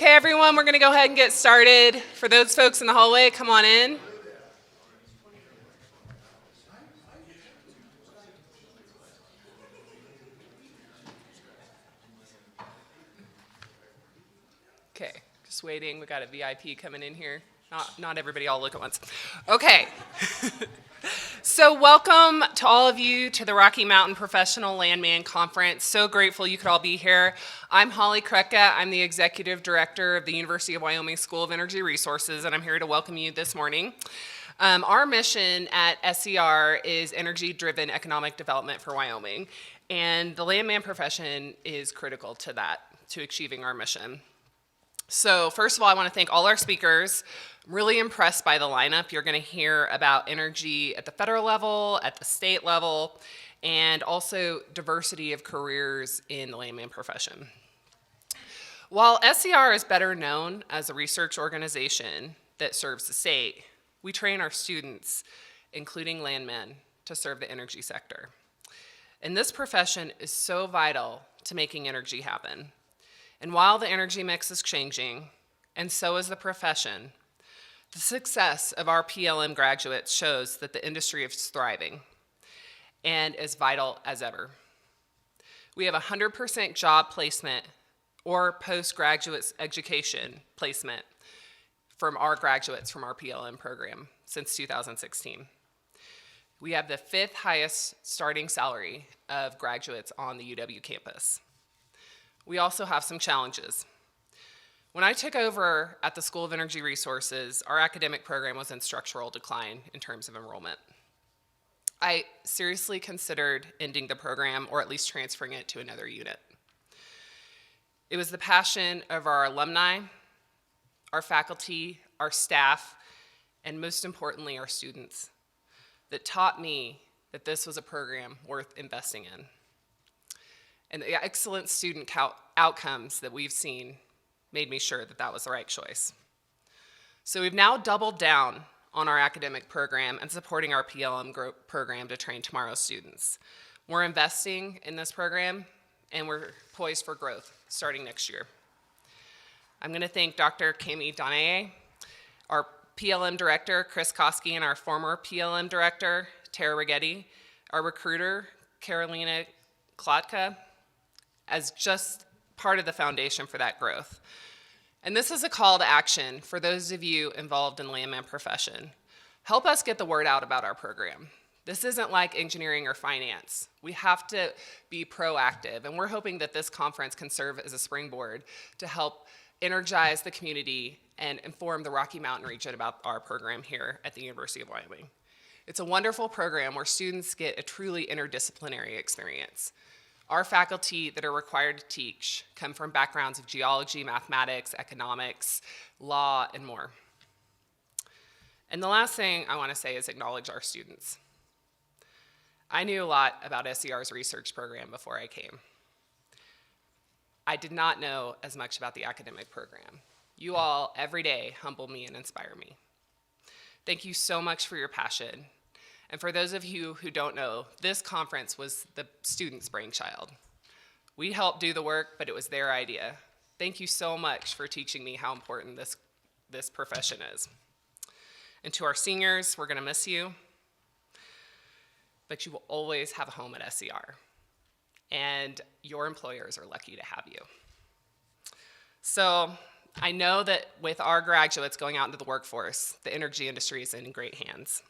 Okay, everyone, we're going to go ahead and get started. For those folks in the hallway, come on in. Okay, just waiting. We got a VIP coming in here. Not everybody all look at once. Okay. So welcome to all of you to the Rocky Mountain Professional Landman Conference. So grateful you could all be here. I'm Holly Krekka. I'm the Executive Director of the University of Wyoming School of Energy Resources, and I'm here to welcome you this morning. Our mission at SCR is energy-driven economic development for Wyoming, and the landman profession is critical to that, to achieving our mission. So first of all, I want to thank all our speakers. I'm really impressed by the lineup. You're going to hear about energy at the federal level, at the state level, and also diversity of careers in the landman profession. While SCR is better known as a research organization that serves the state, we train our students, including landmen, to serve the energy sector. And this profession is so vital to making energy happen. And while the energy mix is changing, and so is the profession, the success of our PLM graduates shows that the industry is thriving and as vital as ever. We have 100% job placement or postgraduate education placement from our graduates from our PLM program since 2016. We have the 5th highest starting salary of graduates on the UW campus. We also have some challenges. When I took over at the School of Energy Resources, our academic program was in structural decline in terms of enrollment. I seriously considered ending the program or at least transferring it to another unit. It was the passion of our alumni, our faculty, our staff, and most importantly, our students that taught me that this was a program worth investing in. And the excellent student outcomes that we've seen made me sure that that was the right choice. So we've now doubled down on our academic program and supporting our PLM program to train tomorrow's students. We're investing in this program, and we're poised for growth starting next year. I'm going to thank Dr. Cami Donaye, our PLM director, Chris Koski, and our former PLM director, Tara Rigetti, our recruiter, Carolina Klodka, as just part of the foundation for that growth. And this is a call to action for those of you involved in the landman profession. Help us get the word out about our program. This isn't like engineering or finance. We have to be proactive, and we're hoping that this conference can serve as a springboard to help energize the community and inform the Rocky Mountain region about our program here at the University of Wyoming. It's a wonderful program where students get a truly interdisciplinary experience. Our faculty that are required to teach come from backgrounds of geology, mathematics, economics, law, and more. And the last thing I want to say is acknowledge our students. I knew a lot about SCR's research program before I came. I did not know as much about the academic program. You all, every day, humble me and inspire me. Thank you so much for your passion. And for those of you who don't know, this conference was the students' brainchild. We helped do the work, but it was their idea. Thank you so much for teaching me how important this profession is. And to our seniors, we're gonna miss you, but you will always have a home at SCR. And your employers are lucky to have you. So I know that with our graduates going out into the workforce, the energy industry is in great hands.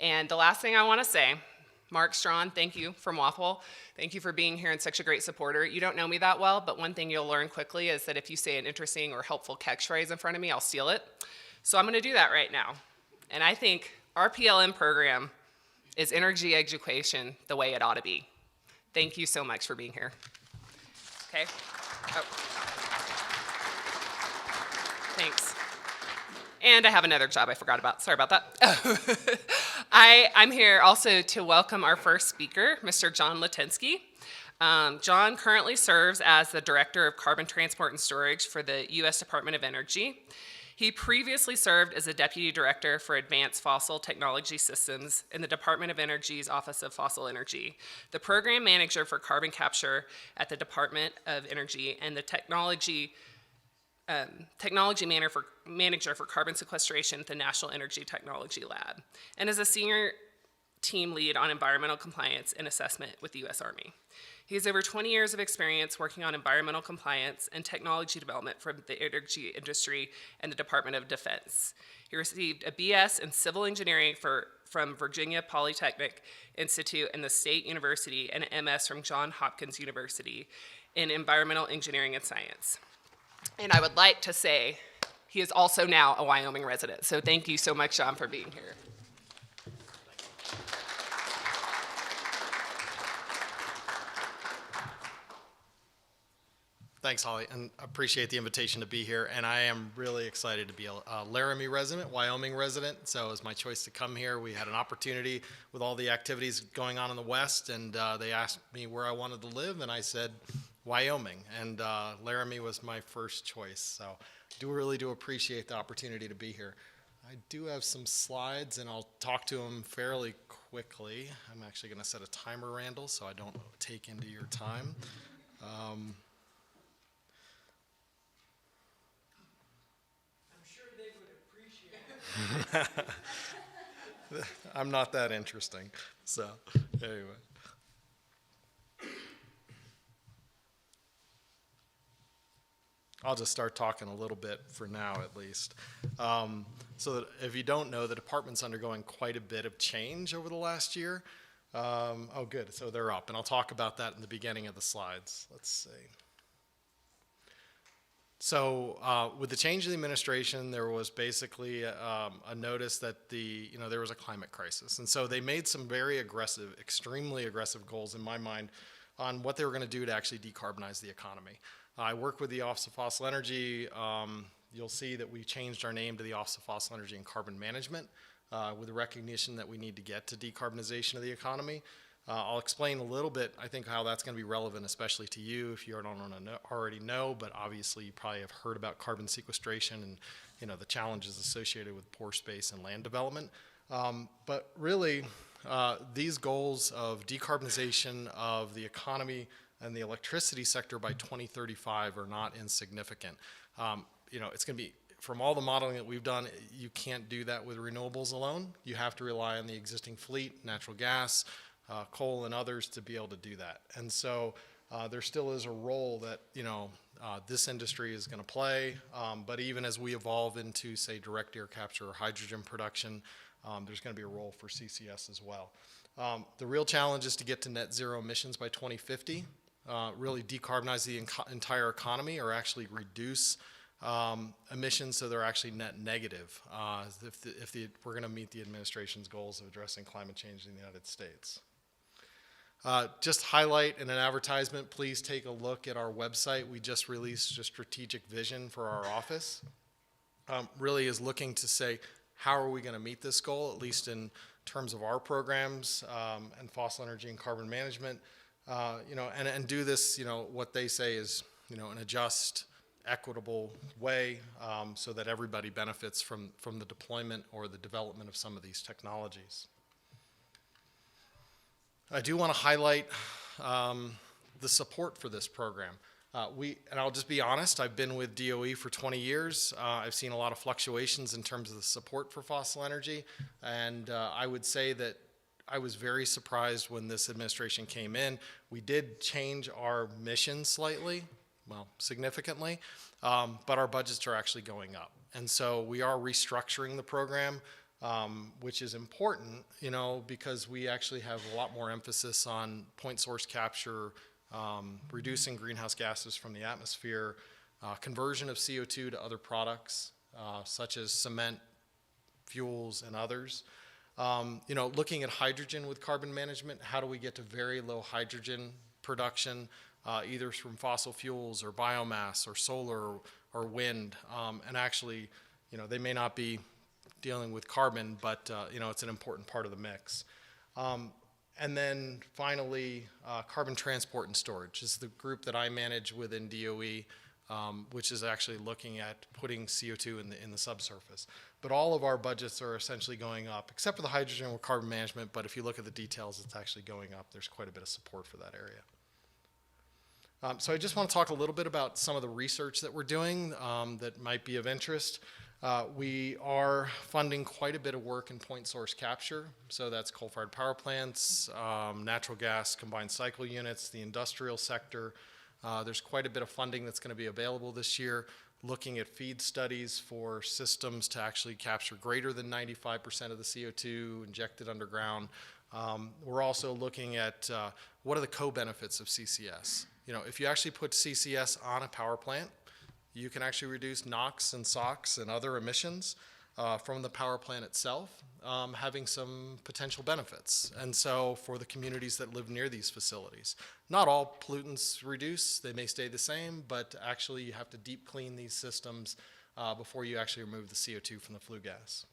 And the last thing I want to say, Mark Strawn, thank you from Aapl. Thank you for being here and such a great supporter. You don't know me that well, but one thing you'll learn quickly is that if you say an interesting or helpful catchphrase in front of me, I'll steal it. So I'm going to do that right now. And I think our PLM program is energy education the way it ought to be. Thank you so much for being here. Okay. Oh. Thanks. And I have another job I forgot about. Sorry about that. I'm here also to welcome our first speaker, Mr. John Latinsky. John currently serves as the Director of Carbon Transport and Storage for the U.S. Department of Energy. He previously served as a Deputy Director for Advanced Fossil Technology Systems in the Department of Energy's Office of Fossil Energy, the Program Manager for Carbon Capture at the Department of Energy, and the Technology technology manager for carbon sequestration at the National Energy Technology Lab, and is a senior team lead on environmental compliance and assessment with the U.S. Army. He has over 20 years of experience working on environmental compliance and technology development from the energy industry and the Department of Defense. He received a BS in civil engineering from Virginia Polytechnic Institute and the State University, and an MS from Johns Hopkins University in environmental engineering and science. And I would like to say he is also now a Wyoming resident. So thank you so much, John, for being here. Thanks, Holly, and appreciate the invitation to be here. And I am really excited to be a Laramie resident, Wyoming resident. So it was my choice to come here. We had an opportunity with all the activities going on in the West, and they asked me where I wanted to live, and I said Wyoming. And Laramie was my first choice. So really do appreciate the opportunity to be here. I do have some slides, and I'll talk to them fairly quickly. I'm actually going to set a timer, Randall, so I don't take into your time. I'm not that interesting, so anyway. I'll just start talking a little bit for now, at least. So that if you don't know, the department's undergoing quite a bit of change over the last year. Oh, good, so they're up, and I'll talk about that in the beginning of the slides. Let's see. So with the change in the administration, there was basically a notice that there was a climate crisis. And so they made some very aggressive, extremely aggressive goals in my mind on what they were going to do to actually decarbonize the economy. I work with the Office of Fossil Energy. You'll see that we changed our name to the Office of Fossil Energy and Carbon Management with the recognition that we need to get to decarbonization of the economy. I'll explain a little bit, I think, how that's going to be relevant, especially to you if you don't already know, but obviously you probably have heard about carbon sequestration and the challenges associated with pore space and land development. But really, these goals of decarbonization of the economy and the electricity sector by 2035 are not insignificant. It's going to be, from all the modeling that we've done, you can't do that with renewables alone. You have to rely on the existing fleet, natural gas, coal and others to be able to do that. And so there still is a role that this industry is going to play, but even as we evolve into, say, direct air capture or hydrogen production, there's going to be a role for CCS as well. The real challenge is to get to net zero emissions by 2050, really decarbonize the entire economy, or actually reduce emissions so they're actually net negative if we're going to meet the administration's goals of addressing climate change in the United States. Just highlight in an advertisement, please take a look at our website. We just released a strategic vision for our office. Really is looking to say, how are we going to meet this goal, at least in terms of our programs and fossil energy and carbon management, and do this, what they say is, an just, equitable way so that everybody benefits from the deployment or the development of some of these technologies. I do want to highlight the support for this program. And I'll just be honest, I've been with DOE for 20 years. I've seen a lot of fluctuations in terms of the support for fossil energy. And I would say that I was very surprised when this administration came in. We did change our mission slightly, well, significantly, but our budgets are actually going up. And so we are restructuring the program. Which is important, because we actually have a lot more emphasis on point source capture, reducing greenhouse gases from the atmosphere, conversion of CO2 to other products, such as cement, fuels, and others. Looking at hydrogen with carbon management, how do we get to very low hydrogen production, either from fossil fuels or biomass or solar or wind, and actually, they may not be dealing with carbon, but it's an important part of the mix. And then finally, carbon transport and storage is the group that I manage within DOE, which is actually looking at putting CO2 in the subsurface. But all of our budgets are essentially going up, except for the hydrogen or carbon management, but if you look at the details, it's actually going up. There's quite a bit of support for that area. So I just want to talk a little bit about some of the research that we're doing that might be of interest. We are funding quite a bit of work in point source capture. So that's coal-fired power plants, natural gas combined cycle units, the industrial sector. There's quite a bit of funding that's going to be available this year, looking at feed studies for systems to actually capture greater than 95% of the CO2 injected underground. We're also looking at what are the co-benefits of CCS. You know, if you actually put CCS on a power plant, you can actually reduce NOx and SOx and other emissions from the power plant itself, having some potential benefits. And so for the communities that live near these facilities, not all pollutants reduce, they may stay the same, but actually you have to deep clean these systems before you actually remove the CO2 from the flue gas.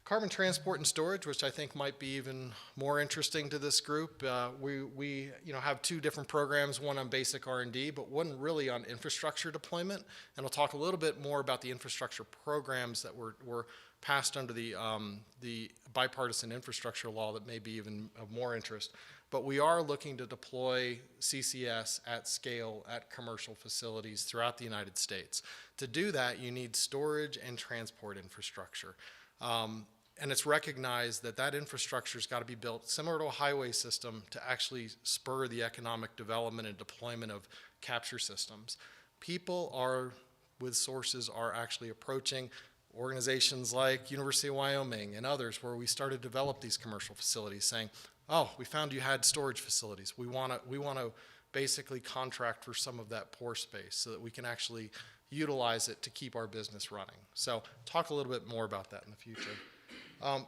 Carbon transport and storage, which I think might be even more interesting to this group. We have two different programs, one on basic R&D, but one really on infrastructure deployment. And I'll talk a little bit more about the infrastructure programs that were passed under the Bipartisan Infrastructure Law that may be even of more interest. But we are looking to deploy CCS at scale at commercial facilities throughout the United States. To do that, you need storage and transport infrastructure. And it's recognized that that infrastructure's got to be built similar to a highway system to actually spur the economic development and deployment of capture systems. People with sources are actually approaching organizations like University of Wyoming and others where we started to develop these commercial facilities saying, oh, we found you had storage facilities. We want to basically contract for some of that pore space so that we can actually utilize it to keep our business running. So talk a little bit more about that in the future.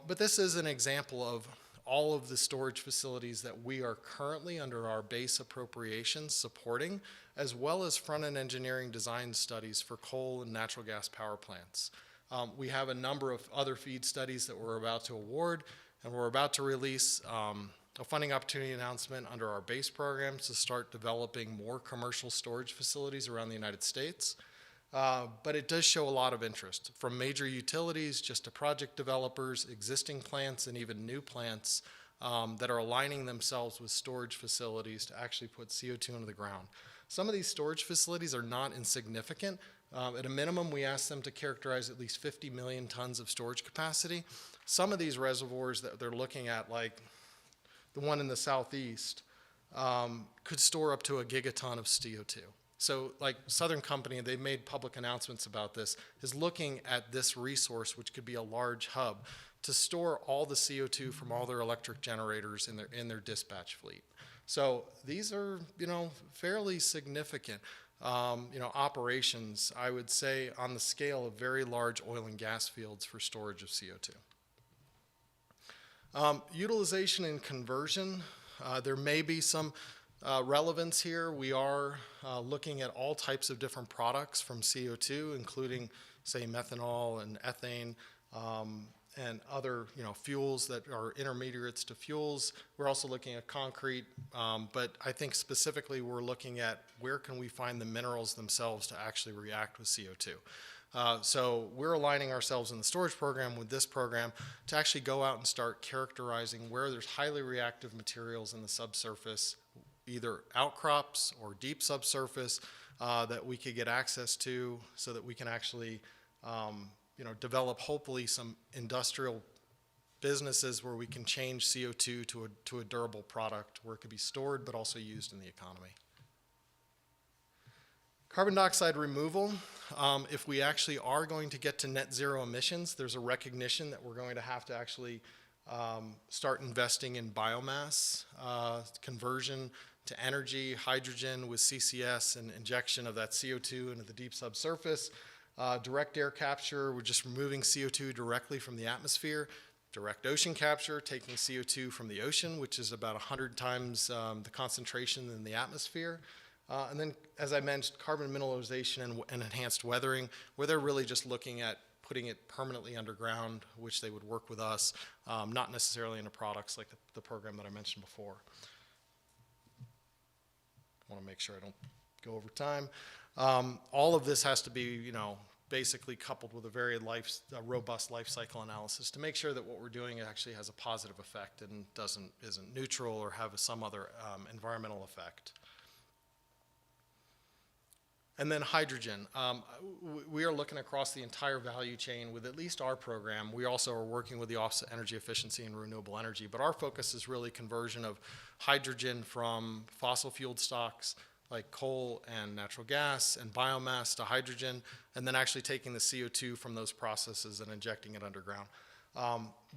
But this is an example of all of the storage facilities that we are currently under our base appropriations supporting, as well as front-end engineering design studies for coal and natural gas power plants. We have a number of other feed studies that we're about to award, and we're about to release a funding opportunity announcement under our base programs to start developing more commercial storage facilities around the United States. But it does show a lot of interest from major utilities just to project developers, existing plants, and even new plants that are aligning themselves with storage facilities to actually put CO2 into the ground. Some of these storage facilities are not insignificant. At a minimum, we ask them to characterize at least 50 million tons of storage capacity. Some of these reservoirs that they're looking at, like the one in the southeast, could store up to a gigaton of CO2. So like Southern Company, they've made public announcements about this, is looking at this resource, which could be a large hub, to store all the CO2 from all their electric generators in their dispatch fleet. So these are, fairly significant, operations, I would say, on the scale of very large oil and gas fields for storage of CO2. Utilization and conversion, there may be some relevance here. We are looking at all types of different products from CO2, including, say, methanol and ethane and other, fuels that are intermediates to fuels. We're also looking at concrete, but I think specifically we're looking at where can we find the minerals themselves to actually react with CO2. So we're aligning ourselves in the storage program with this program to actually go out and start characterizing where there's highly reactive materials in the subsurface, either outcrops or deep subsurface that we could get access to so that we can actually develop hopefully some industrial businesses where we can change CO2 to a durable product where it could be stored but also used in the economy. Carbon dioxide removal, if we actually are going to get to net zero emissions, there's a recognition that we're going to have to actually start investing in biomass conversion to energy, hydrogen with CCS and injection of that CO2 into the deep subsurface. Direct air capture, we're just removing CO2 directly from the atmosphere. Direct ocean capture, taking CO2 from the ocean, which is about 100 times the concentration in the atmosphere. And then, as I mentioned, carbon mineralization and enhanced weathering, where they're really just looking at putting it permanently underground, which they would work with us, not necessarily into products like the program that I mentioned before. I want to make sure I don't go over time. All of this has to be, basically coupled with a very robust life cycle analysis to make sure that what we're doing actually has a positive effect and isn't neutral or have some other environmental effect. And then hydrogen. We are looking across the entire value chain with at least our program. We also are working with the Office of Energy Efficiency and Renewable Energy, but our focus is really conversion of hydrogen from fossil fueled stocks like coal and natural gas and biomass to hydrogen, and then actually taking the CO2 from those processes and injecting it underground.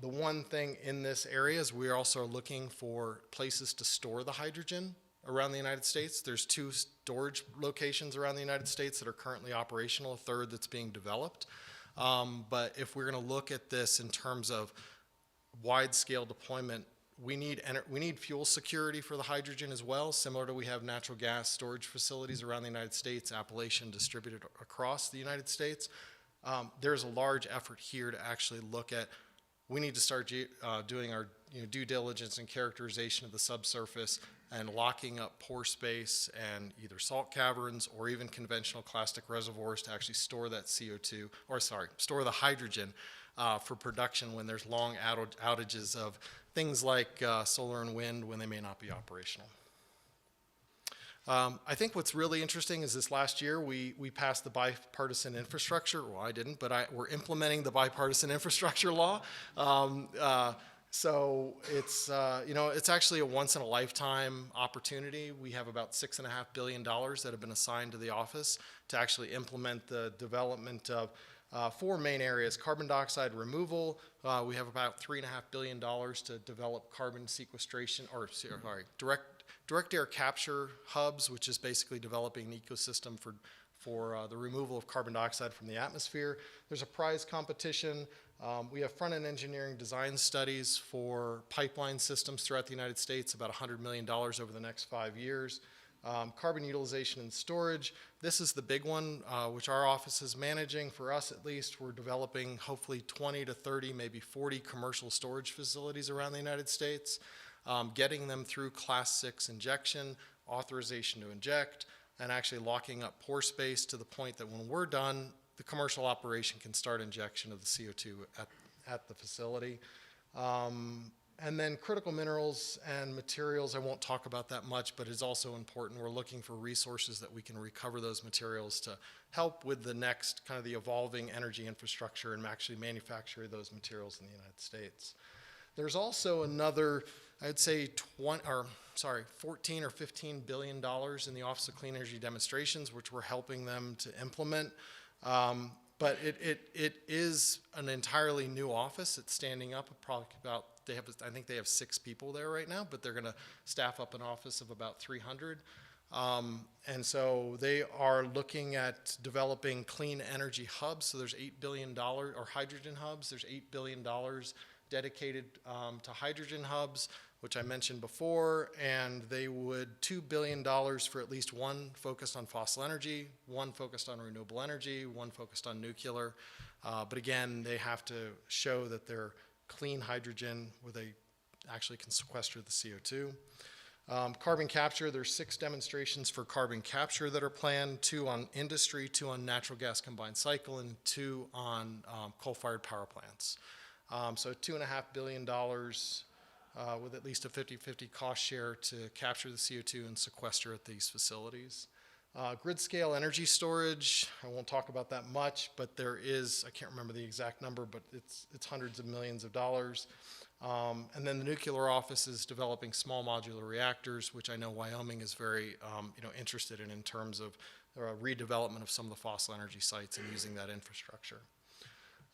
The one thing in this area is we are also looking for places to store the hydrogen around the United States. There's 2 storage locations around the United States that are currently operational, a third that's being developed. But if we're going to look at this in terms of wide-scale deployment, we need fuel security for the hydrogen as well, similar to we have natural gas storage facilities around the United States, Appalachian distributed across the United States. There's a large effort here to actually look at, we need to start doing our due diligence and characterization of the subsurface and locking up pore space and either salt caverns or even conventional clastic reservoirs to actually store that CO2, or store the hydrogen for production when there's long outages of things like solar and wind when they may not be operational. I think what's really interesting is this last year we passed the Bipartisan Infrastructure, well I didn't, but we're implementing the Bipartisan Infrastructure Law. So it's, it's actually a once in a lifetime opportunity. We have about $6.5 billion that have been assigned to the office to actually implement the development of 4 main areas: carbon dioxide removal. We have about $3.5 billion to develop carbon sequestration, or direct air capture hubs, which is basically developing an ecosystem for the removal of carbon dioxide from the atmosphere. There's a prize competition. We have front-end engineering design studies for pipeline systems throughout the United States, about $100 million over the next 5 years. Carbon utilization and storage. This is the big one, which our office is managing. For us, at least, we're developing hopefully 20 to 30, maybe 40 commercial storage facilities around the United States, getting them through Class 6 injection, authorization to inject, and actually locking up pore space to the point that when we're done, the commercial operation can start injection of the CO2 at the facility. And then critical minerals and materials, I won't talk about that much, but it's also important. We're looking for resources that we can recover those materials to help with the next kind of the evolving energy infrastructure and actually manufacture those materials in the United States. There's also another, I'd say 14 or $15 billion in the Office of Clean Energy Demonstrations, which we're helping them to implement. But it is an entirely new office. It's standing up probably about, I think they have 6 people there right now, but they're going to staff up an office of about 300. And so they are looking at developing clean energy hubs. So there's $8 billion, or hydrogen hubs. There's $8 billion dedicated to hydrogen hubs, which I mentioned before, and they would $2 billion for at least one focused on fossil energy, one focused on renewable energy, one focused on nuclear. But again, they have to show that they're clean hydrogen where they actually can sequester the CO2. Carbon capture, there's 6 demonstrations for carbon capture that are planned, 2 on industry, 2 on natural gas combined cycle, and 2 on coal-fired power plants. So $2.5 billion with at least a 50-50 cost share to capture the CO2 and sequester at these facilities. Grid scale energy storage, I won't talk about that much, but there is, I can't remember the exact number, but it's hundreds of millions of dollars. And then the nuclear office is developing small modular reactors, which I know Wyoming is very interested in terms of redevelopment of some of the fossil energy sites and using that infrastructure.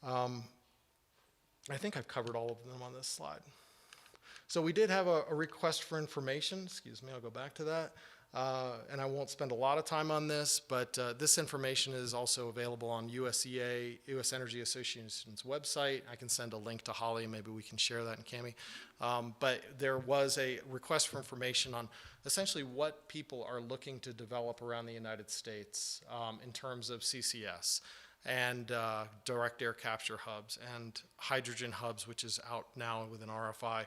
I think I've covered all of them on this slide. So we did have a request for information. Excuse me, I'll go back to that. And I won't spend a lot of time on this, but this information is also available on USEA, U.S. Energy Association's website. I can send a link to Holly, maybe we can share that in Cami. But there was a request for information on essentially what people are looking to develop around the United States in terms of CCS and direct air capture hubs and hydrogen hubs, which is out now with an RFI.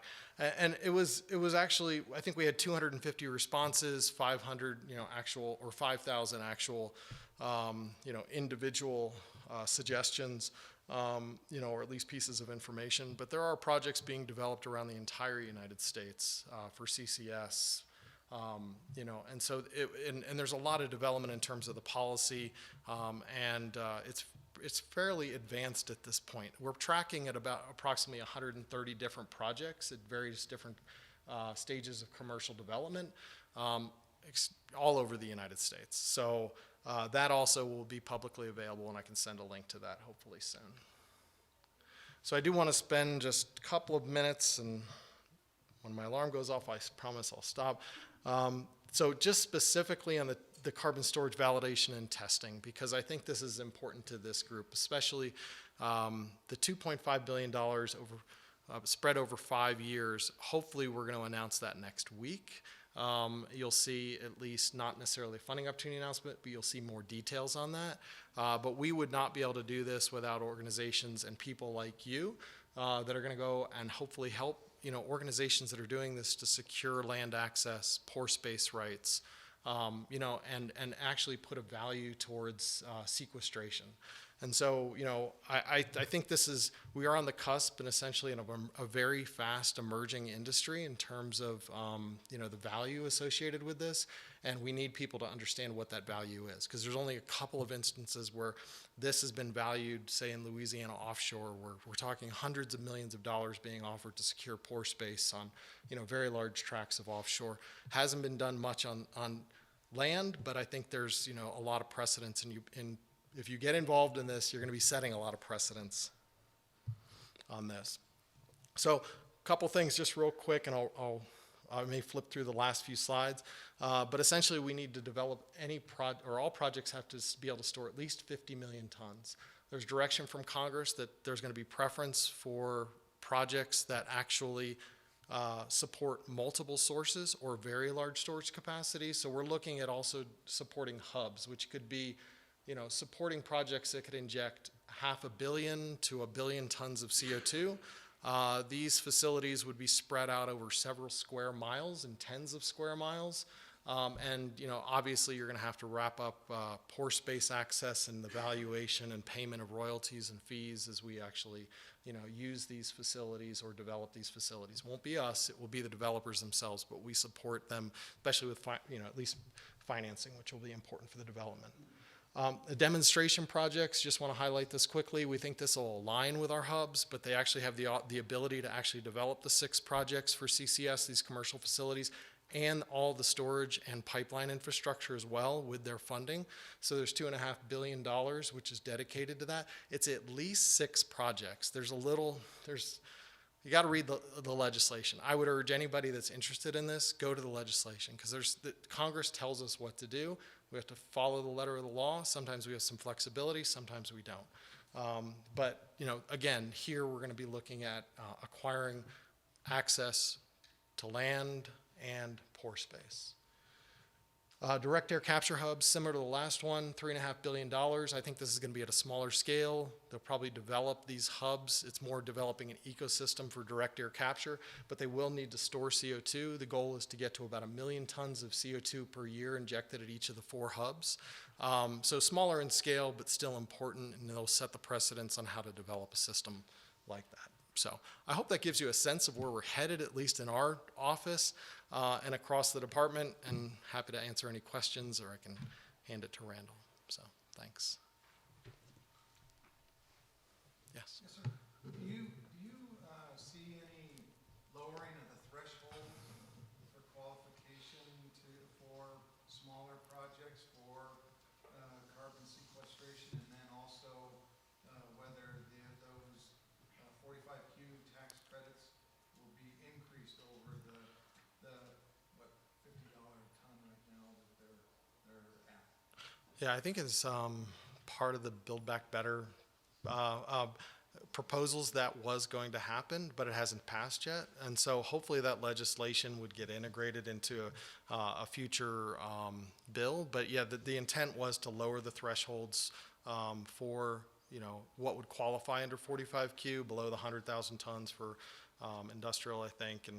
And it was actually, I think we had 250 responses, 500 actual, or 5,000 actual individual suggestions, or at least pieces of information. But there are projects being developed around the entire United States for CCS. And so and there's a lot of development in terms of the policy, and it's fairly advanced at this point. We're tracking at about approximately 130 different projects at various different stages of commercial development, all over the United States. So that also will be publicly available, and I can send a link to that hopefully soon. So I do want to spend just a couple of minutes, and when my alarm goes off, I promise I'll stop. So just specifically on the carbon storage validation and testing, because I think this is important to this group, especially the $2.5 billion spread over 5 years. Hopefully we're going to announce that next week. You'll see at least not necessarily a funding opportunity announcement, but you'll see more details on that. But we would not be able to do this without organizations and people like you that are going to go and hopefully help organizations that are doing this to secure land access, pore space rights, and actually put a value towards sequestration. And so, I think we are on the cusp and essentially in a very fast emerging industry in terms of, the value associated with this. And we need people to understand what that value is, because there's only a couple of instances where this has been valued, say in Louisiana offshore, where we're talking hundreds of millions of dollars being offered to secure pore space on, very large tracts of offshore. Hasn't been done much on land, but I think there's, a lot of precedents, and if you get involved in this, you're going to be setting a lot of precedents on this. So a couple things just real quick, and I may flip through the last few slides, but essentially we need to develop all projects have to be able to store at least 50 million tons. There's direction from Congress that there's going to be preference for projects that actually support multiple sources or very large storage capacity. So we're looking at also supporting hubs, which could be supporting projects that could inject 500 million to 1 billion tons of CO2. These facilities would be spread out over several square miles and tens of square miles. And obviously you're going to have to wrap up pore space access and the valuation and payment of royalties and fees as we actually use these facilities or develop these facilities. It won't be us, it will be the developers themselves, but we support them, especially with at least financing, which will be important for the development. The demonstration projects, just want to highlight this quickly. We think this will align with our hubs, but they actually have the ability to actually develop the 6 projects for CCS, these commercial facilities, and all the storage and pipeline infrastructure as well with their funding. So there's $2.5 billion, which is dedicated to that. It's at least 6 projects. You got to read the legislation. I would urge anybody that's interested in this, go to the legislation, because Congress tells us what to do. We have to follow the letter of the law. Sometimes we have some flexibility, sometimes we don't. But again, here we're going to be looking at acquiring access to land and pore space. Direct air capture hubs, similar to the last one, $3.5 billion. I think this is going to be at a smaller scale. They'll probably develop these hubs. It's more developing an ecosystem for direct air capture, but they will need to store CO2. The goal is to get to about 1 million tons of CO2 per year injected at each of the 4 hubs. So smaller in scale, but still important, and they'll set the precedence on how to develop a system like that. So I hope that gives you a sense of where we're headed, at least in our office and across the department, and happy to answer any questions, or I can hand it to Randall. So thanks. Yes? Yes, sir. Do you see any lowering of the threshold for qualification for smaller projects for carbon sequestration, and then also whether those 45Q tax credits will be increased over the what $50 a ton right now that they're at? Yeah, I think it's part of the Build Back Better proposals that was going to happen, but it hasn't passed yet. And so hopefully that legislation would get integrated into a future bill. But yeah, the intent was to lower the thresholds for what would qualify under 45Q, below the 100,000 tons for industrial, I think.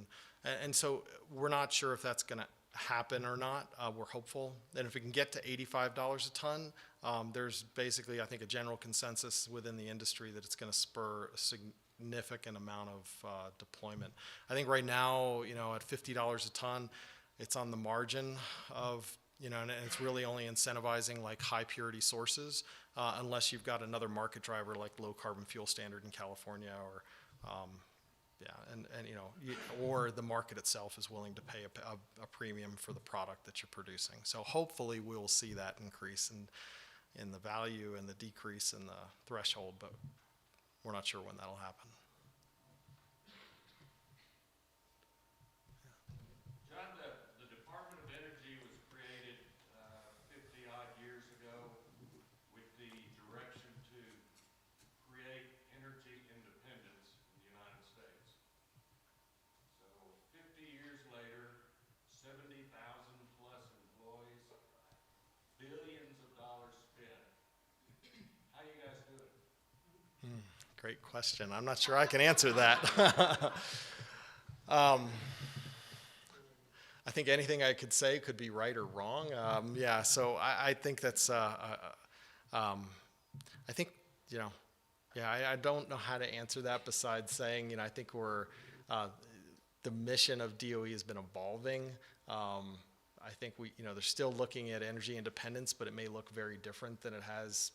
And so we're not sure if that's going to happen or not. We're hopeful. And if we can get to $85 a ton, there's basically, I think, a general consensus within the industry that it's going to spur a significant amount of deployment. I think right now, at $50 a ton, it's on the margin of, and it's really only incentivizing like high purity sources, unless you've got another market driver like low carbon fuel standard in California, or or the market itself is willing to pay a premium for the product that you're producing. So hopefully we will see that increase in the value and the decrease in the threshold, but we're not sure when that'll happen. John, the Department of Energy was created 50-odd years ago with the direction to create energy independence in the United States. So 50 years later, 70,000 plus employees, billions of dollars spent. How you guys doing? Great question. I'm not sure I can answer that. I think anything I could say could be right or wrong. So I think that's, I think, I don't know how to answer that besides saying, I think the mission of DOE has been evolving. I think they're still looking at energy independence, but it may look very different than it has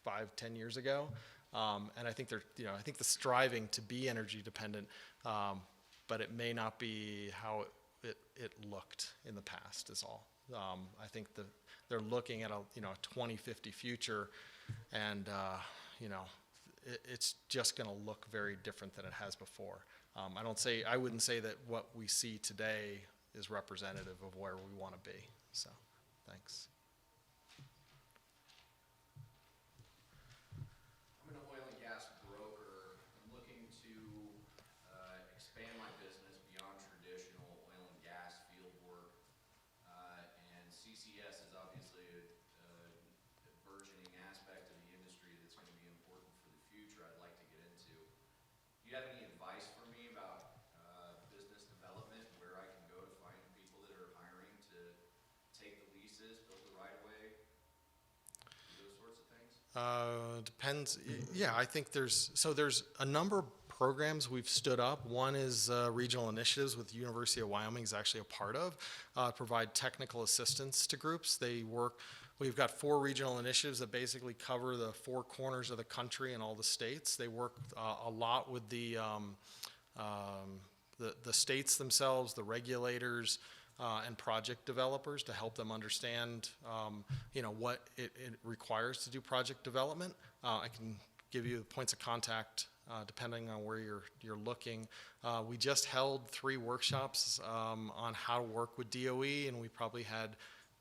5-10 years ago. And I think I think the striving to be energy dependent, but it may not be how it looked in the past is all. I think they're looking at a 2050 future, and it's just going to look very different than it has before. I wouldn't say that what we see today is representative of where we want to be. So, thanks. I'm an oil and gas broker. I'm looking to expand my business beyond traditional oil and gas field work. And CCS is obviously a burgeoning aspect of the industry that's going to be important for the future I'd like to get into. Do you have any advice for me about business development, where I can go to find people that are hiring to take the leases, build the right-of-way, do those sorts of things? Depends. Yeah, I think there's a number of programs we've stood up. One is regional initiatives with the University of Wyoming is actually a part of, provide technical assistance to groups. We've got 4 regional initiatives that basically cover the 4 corners of the country and all the states. They work a lot with the states themselves, the regulators, and project developers to help them understand, what it requires to do project development. I can give you points of contact depending on where you're looking. We just held 3 workshops on how to work with DOE, and we probably had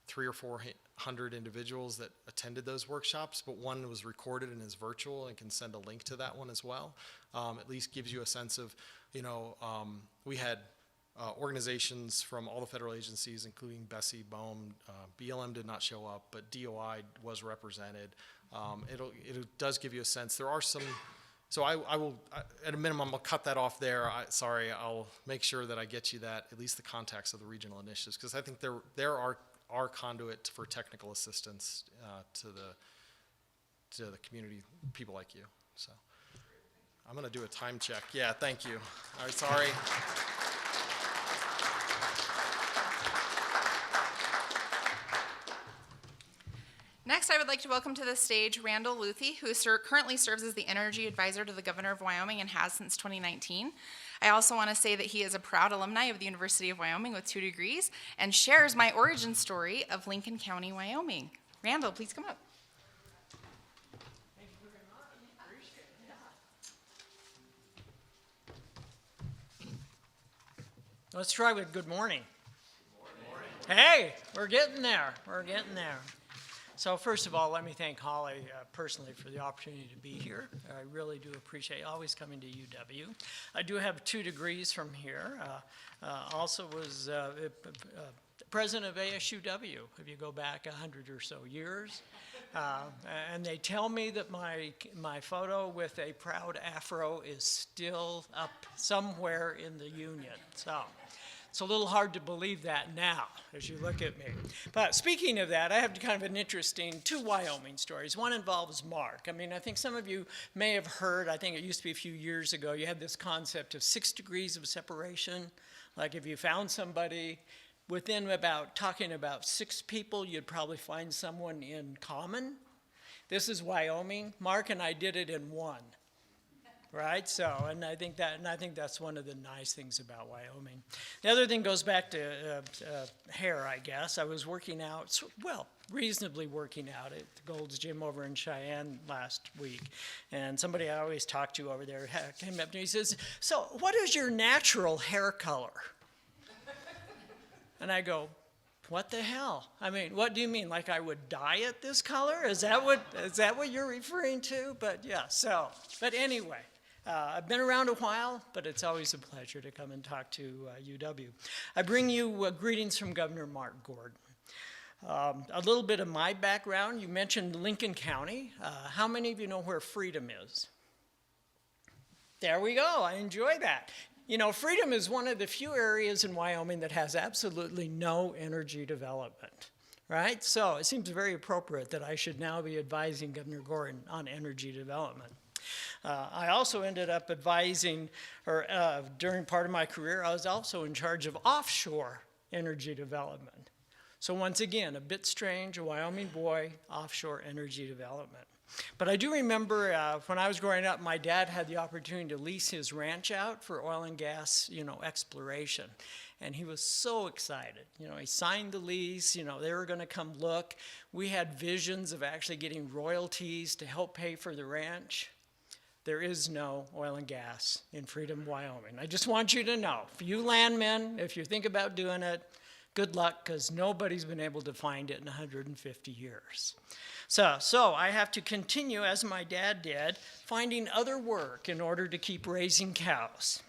300 or 400 individuals that attended those workshops, but one was recorded and is virtual, and can send a link to that one as well. At least gives you a sense of, we had organizations from all the federal agencies, including Bessie, BOEM, BLM did not show up, but DOI was represented. It does give you a sense. There are some, so I will, at a minimum, I'll cut that off there. I'll make sure that I get you that, at least the context of the regional initiatives, because I think there are conduit for technical assistance to the community, people like you. So I'm going to do a time check. Yeah, thank you. All right, sorry. Next, I would like to welcome to the stage Randall Luthi, who currently serves as the Energy Advisor to the Governor of Wyoming and has since 2019. I also want to say that he is a proud alumni of the University of Wyoming with 2 degrees and shares my origin story of Lincoln County, Wyoming. Randall, please come up. Thank you very much. Appreciate it. Let's try with good morning. Good morning. Hey, we're getting there. We're getting there. So first of all, let me thank Holly personally for the opportunity to be here. I really do appreciate always coming to UW. I do have 2 degrees from here. Also was president of ASUW, if you go back 100 or so years. And they tell me that my photo with a proud afro is still up somewhere in the Union. So it's a little hard to believe that now as you look at me. But speaking of that, I have kind of an interesting 2 Wyoming stories. One involves Mark. I mean, I think some of you may have heard, I think it used to be a few years ago, you had this concept of 6 degrees of separation. Like if you found somebody within about, talking about 6 people, you'd probably find someone in common. This is Wyoming. Mark and I did it in 1. Right, so, and I think that's one of the nice things about Wyoming. The other thing goes back to hair, I guess. I was working out, well, reasonably working out at the Gold's Gym over in Cheyenne last week, and somebody I always talk to over there came up to me and says, "So, what is your natural hair color?" And I go, "What the hell? I mean, what do you mean? Like I would dye it this color? Is that what you're referring to?" But yeah, so, but anyway. I've been around a while, but it's always a pleasure to come and talk to UW. I bring you greetings from Governor Mark Gordon. A little bit of my background. You mentioned Lincoln County. How many of you know where Freedom is? There we go. I enjoy that. You know, Freedom is one of the few areas in Wyoming that has absolutely no energy development. Right? So it seems very appropriate that I should now be advising Governor Gordon on energy development. I also ended up advising, or during part of my career, I was also in charge of offshore energy development. So once again, a bit strange, a Wyoming boy, offshore energy development. But I do remember when I was growing up, my dad had the opportunity to lease his ranch out for oil and gas, exploration. And he was so excited. He signed the lease, they were going to come look. We had visions of actually getting royalties to help pay for the ranch. There is no oil and gas in Freedom, Wyoming. I just want you to know, for you landmen, if you think about doing it, good luck, because nobody's been able to find it in 150 years. So I have to continue, as my dad did, finding other work in order to keep raising cows.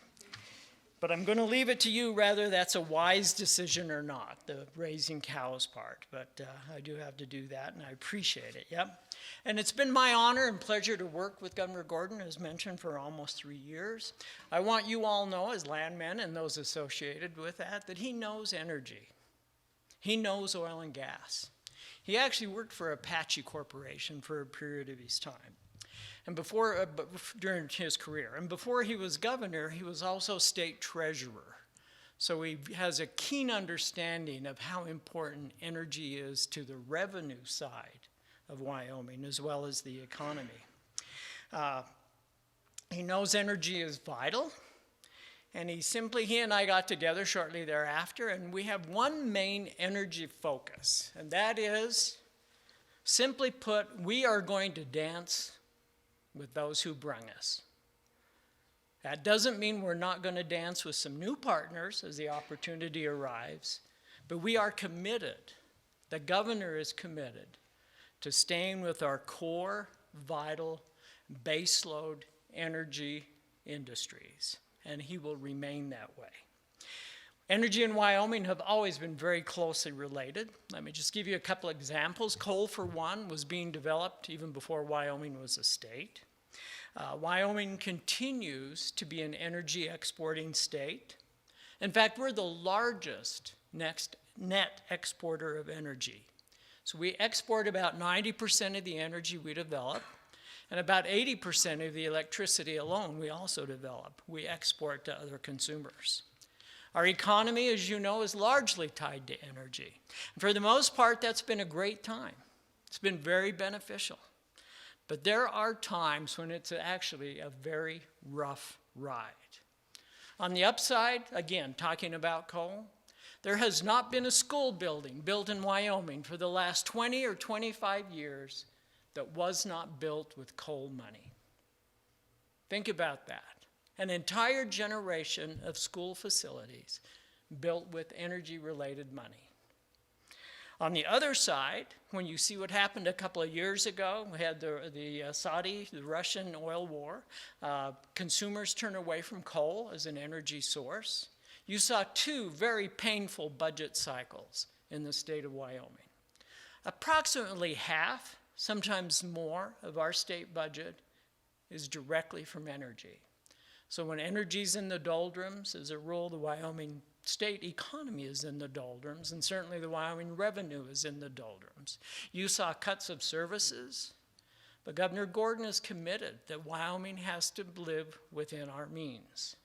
But I'm going to leave it to you whether that's a wise decision or not, the raising cows part. But I do have to do that, and I appreciate it, yep. And it's been my honor and pleasure to work with Governor Gordon, as mentioned, for almost 3 years. I want you all to know, as landmen and those associated with that he knows energy. He knows oil and gas. He actually worked for Apache Corporation for a period of his time. And during his career. And before he was governor, he was also state treasurer. So he has a keen understanding of how important energy is to the revenue side of Wyoming, as well as the economy. He knows energy is vital. And he and I got together shortly thereafter, and we have one main energy focus. And that is, simply put, we are going to dance with those who brung us. That doesn't mean we're not going to dance with some new partners as the opportunity arrives, but we are committed, the governor is committed, to staying with our core, vital, baseload energy industries, and he will remain that way. Energy in Wyoming have always been very closely related. Let me just give you a couple examples. Coal, for one, was being developed even before Wyoming was a state. Wyoming continues to be an energy exporting state. In fact, we're the largest net exporter of energy. So we export about 90% of the energy we develop, and about 80% of the electricity alone we also develop. We export to other consumers. Our economy, as you know, is largely tied to energy. And for the most part, that's been a great time. It's been very beneficial. But there are times when it's actually a very rough ride. On the upside, again, talking about coal, there has not been a school building built in Wyoming for the last 20 or 25 years that was not built with coal money. Think about that. An entire generation of school facilities built with energy-related money. On the other side, when you see what happened a couple of years ago, we had the Russian oil war. Consumers turn away from coal as an energy source. You saw two very painful budget cycles in the state of Wyoming. Approximately half, sometimes more, of our state budget is directly from energy. So when energy's in the doldrums, as a rule, the Wyoming state economy is in the doldrums, and certainly the Wyoming revenue is in the doldrums. You saw cuts of services, but Governor Gordon is committed that Wyoming has to live within our means.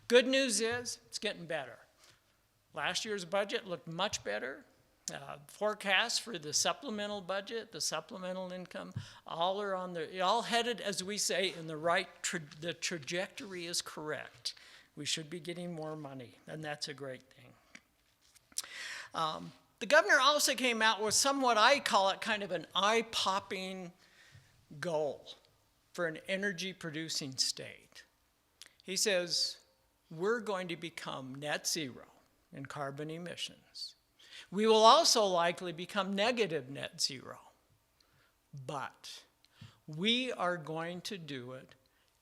Good news is, it's getting better. Last year's budget looked much better. Forecasts for the supplemental budget, the supplemental income, all headed, as we say, in the right, the trajectory is correct. We should be getting more money, and that's a great thing. The governor also came out with somewhat, I call it kind of an eye-popping goal for an energy-producing state. He says, we're going to become net zero in carbon emissions. We will also likely become negative net zero, but we are going to do it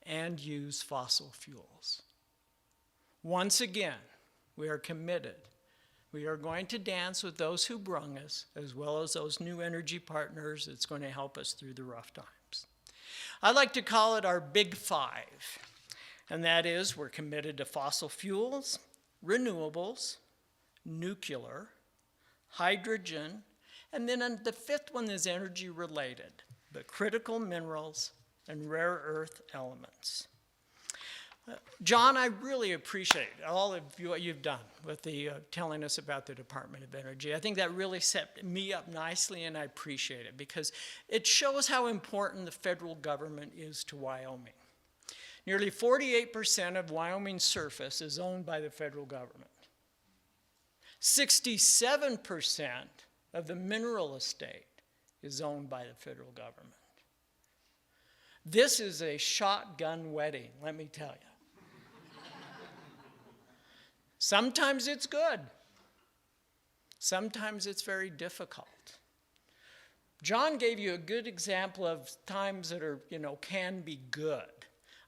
and use fossil fuels. Once again, we are committed. We are going to dance with those who brung us, as well as those new energy partners that's going to help us through the rough times. I like to call it our Big Five, and that is we're committed to fossil fuels, renewables, nuclear, hydrogen, and then the fifth one is energy related, but critical minerals and rare earth elements. John, I really appreciate all of what you've done with the telling us about the Department of Energy. I think that really set me up nicely, and I appreciate it because it shows how important the federal government is to Wyoming. Nearly 48% of Wyoming's surface is owned by the federal government. 67% of the mineral estate is owned by the federal government. This is a shotgun wedding, let me tell you. Sometimes it's good. Sometimes it's very difficult. John gave you a good example of times that are, can be good.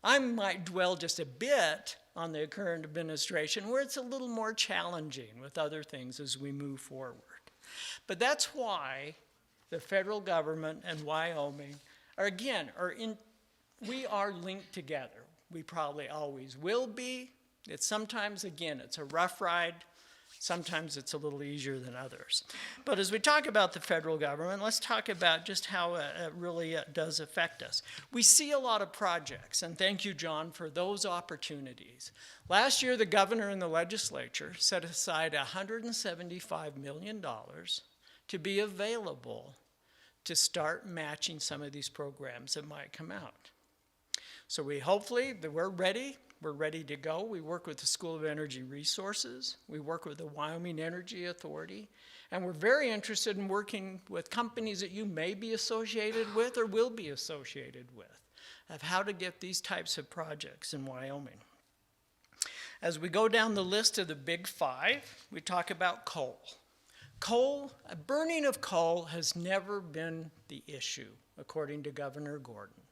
I might dwell just a bit on the current administration where it's a little more challenging with other things as we move forward. But that's why the federal government and Wyoming we are linked together. We probably always will be. Sometimes, again, it's a rough ride. Sometimes it's a little easier than others. But as we talk about the federal government, let's talk about just how it really does affect us. We see a lot of projects, and thank you, John, for those opportunities. Last year, the governor and the legislature set aside $175 million to be available to start matching some of these programs that might come out. So we're ready. We're ready to go. We work with the School of Energy Resources. We work with the Wyoming Energy Authority. And we're very interested in working with companies that you may be associated with or will be associated with of how to get these types of projects in Wyoming. As we go down the list of the Big Five, we talk about coal. Burning of coal has never been the issue, according to Governor Gordon.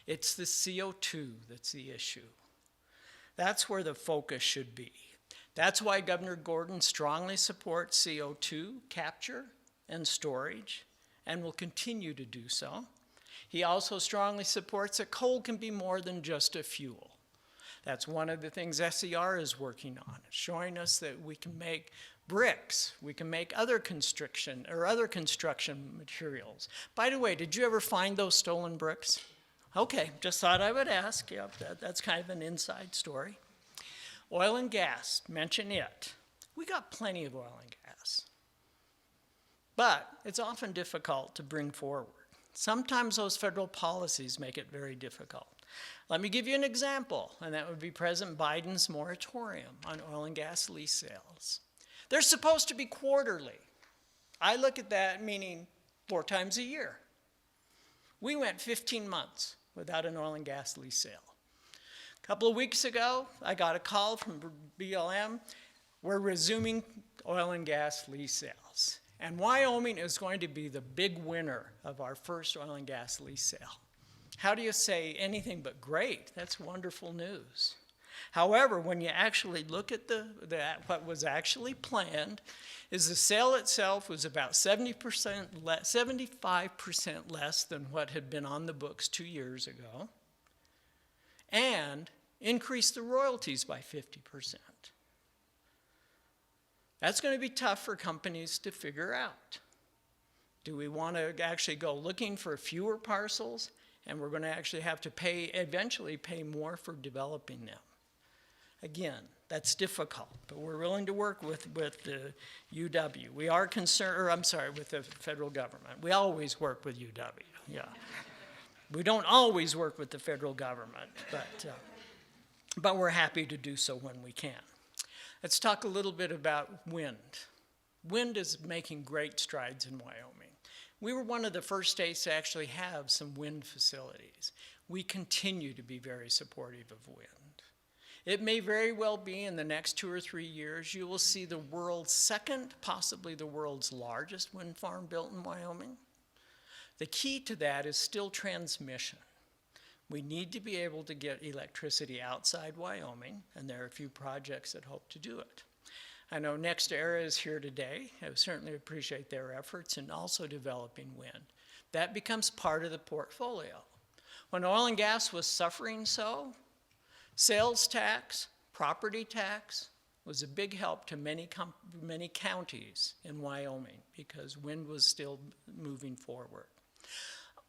It's the CO2 that's the issue. That's where the focus should be. That's why Governor Gordon strongly supports CO2 capture and storage and will continue to do so. He also strongly supports that coal can be more than just a fuel. That's one of the things SER is working on, showing us that we can make bricks, we can make other construction materials. By the way, did you ever find those stolen bricks? Okay, just thought I would ask. Yep, that's kind of an inside story. Oil and gas, mention it. We got plenty of oil and gas. But it's often difficult to bring forward. Sometimes those federal policies make it very difficult. Let me give you an example, and that would be President Biden's moratorium on oil and gas lease sales. They're supposed to be quarterly. I look at that meaning 4 times a year. We went 15 months without an oil and gas lease sale. A couple of weeks ago, I got a call from BLM. We're resuming oil and gas lease sales. And Wyoming is going to be the big winner of our first oil and gas lease sale. How do you say anything but great? That's wonderful news. However, when you actually look at what was actually planned, is the sale itself was about 75% less than what had been on the books 2 years ago, and increased the royalties by 50%. That's going to be tough for companies to figure out. Do we want to actually go looking for fewer parcels, and we're going to actually have to eventually pay more for developing them? Again, That's difficult, but we're willing to work with the UW. We are concerned, or I'm sorry, with the federal government. We always work with UW, yeah. We don't always work with the federal government, but we're happy to do so when we can. Let's talk a little bit about wind. Wind is making great strides in Wyoming. We were one of the first states to actually have some wind facilities. We continue to be very supportive of wind. It may very well be in the next 2 or 3 years, you will see the world's second, possibly the world's largest wind farm built in Wyoming. The key to that is still transmission. We need to be able to get electricity outside Wyoming, and there are a few projects that hope to do it. I know NextEra is here today. I certainly appreciate their efforts in also developing wind. That becomes part of the portfolio. When oil and gas was suffering so, sales tax, property tax was a big help to many counties in Wyoming because wind was still moving forward.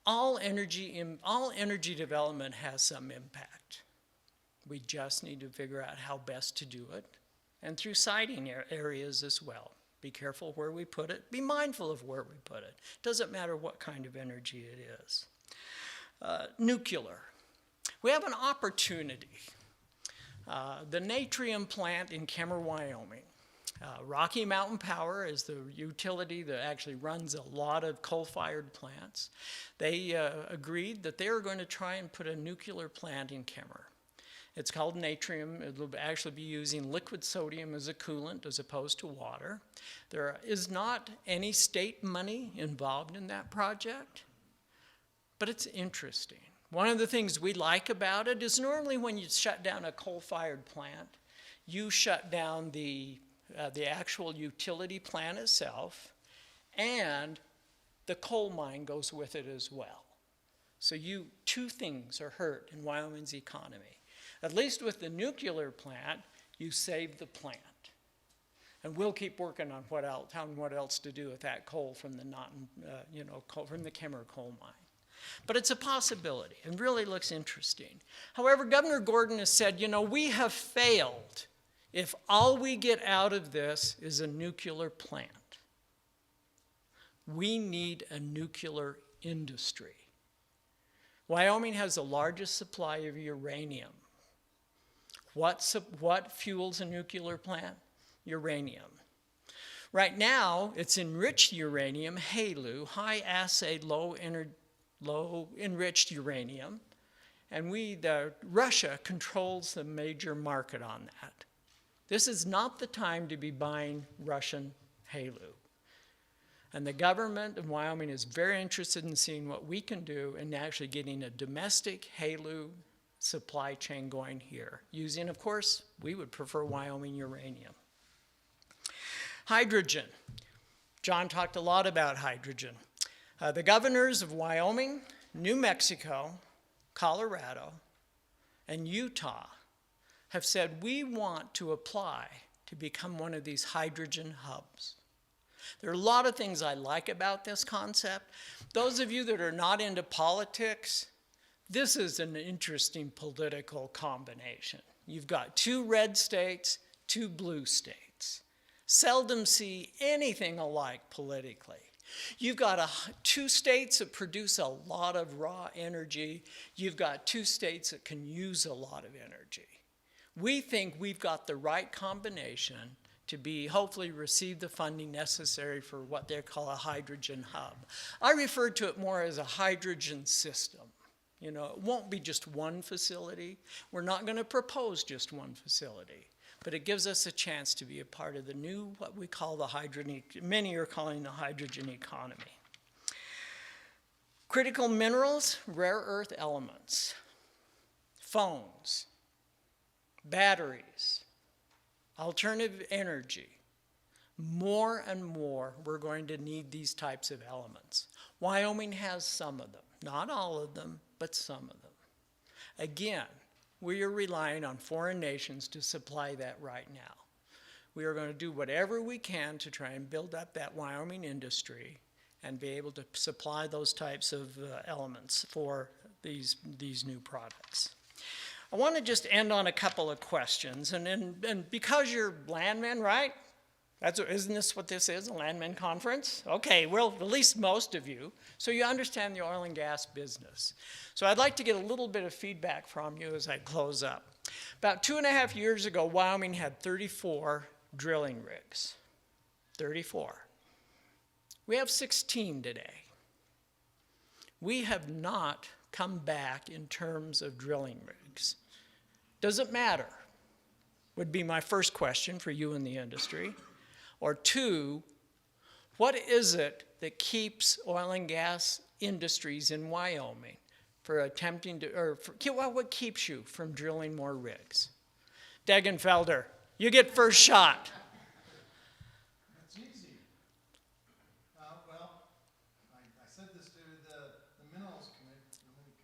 All energy development has some impact. We just need to figure out how best to do it, and through siting areas as well. Be careful where we put it. Be mindful of where we put it. Doesn't matter what kind of energy it is. Nuclear. We have an opportunity. The Natrium plant in Kemmer, Wyoming. Rocky Mountain Power is the utility that actually runs a lot of coal-fired plants. They agreed that they are going to try and put a nuclear plant in Kemmer. It's called Natrium. It will actually be using liquid sodium as a coolant as opposed to water. There is not any state money involved in that project, but it's interesting. One of the things we like about it is normally when you shut down a coal-fired plant, you shut down the actual utility plant itself, and the coal mine goes with it as well. So two things are hurt in Wyoming's economy. At least with the nuclear plant, you save the plant. And we'll keep working on what else to do with that coal from the from the Kemmer coal mine. But it's a possibility and really looks interesting. However, Governor Gordon has said, we have failed if all we get out of this is a nuclear plant. We need a nuclear industry. Wyoming has the largest supply of uranium. What fuels a nuclear plant? Uranium. Right now, it's enriched uranium, HALEU, high-assay, low-enriched uranium, and Russia controls the major market on that. This is not the time to be buying Russian HALEU. And the government of Wyoming is very interested in seeing what we can do in actually getting a domestic HALEU supply chain going here, using, of course, we would prefer Wyoming uranium. Hydrogen. John talked a lot about hydrogen. The governors of Wyoming, New Mexico, Colorado, and Utah have said we want to apply to become one of these hydrogen hubs. There are a lot of things I like about this concept. Those of you that are not into politics, this is an interesting political combination. You've got 2 red states, 2 blue states. Seldom see anything alike politically. You've got 2 states that produce a lot of raw energy. You've got 2 states that can use a lot of energy. We think we've got the right combination to hopefully receive the funding necessary for what they call a hydrogen hub. I refer to it more as a hydrogen system. It won't be just one facility. We're not going to propose just one facility, but it gives us a chance to be a part of the new, what we call the hydrogen, many are calling the hydrogen economy. Critical minerals, rare earth elements, phones, batteries, alternative energy. More and more, we're going to need these types of elements. Wyoming has some of them, not all of them, but some of them. Again, we are relying on foreign nations to supply that right now. We are going to do whatever we can to try and build up that Wyoming industry and be able to supply those types of elements for these new products. I want to just end on a couple of questions, and because you're landmen, right? Isn't this what this is, a landman conference? Okay, well, at least most of you, so you understand the oil and gas business. So I'd like to get a little bit of feedback from you as I close up. About 2.5 years ago, Wyoming had 34 drilling rigs. 34. We have 16 today. We have not come back in terms of drilling rigs. Does it matter? Would be my first question for you in the industry. Or two, what is it that keeps oil and gas industries in Wyoming for attempting to, or what keeps you from drilling more rigs? Degenfelder, you get first shot. It's easy. Well, I said this to the Minerals Committee. I'm going to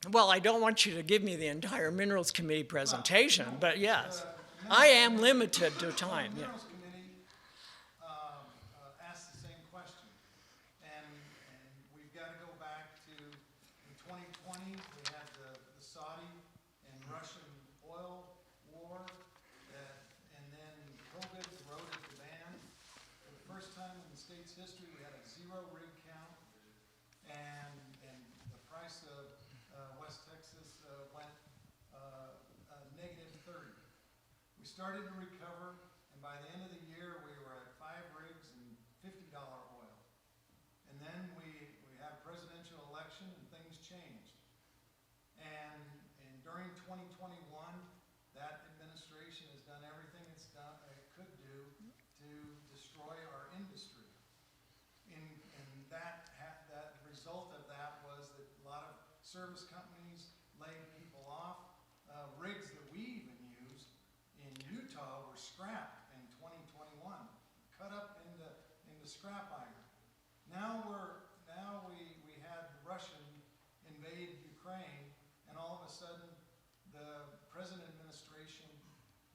continue. Well, I don't want you to give me the entire Minerals Committee presentation, but yes, I am limited to time. The Yeah. Minerals Committee asked the same question, and we've got to go back to in 2020 we had the Saudi and Russian oil war, and then COVID eroded the ban. For the first time in the state's history, we had a 0 rig count, and the price of West Texas went -30. We started to recover, and by the end of the year, we were at 5 rigs and $50 oil. And then we had a presidential election, and things changed. And during 2021, that administration has done everything it could do to destroy our industry. And that result of that was that a lot of service companies laid people off. Rigs that we even used in Utah were scrapped in 2021, cut up into scrap iron. Now we had Russian invade Ukraine, and all of a sudden the present administration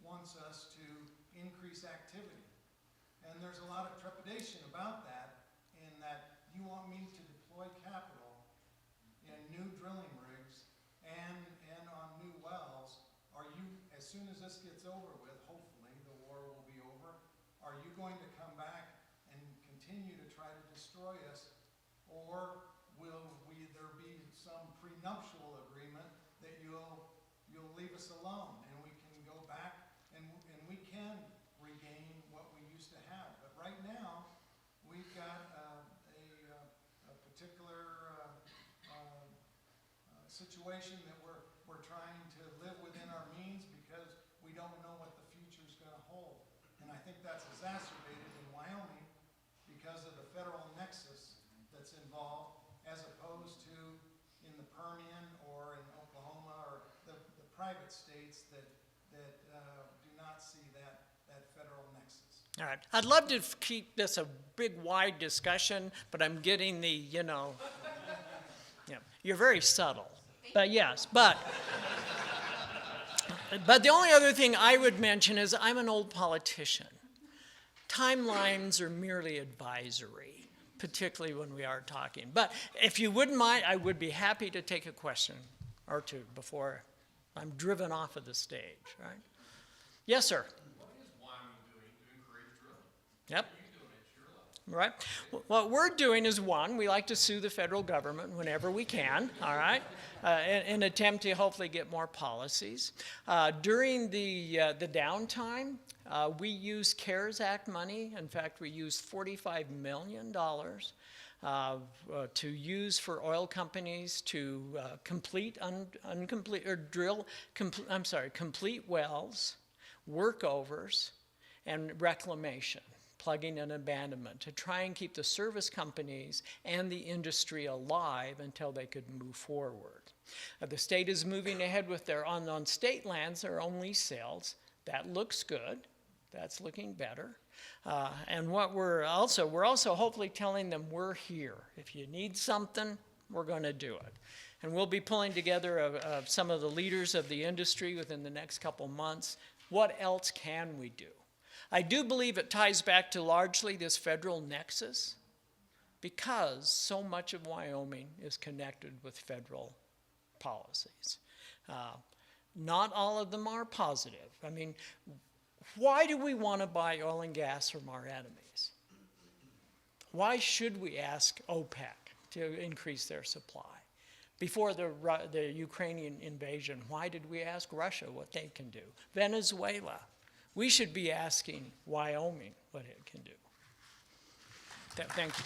wants us to increase activity. And there's a lot of trepidation about that, in that you want me to deploy capital in new drilling rigs and on new wells. Are you, as soon as this gets over with, hopefully the war will be over, are you going to come back and continue to try to destroy us? Or will there be some prenuptial agreement that you'll leave us alone and we can go back and we can regain what we used to have? But right now, we've got a particular situation that we're trying to live within our means because we don't know what the future's going to hold. And I think that's exacerbated in Wyoming because of the federal nexus that's involved, as opposed to in the Permian or in Oklahoma or the private states that do not see that federal nexus. All right. I'd love to keep this a big, wide discussion, but I'm getting the, yeah, you're very subtle. But yes, but the only other thing I would mention is I'm an old politician. Timelines are merely advisory, particularly when we are talking. But if you wouldn't mind, I would be happy to take a question or two before I'm driven off of the stage, right? Yes, sir. What is Wyoming doing to encourage drilling? Yep. What are you doing at your level? Right. What we're doing is, one, we like to sue the federal government whenever we can, all right, in an attempt to hopefully get more policies. During the downtime, we use CARES Act money. In fact, we used $45 million to use for oil companies to complete wells, workovers, and reclamation, plugging and abandonment, to try and keep the service companies and the industry alive until they could move forward. The state is moving ahead with on state lands, their own lease sales. That looks good. That's looking better. And what we're also hopefully telling them, we're here. If you need something, we're going to do it. And we'll be pulling together some of the leaders of the industry within the next couple months. What else can we do? I do believe it ties back to largely this federal nexus, because so much of Wyoming is connected with federal policies. Not all of them are positive. I mean, why do we want to buy oil and gas from our enemies? Why should we ask OPEC to increase their supply? Before the Ukrainian invasion, why did we ask Russia what they can do? Venezuela. We should be asking Wyoming what it can do. Thank you.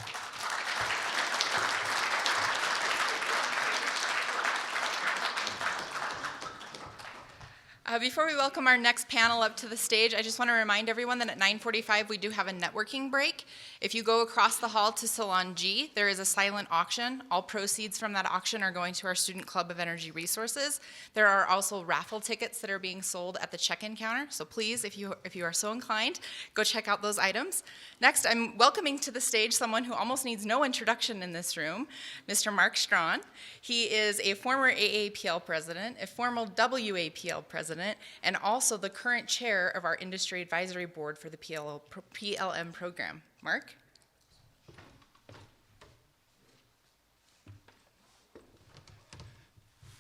Before we welcome our next panel up to the stage, I just want to remind everyone that at 9:45 we do have a networking break. If you go across the hall to Salon G, there is a silent auction. All proceeds from that auction are going to our Student Club of Energy Resources. There are also raffle tickets that are being sold at the check-in counter, so please, if you are so inclined, go check out those items. Next, I'm welcoming to the stage someone who almost needs no introduction in this room, Mr. Mark Strawn. He is a former AAPL president, a former WAPL president, and also the current chair of our Industry Advisory Board for the PLM program. Mark?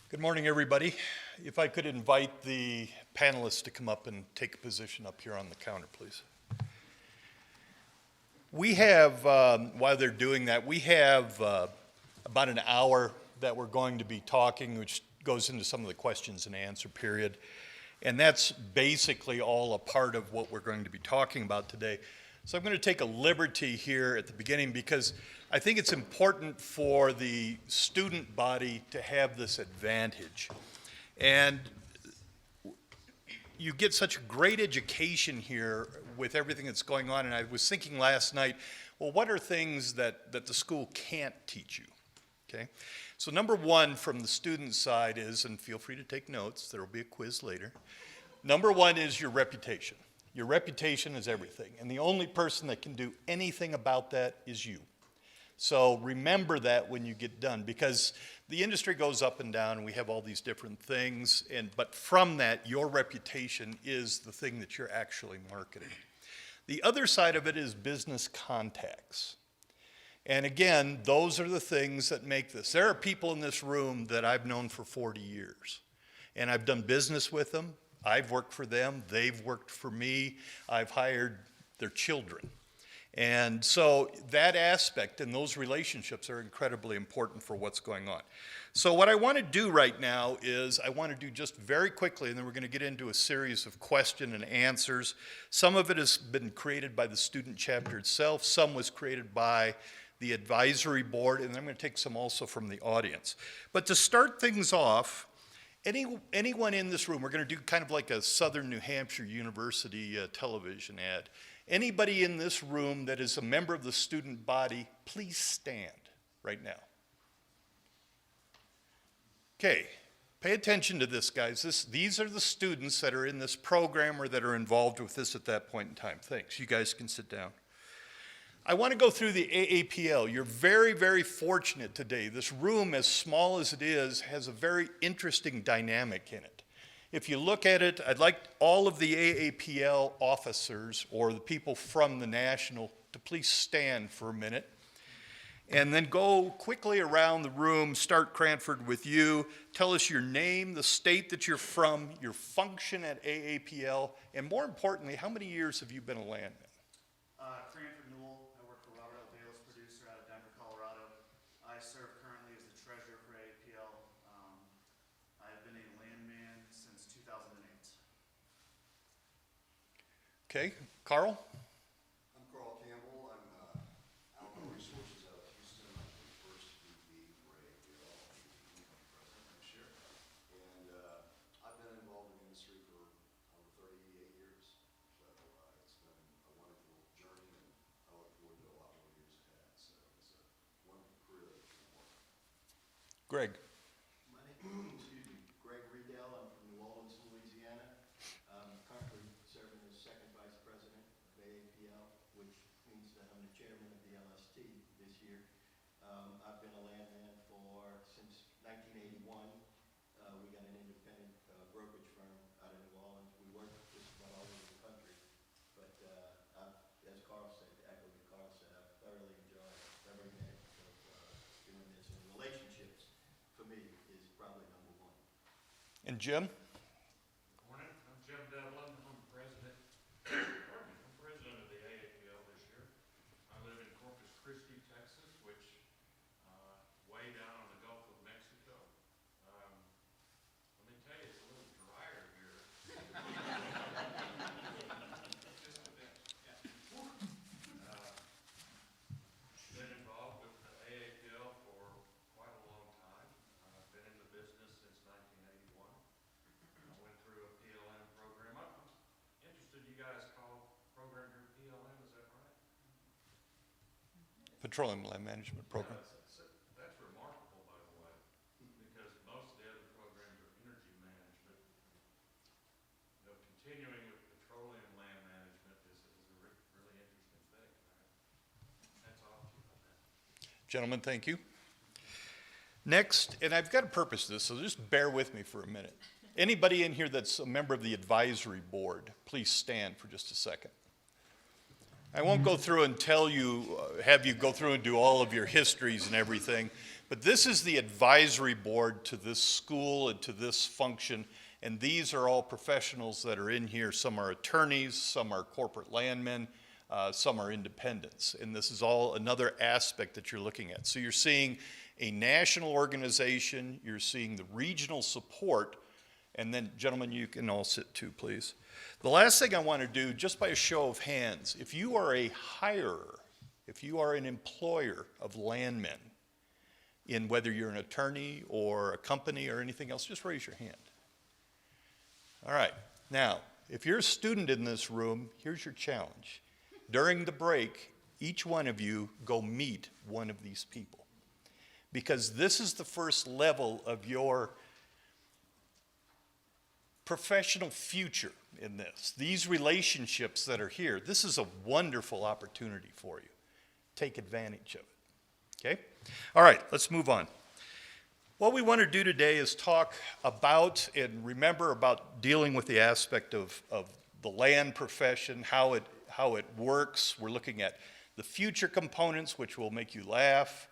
Good morning, everybody. If I could invite the panelists to come up and take a position up here on the counter, please. We have, while they're doing that, we have about an hour that we're going to be talking, which goes into some of the questions and answer period. And that's basically all a part of what we're going to be talking about today. So I'm going to take a liberty here at the beginning because I think it's important for the student body to have this advantage. And you get such a great education here with everything that's going on. And I was thinking last night, well, what are things that the school can't teach you? Okay. So number one from the student side is, and feel free to take notes, there will be a quiz later. Number one is your reputation. Your reputation is everything. And the only person that can do anything about that is you. So remember that when you get done, because the industry goes up and down and we have all these different things, but from that, your reputation is the thing that you're actually marketing. The other side of it is business contacts. And again, those are the things that make this. There are people in this room that I've known for 40 years, and I've done business with them. I've worked for them. They've worked for me. I've hired their children. And so that aspect and those relationships are incredibly important for what's going on. So what I want to do right now is I want to do just very quickly, and then we're going to get into a series of question and answers. Some of it has been created by the student chapter itself. Some was created by the advisory board, and I'm going to take some also from the audience. But to start things off, anyone in this room, we're going to do kind of like a Southern New Hampshire University television ad. Anybody in this room that is a member of the student body, please stand right now. Okay, pay attention to this, guys. These are the students that are in this program or that are involved with this at that point in time. Thanks. You guys can sit down. I want to go through the AAPL. You're very, very fortunate today. This room, as small as it is, has a very interesting dynamic in it. If you look at it, I'd like all of the AAPL officers or the people from the national to please stand for a minute and then go quickly around the room. Start Cranford with you. Tell us your name, the state that you're from, your function at AAPL, and more importantly, how many years have you been a landman? Cranford Newell. I work for Robert L. Bayless, producer out of Denver, Colorado. I serve currently as the treasurer for AAPL. I have been a landman since 2008. Okay, Carl? I'm Carl Campbell. I'm alumni resources out of Houston. I'm the first VP for AAPL, president next year. And I've been involved in the industry for over 38 years. So it's been a wonderful journey, and I look forward to a lot more years ahead. So it's a wonderful career that I've been working. Greg? My name, excuse me, Greg Riedel. I'm from New Orleans, Louisiana. I'm currently serving as second vice president of AAPL, which means that I'm the chairman of the LST this year. I've been a landman since 1981. We got an independent brokerage firm out of New Orleans. We work just about all over the country. But as Carl said, to echo what Carl said, I've thoroughly enjoyed every minute of doing this. And relationships, for me, is probably number one. And Jim? Petroleum Land Management Program. That's remarkable, by the way, because most of the other programs are energy management. You know, continuing with petroleum land management is a really interesting thing. That's off to you on that. Gentlemen, thank you. Next, and I've got to purpose this, so just bear with me for a minute. Anybody in here that's a member of the advisory board, please stand for just a second. I won't go through and tell you, have you go through and do all of your histories and everything, but this is the advisory board to this school and to this function, and these are all professionals that are in here. Some are attorneys, some are corporate landmen, some are independents, and this is all another aspect that you're looking at. So you're seeing a national organization, you're seeing the regional support, and then, gentlemen, you can all sit too, please. The last thing I want to do, just by a show of hands, if you are a hirer, if you are an employer of landmen, in whether you're an attorney or a company or anything else, just raise your hand. All right. Now, if you're a student in this room, here's your challenge. During the break, each one of you go meet one of these people, because this is the first level of your professional future in this. These relationships that are here, this is a wonderful opportunity for you. Take advantage of it. Okay? All right, let's move on. What we want to do today is talk about and remember about dealing with the aspect of the land profession, how it works. We're looking at the future components, which will make you laugh,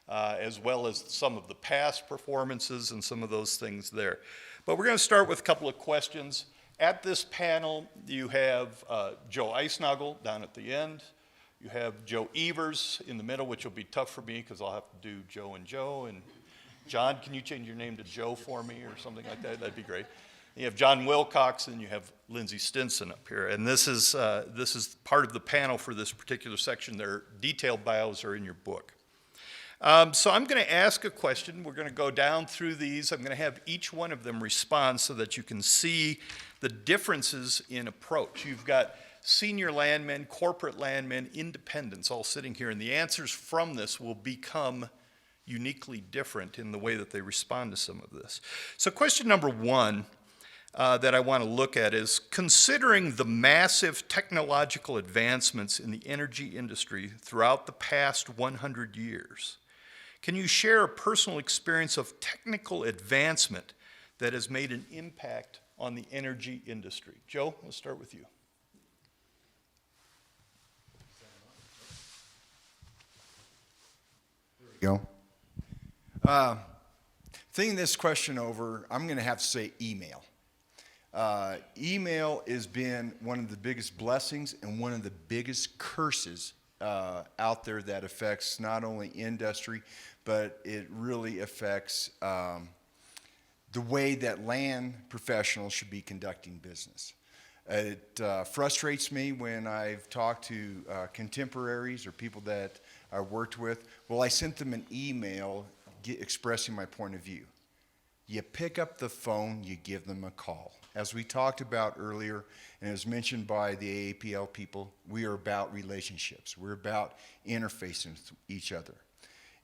as well as some of the past performances and some of those things there. But we're going to start with a couple of questions. At this panel, you have Joe Eisnagel down at the end. You have Joe Evers in the middle, which will be tough for me because I'll have to do Joe and Joe. And John, can you change your name to Joe for me or something like that? That'd be great. You have John Wilcox, and you have Lindsay Stinson up here. And this is part of the panel for this particular section. Their detailed bios are in your book. So I'm going to ask a question. We're going to go down through these. I'm going to have each one of them respond so that you can see the differences in approach. You've got senior landmen, corporate landmen, independents all sitting here, and the answers from this will become uniquely different in the way that they respond to some of this. So question number one that I want to look at is, considering the massive technological advancements in the energy industry throughout the past 100 years, can you share a personal experience of technical advancement that has made an impact on the energy industry? Joe, let's start with you. Go. Thinking this question over, I'm going to have to say email. Email has been one of the biggest blessings and one of the biggest curses out there that affects not only industry, but it really affects the way that land professionals should be conducting business. It frustrates me when I've talked to contemporaries or people that I worked with. Well, I sent them an email expressing my point of view. You pick up the phone, you give them a call. As we talked about earlier, and as mentioned by the Aapl people, we are about relationships. We're about interfacing with each other.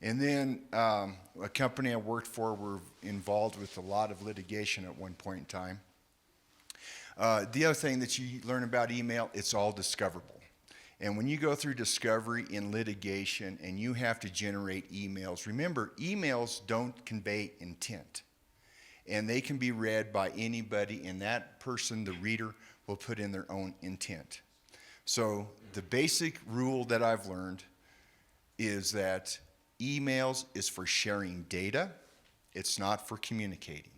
And then a company I worked for were involved with a lot of litigation at one point in time. The other thing that you learn about email, it's all discoverable. And when you go through discovery in litigation and you have to generate emails, remember, emails don't convey intent. And they can be read by anybody, and that person, the reader, will put in their own intent. So the basic rule that I've learned is that emails is for sharing data. It's not for communicating.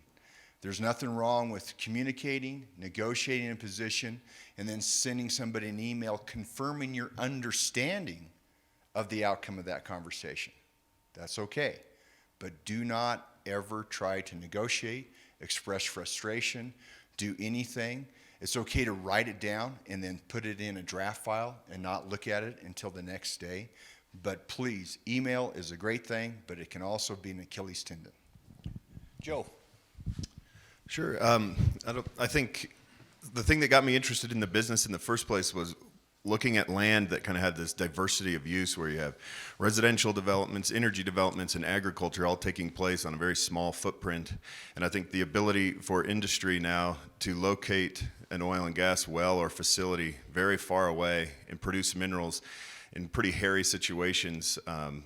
There's nothing wrong with communicating, negotiating a position, and then sending somebody an email confirming your understanding of the outcome of that conversation. That's okay. But do not ever try to negotiate, express frustration, do anything. It's okay to write it down and then put it in a draft file and not look at it until the next day. But please, email is a great thing, but it can also be an Achilles tendon. Joe. Sure. I think the thing that got me interested in the business in the first place was looking at land that kind of had this diversity of use where you have residential developments, energy developments, and agriculture all taking place on a very small footprint. And I think the ability for industry now to locate an oil and gas well or facility very far away and produce minerals in pretty hairy situations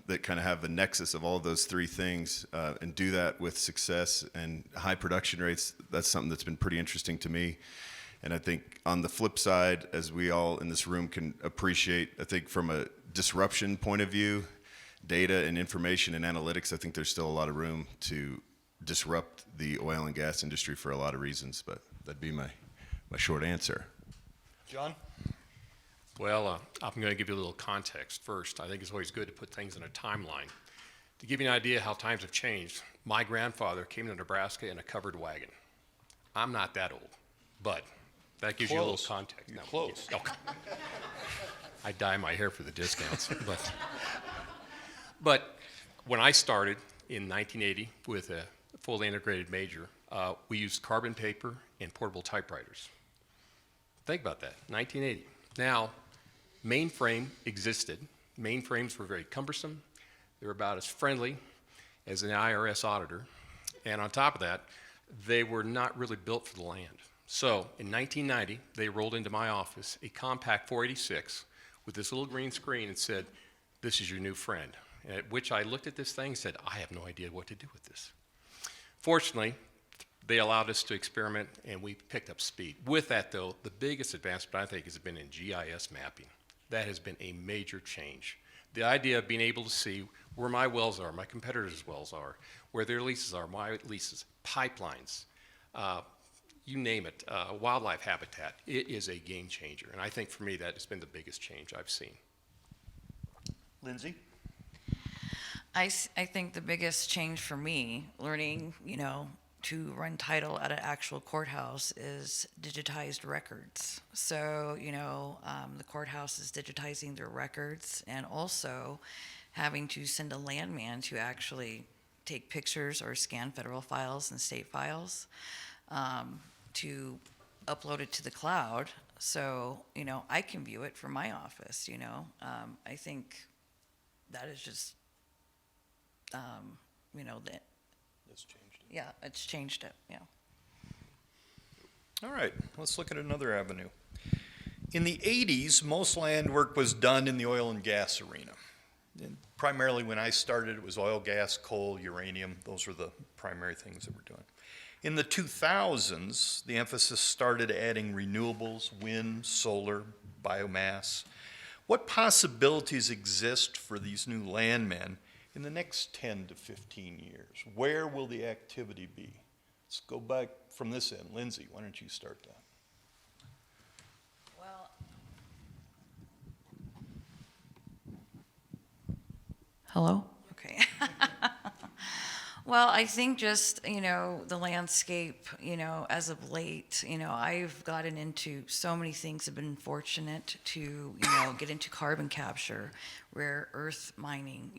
that kind of have the nexus of all of those three things and do that with success and high production rates, that's something that's been pretty interesting to me. And I think on the flip side, as we all in this room can appreciate, I think from a disruption point of view, data and information and analytics, I think there's still a lot of room to disrupt the oil and gas industry for a lot of reasons, but that'd be my short answer. John? Well, I'm going to give you a little context first. I think it's always good to put things in a timeline. To give you an idea how times have changed, my grandfather came to Nebraska in a covered wagon. I'm not that old, but that gives you a little context. You're No, close. yeah, okay. I dye my hair for the discounts. But when I started in 1980 with a fully integrated major, we used carbon paper and portable typewriters. Think about that, 1980. Now, mainframe existed. Mainframes were very cumbersome. They were about as friendly as an IRS auditor. And on top of that, they were not really built for the land. So in 1990, they rolled into my office a compact 486 with this little green screen and said, "This is your new friend." At which I looked at this thing and said, "I have no idea what to do with this." Fortunately, they allowed us to experiment and we picked up speed. With that though, the biggest advancement I think has been in GIS mapping. That has been a major change. The idea of being able to see where my wells are, my competitors' wells are, where their leases are, my leases, pipelines, you name it, wildlife habitat, it is a game changer. And I think for me that has been the biggest change I've seen. Lindsay? I think the biggest change for me, learning, to run title at an actual courthouse, is digitized records. So, the courthouse is digitizing their records, and also having to send a landman to actually take pictures or scan federal files and state files to upload it to the cloud. So, I can view it from my office, I think that is just, that. That's changed it. Yeah, it's changed it, yeah. All right, let's look at another avenue. In the 80s, most land work was done in the oil and gas arena. And primarily when I started, it was oil, gas, coal, uranium. Those were the primary things that we're doing. In the 2000s, the emphasis started adding renewables, wind, solar, biomass. What possibilities exist for these new landmen in the next 10 to 15 years? Where will the activity be? Let's go back from this end. Lindsay, why don't you start that? Well, hello? Okay. Well, I think just, the landscape, as of late, I've gotten into so many things. I've been fortunate to, get into carbon capture, rare earth mining,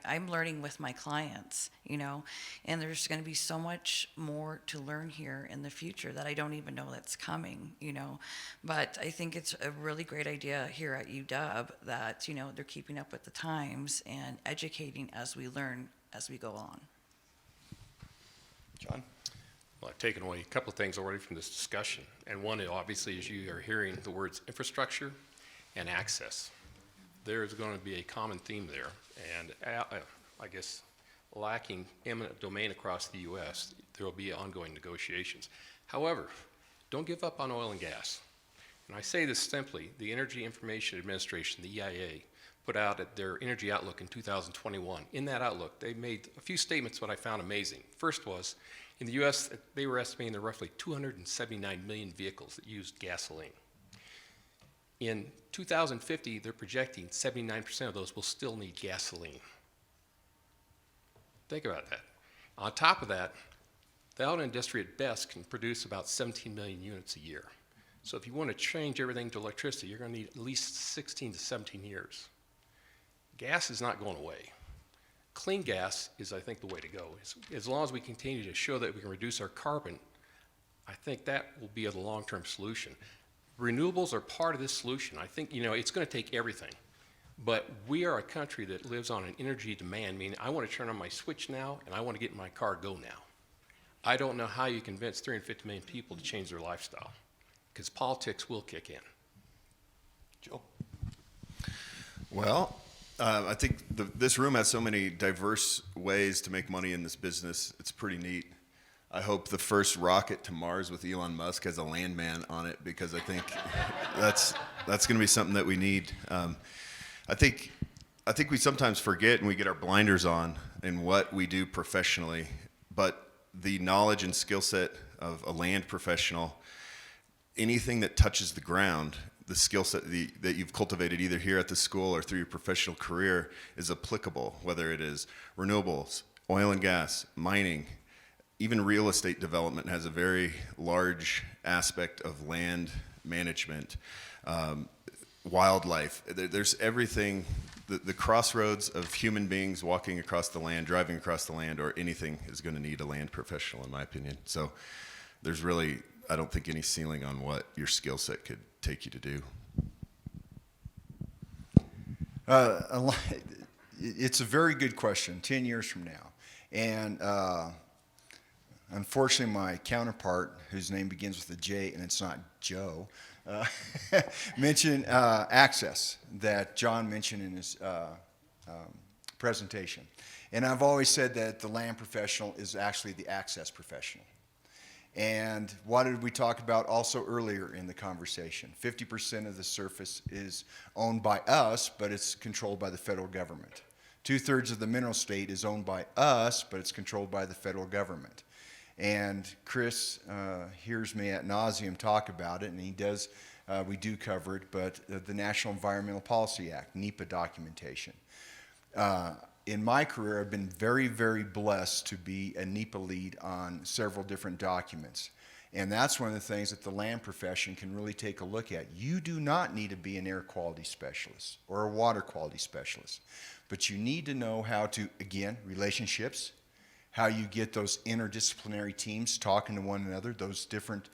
I'm learning with my clients, and there's going to be so much more to learn here in the future that I don't even know that's coming, But I think it's a really great idea here at UW that, they're keeping up with the times and educating as we learn as we go on. John? Well, I've taken away a couple of things already from this discussion. And one, obviously, is you are hearing the words infrastructure and access. There's going to be a common theme there. And I guess lacking eminent domain across the U.S., there will be ongoing negotiations. However, don't give up on oil and gas. And I say this simply, the Energy Information Administration, the EIA, put out at their energy outlook in 2021. In that outlook, they made a few statements what I found amazing. First was, in the U.S., they were estimating there were roughly 279 million vehicles that used gasoline. In 2050, they're projecting 79% of those will still need gasoline. Think about that. On top of that, the auto industry at best can produce about 17 million units a year. So if you want to change everything to electricity, you're going to need at least 16 to 17 years. Gas is not going away. Clean gas is, I think, the way to go. As long as we continue to show that we can reduce our carbon, I think that will be a long-term solution. renewables are part of this solution. I think, it's going to take everything. But we are a country that lives on an energy demand, meaning I want to turn on my switch now and I want to get in my car go now. I don't know how you convince 350 million people to change their lifestyle, because politics will kick in. Joe? Well, I think this room has so many diverse ways to make money in this business. It's pretty neat. I hope the first rocket to Mars with Elon Musk has a Landman on it, because I think that's going to be something that we need. I think we sometimes forget and we get our blinders on in what we do professionally, but the knowledge and skill set of a land professional, anything that touches the ground, the skill set that you've cultivated either here at the school or through your professional career is applicable, whether it is renewables, oil and gas, mining, even real estate development has a very large aspect of land management, wildlife. There's everything, the crossroads of human beings walking across the land, driving across the land, or anything is going to need a land professional, in my opinion. So there's really, I don't think, any ceiling on what your skill set could take you to do. It's a very good question, 10 years from now. And unfortunately, my counterpart, whose name begins with a J and it's not Joe, mentioned access that John mentioned in his presentation. And I've always said that the land professional is actually the access professional. And what did we talk about also earlier in the conversation? 50% of the surface is owned by us, but it's controlled by the federal government. 2/3 of the mineral state is owned by us, but it's controlled by the federal government. And Chris hears me ad nauseum talk about it, and he does, we do cover it, but the National Environmental Policy Act, NEPA documentation. In my career, I've been very, very blessed to be a NEPA lead on several different documents. And that's one of the things that the land profession can really take a look at. You do not need to be an air quality specialist or a water quality specialist, but you need to know how to, again, relationships, how you get those interdisciplinary teams talking to one another, those different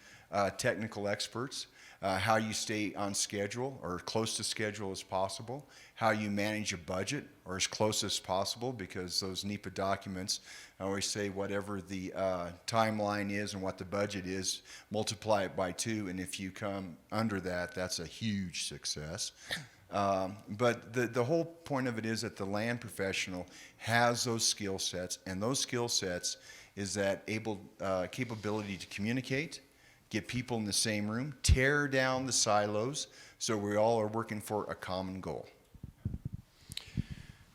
technical experts, how you stay on schedule or close to schedule as possible, how you manage a budget or as close as possible, because those NEPA documents, I always say whatever the timeline is and what the budget is, multiply it by 2, and if you come under that, that's a huge success. But the whole point of it is that the land professional has those skill sets, and those skill sets is that capability to communicate, get people in the same room, tear down the silos, so we all are working for a common goal.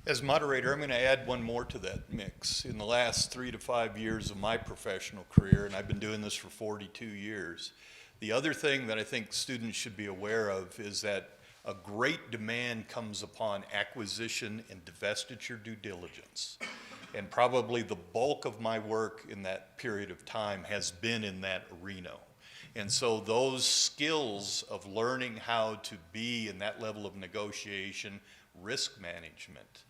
As moderator, I'm going to add one more to that mix. In the last 3 to 5 years of my professional career, and I've been doing this for 42 years, the other thing that I think students should be aware of is that a great demand comes upon acquisition and divestiture due diligence. And probably the bulk of my work in that period of time has been in that arena. And so those skills of learning how to be in that level of negotiation, risk management,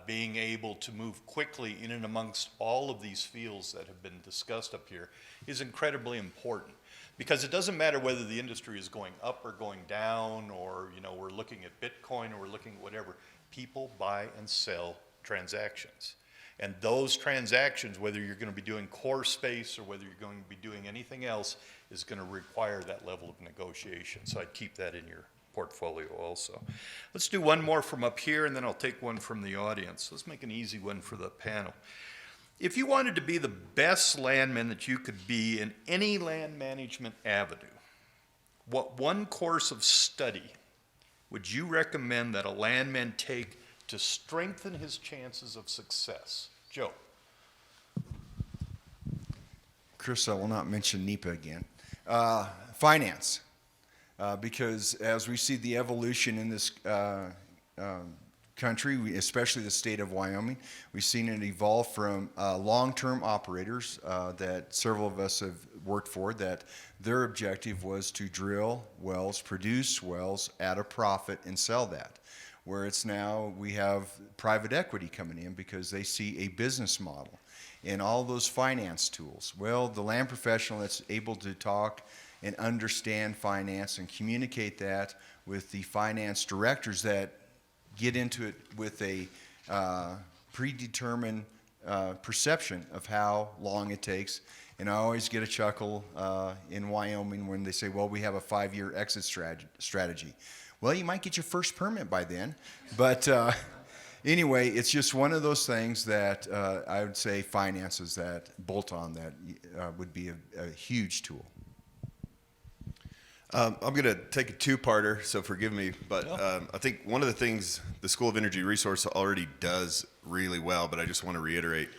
being able to move quickly in and amongst all of these fields that have been discussed up here is incredibly important. Because it doesn't matter whether the industry is going up or going down, or we're looking at Bitcoin or we're looking at whatever. People buy and sell transactions. And those transactions, whether you're going to be doing core space or whether you're going to be doing anything else, is going to require that level of negotiation. So I'd keep that in your portfolio also. Let's do one more from up here, and then I'll take one from the audience. Let's make an easy one for the panel. If you wanted to be the best landman that you could be in any land management avenue, what one course of study would you recommend that a landman take to strengthen his chances of success? Joe. Chris, I will not mention NEPA again. Finance, because as we see the evolution in this country, especially the state of Wyoming, we've seen it evolve from long-term operators that several of us have worked for, that their objective was to drill wells, produce wells at a profit and sell that. Where it's now we have private equity coming in because they see a business model and all those finance tools. Well, the land professional that's able to talk and understand finance and communicate that with the finance directors that get into it with a predetermined perception of how long it takes. And I always get a chuckle in Wyoming when they say, well, we have a 5-year exit strategy. Well, you might get your first permit by then. But anyway, it's just one of those things that I would say finances that bolt on that would be a huge tool. I'm going to take a two-parter, so forgive me, but I think one of the things the School of Energy Resource already does really well, but I just want to reiterate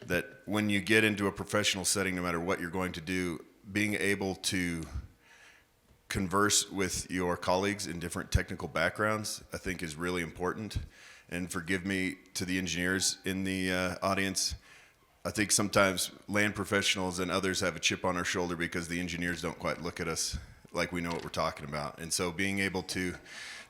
that when you get into a professional setting, no matter what you're going to do, being able to converse with your colleagues in different technical backgrounds, I think is really important. And forgive me to the engineers in the audience, I think sometimes land professionals and others have a chip on our shoulder because the engineers don't quite look at us like we know what we're talking about. And so being able to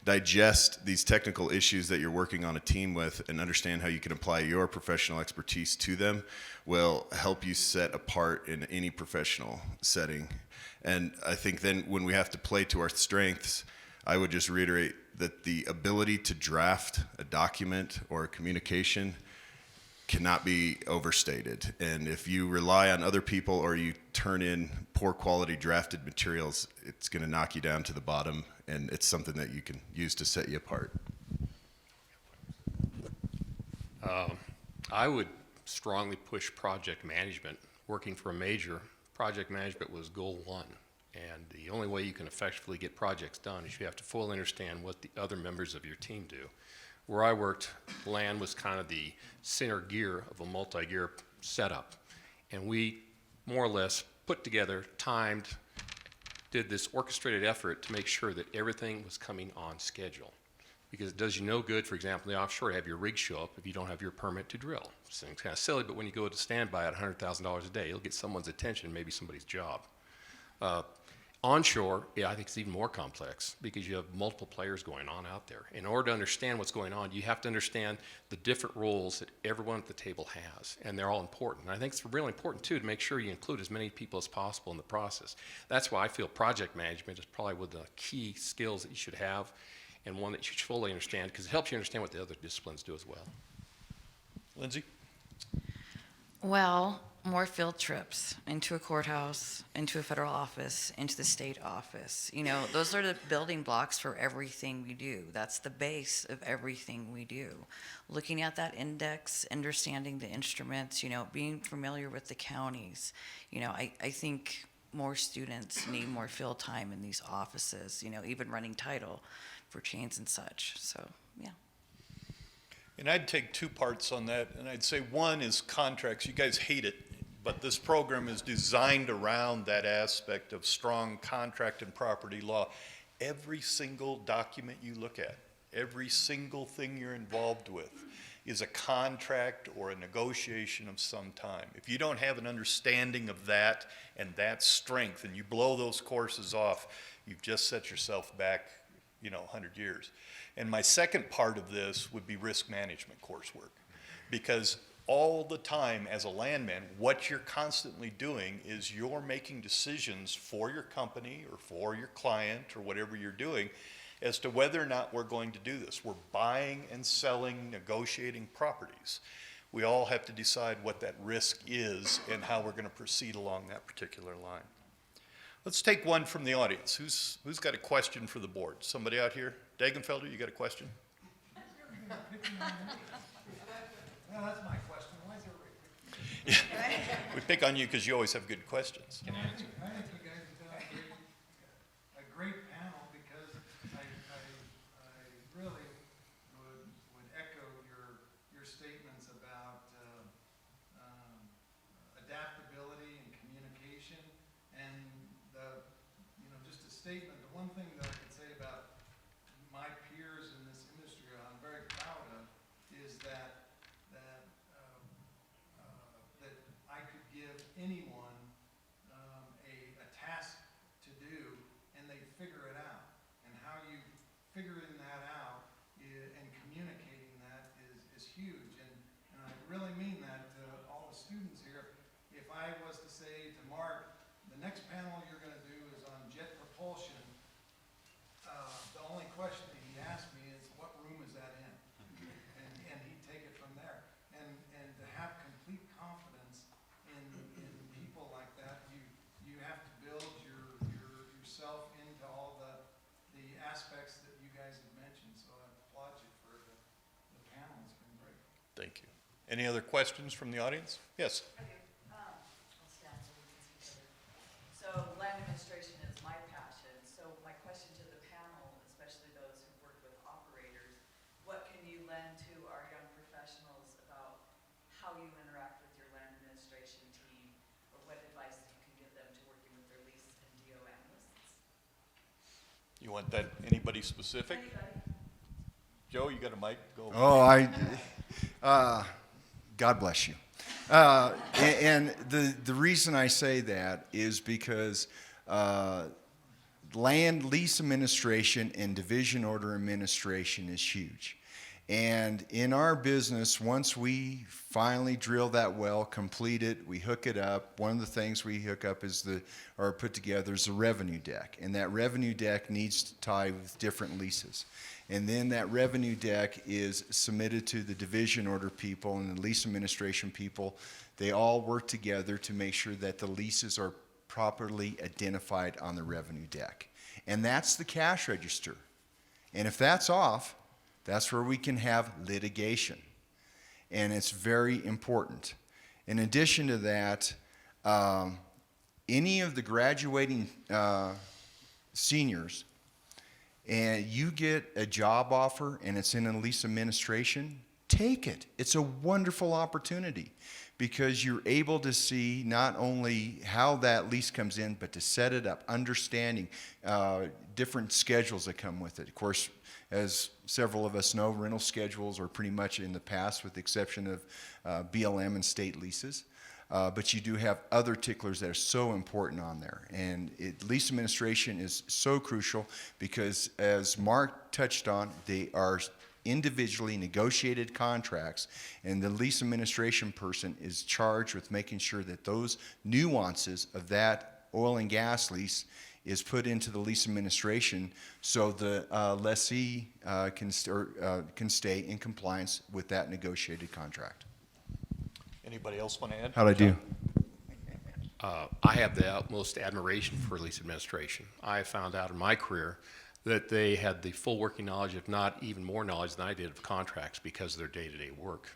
digest these technical issues that you're working on a team with and understand how you can apply your professional expertise to them will help you set apart in any professional setting. And I think then when we have to play to our strengths, I would just reiterate that the ability to draft a document or a communication cannot be overstated. And if you rely on other people or you turn in poor quality drafted materials, it's going to knock you down to the bottom, and it's something that you can use to set you apart. I would strongly push project management. Working for a major, project management was goal one. And the only way you can effectively get projects done is you have to fully understand what the other members of your team do. Where I worked, land was kind of the center gear of a multi-gear setup. And we more or less put together, timed, did this orchestrated effort to make sure that everything was coming on schedule. Because it does you no good, for example, in the offshore to have your rig show up if you don't have your permit to drill. Seems kind of silly, but when you go to standby at $100,000 a day, you'll get someone's attention, maybe somebody's job. Onshore, yeah, I think it's even more complex because you have multiple players going on out there. In order to understand what's going on, you have to understand the different roles that everyone at the table has, and they're all important. And I think it's really important, too, to make sure you include as many people as possible in the process. That's why I feel project management is probably one of the key skills that you should have and one that you should fully understand because it helps you understand what the other disciplines do as well. Lindsay? Well, more field trips into a courthouse, into a federal office, into the state office. You know, those are the building blocks for everything we do. That's the base of everything we do. Looking at that index, understanding the instruments, you know, being familiar with the counties. You know, I think more students need more field time in these offices, you know, even running title for chains and such. So, yeah. And I'd take two parts on that, and I'd say one is contracts. You guys hate it, but this program is designed around that aspect of strong contract and property law. Every single document you look at, every single thing you're involved with is a contract or a negotiation of some time. If you don't have an understanding of that and that strength, and you blow those courses off, you've just set yourself back, 100 years. And my second part of this would be risk management coursework, because all the time as a landman, what you're constantly doing is you're making decisions for your company or for your client or whatever you're doing as to whether or not we're going to do this. We're buying and selling, negotiating properties. We all have to decide what that risk is and how we're going to proceed along that particular line. Let's take one from the audience. Who's got a question for the board? Somebody out here? Dagenfelder, you got a question? Well, that's my question. Why is everybody picking We pick on you because you always have good questions. I think you guys have done a great panel because I really would echo your statements about adaptability and communication and just a statement. The one thing that I could say about my peers in this industry I'm very proud of is that I could give anyone a task to do and they figure it out. And how you figuring that out and communicating that is huge. And I really mean that to all the students here. If I was to say to Mark, the next panel you're going to do is on Thank you. Any other questions from the audience? Yes? I do. I'll stand so we can see each other. So land administration is my passion. So my question to the panel, especially those who've worked with operators, what can you lend to our young professionals about how you interact with your land administration team, or what advice you can give them to working with their lease and DO analysts? You want that, anybody specific? Anybody? Joe, you got a mic? Go. God bless you. And the reason I say that is because land lease administration and division order administration is huge. And in our business, once we finally drill that well, complete it, we hook it up. One of the things we hook up or put together is a revenue deck. And that revenue deck needs to tie with different leases. And then that revenue deck is submitted to the division order people and the lease administration people. They all work together to make sure that the leases are properly identified on the revenue deck. And that's the cash register. And if that's off, that's where we can have litigation. And it's very important. In addition to that, any of the graduating seniors, and you get a job offer and it's in a lease administration, take it. It's a wonderful opportunity because you're able to see not only how that lease comes in, but to set it up, understanding different schedules that come with it. Of course, as several of us know, rental schedules are pretty much in the past with the exception of BLM and state leases. But you do have other ticklers that are so important on there. And lease administration is so crucial because, as Mark touched on, they are individually negotiated contracts, and the lease administration person is charged with making sure that those nuances of that oil and gas lease is put into the lease administration so the lessee can stay in compliance with that negotiated contract. Anybody else want to add? How'd I do? I have the utmost admiration for lease administration. I found out in my career that they had the full working knowledge, if not even more knowledge than I did of contracts because of their day-to-day work.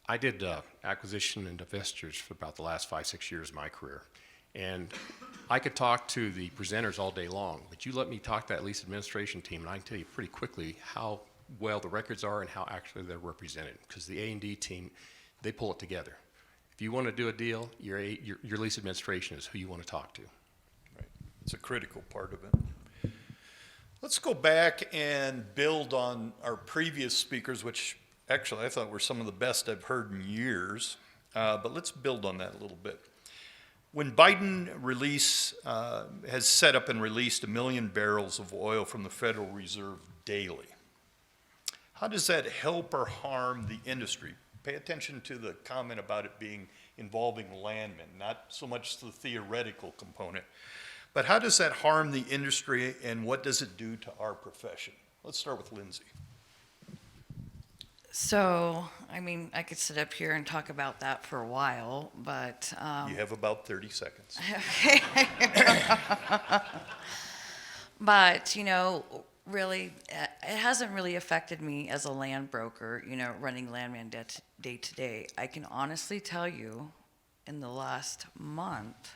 I did acquisition and divestitures for about the last 5-6 years of my career. And I could talk to the presenters all day long, but you let me talk to that lease administration team, and I can tell you pretty quickly how well the records are and how actually they're represented. Because the A&D team, they pull it together. If you want to do a deal, your lease administration is who you want to talk to. Right. It's a critical part of it. Let's go back and build on our previous speakers, which actually I thought were some of the best I've heard in years. But let's build on that a little bit. When Biden has set up and released 1 million barrels of oil from the Federal Reserve daily, how does that help or harm the industry? Pay attention to the comment about it being involving Landman, not so much the theoretical component. But how does that harm the industry and what does it do to our profession? Let's start with Lindsay. So, I mean, I could sit up here and talk about that for a while, but... You have about 30 seconds. But, you know, really, it hasn't really affected me as a land broker, you know, running Landman day to day. I can honestly tell you, in the last month,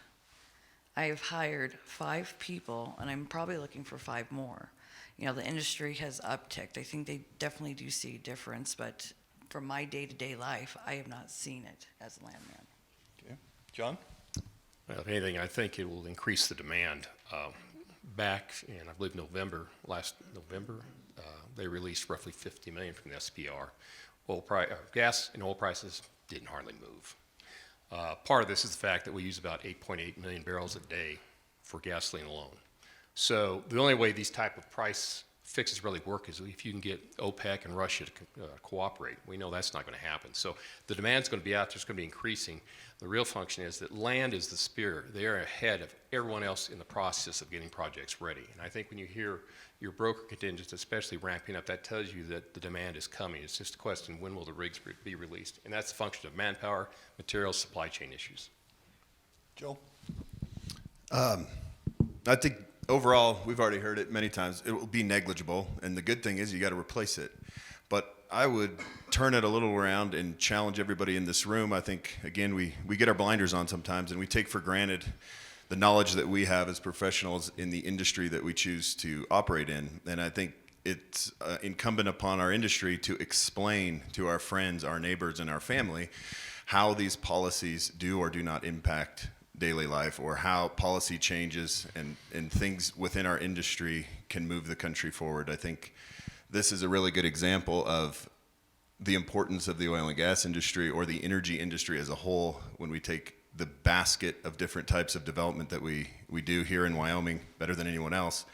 I have hired 5 people, and I'm probably looking for 5 more. You know, the industry has upticked. I think they definitely do see a difference, but from my day-to-day life, I have not seen it as a landman. Okay. John? Well, if anything, I think it will increase the demand. Back in, I believe, last November, they released roughly 50 million from the SPR. Gas and oil prices didn't hardly move. Part of this is the fact that we use about 8.8 million barrels a day for gasoline alone. So the only way these type of price fixes really work is if you can get OPEC and Russia to cooperate. We know that's not going to happen. So the demand's going to be out there. It's going to be increasing. The real function is that land is the spear. They are ahead of everyone else in the process of getting projects ready. And I think when you hear your broker contingents, especially ramping up, that tells you that the demand is coming. It's just a question, when will the rigs be released? And that's a function of manpower, materials, supply chain issues. Joe? I think overall, we've already heard it many times, it will be negligible, and the good thing is you got to replace it. But I would turn it a little around and challenge everybody in this room. I think, again, we get our blinders on sometimes, and we take for granted the knowledge that we have as professionals in the industry that we choose to operate in. And I think it's incumbent upon our industry to explain to our friends, our neighbors, and our family how these policies do or do not impact daily life, or how policy changes and things within our industry can move the country forward. I think this is a really good example of the importance of the oil and gas industry, or the energy industry as a whole, when we take the basket of different types of development that we do here in Wyoming better than anyone else.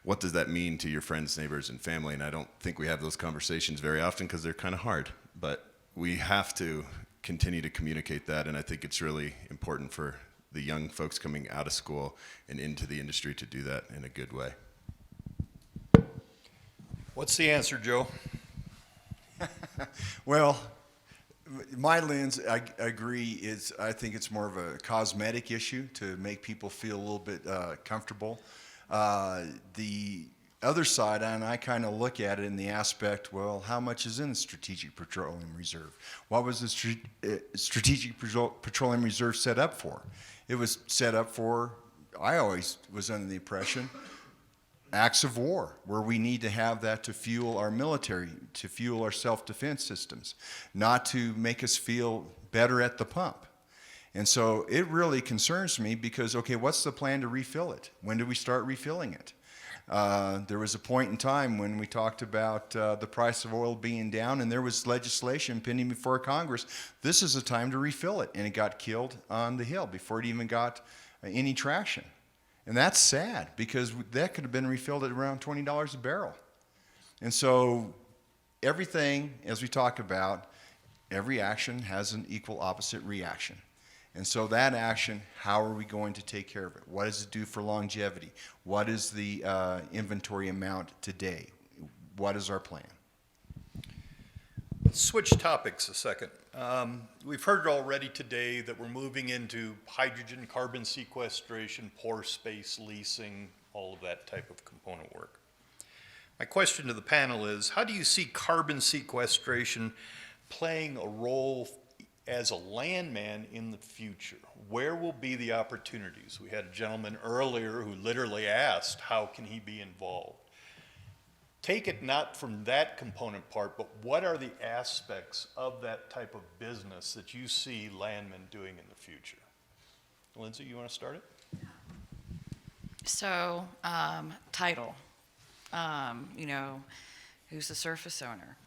What does that mean to your friends, neighbors, and family? And I don't think we have those conversations very often because they're kind of hard, but we have to continue to communicate that, and I think it's really important for the young folks coming out of school and into the industry to do that in a good way. What's the answer, Joe? Well, my lens, I agree, I think it's more of a cosmetic issue to make people feel a little bit comfortable. The other side, and I kind of look at it in the aspect, well, how much is in the Strategic Petroleum Reserve? What was the Strategic Petroleum Reserve set up for? It was set up for, I always was under the impression, acts of war, where we need to have that to fuel our military, to fuel our self-defense systems, not to make us feel better at the pump. And so it really concerns me because, okay, what's the plan to refill it? When do we start refilling it? There was a point in time when we talked about the price of oil being down, and there was legislation pending before Congress. This is the time to refill it, and it got killed on the Hill before it even got any traction. And that's sad, because that could have been refilled at around $20 a barrel. And so everything, as we talk about, every action has an equal opposite reaction. And so that action, how are we going to take care of it? What does it do for longevity? What is the inventory amount today? What is our plan? Let's switch topics a second. We've heard already today that we're moving into hydrogen, carbon sequestration, pore space leasing, all of that type of component work. My question to the panel is, how do you see carbon sequestration playing a role as a landman in the future? Where will be the opportunities? We had a gentleman earlier who literally asked, how can he be involved? Take it not from that component part, but what are the aspects of that type of business that you see landmen doing in the future? Lindsay, you want to start it? So, title, who's the surface owner?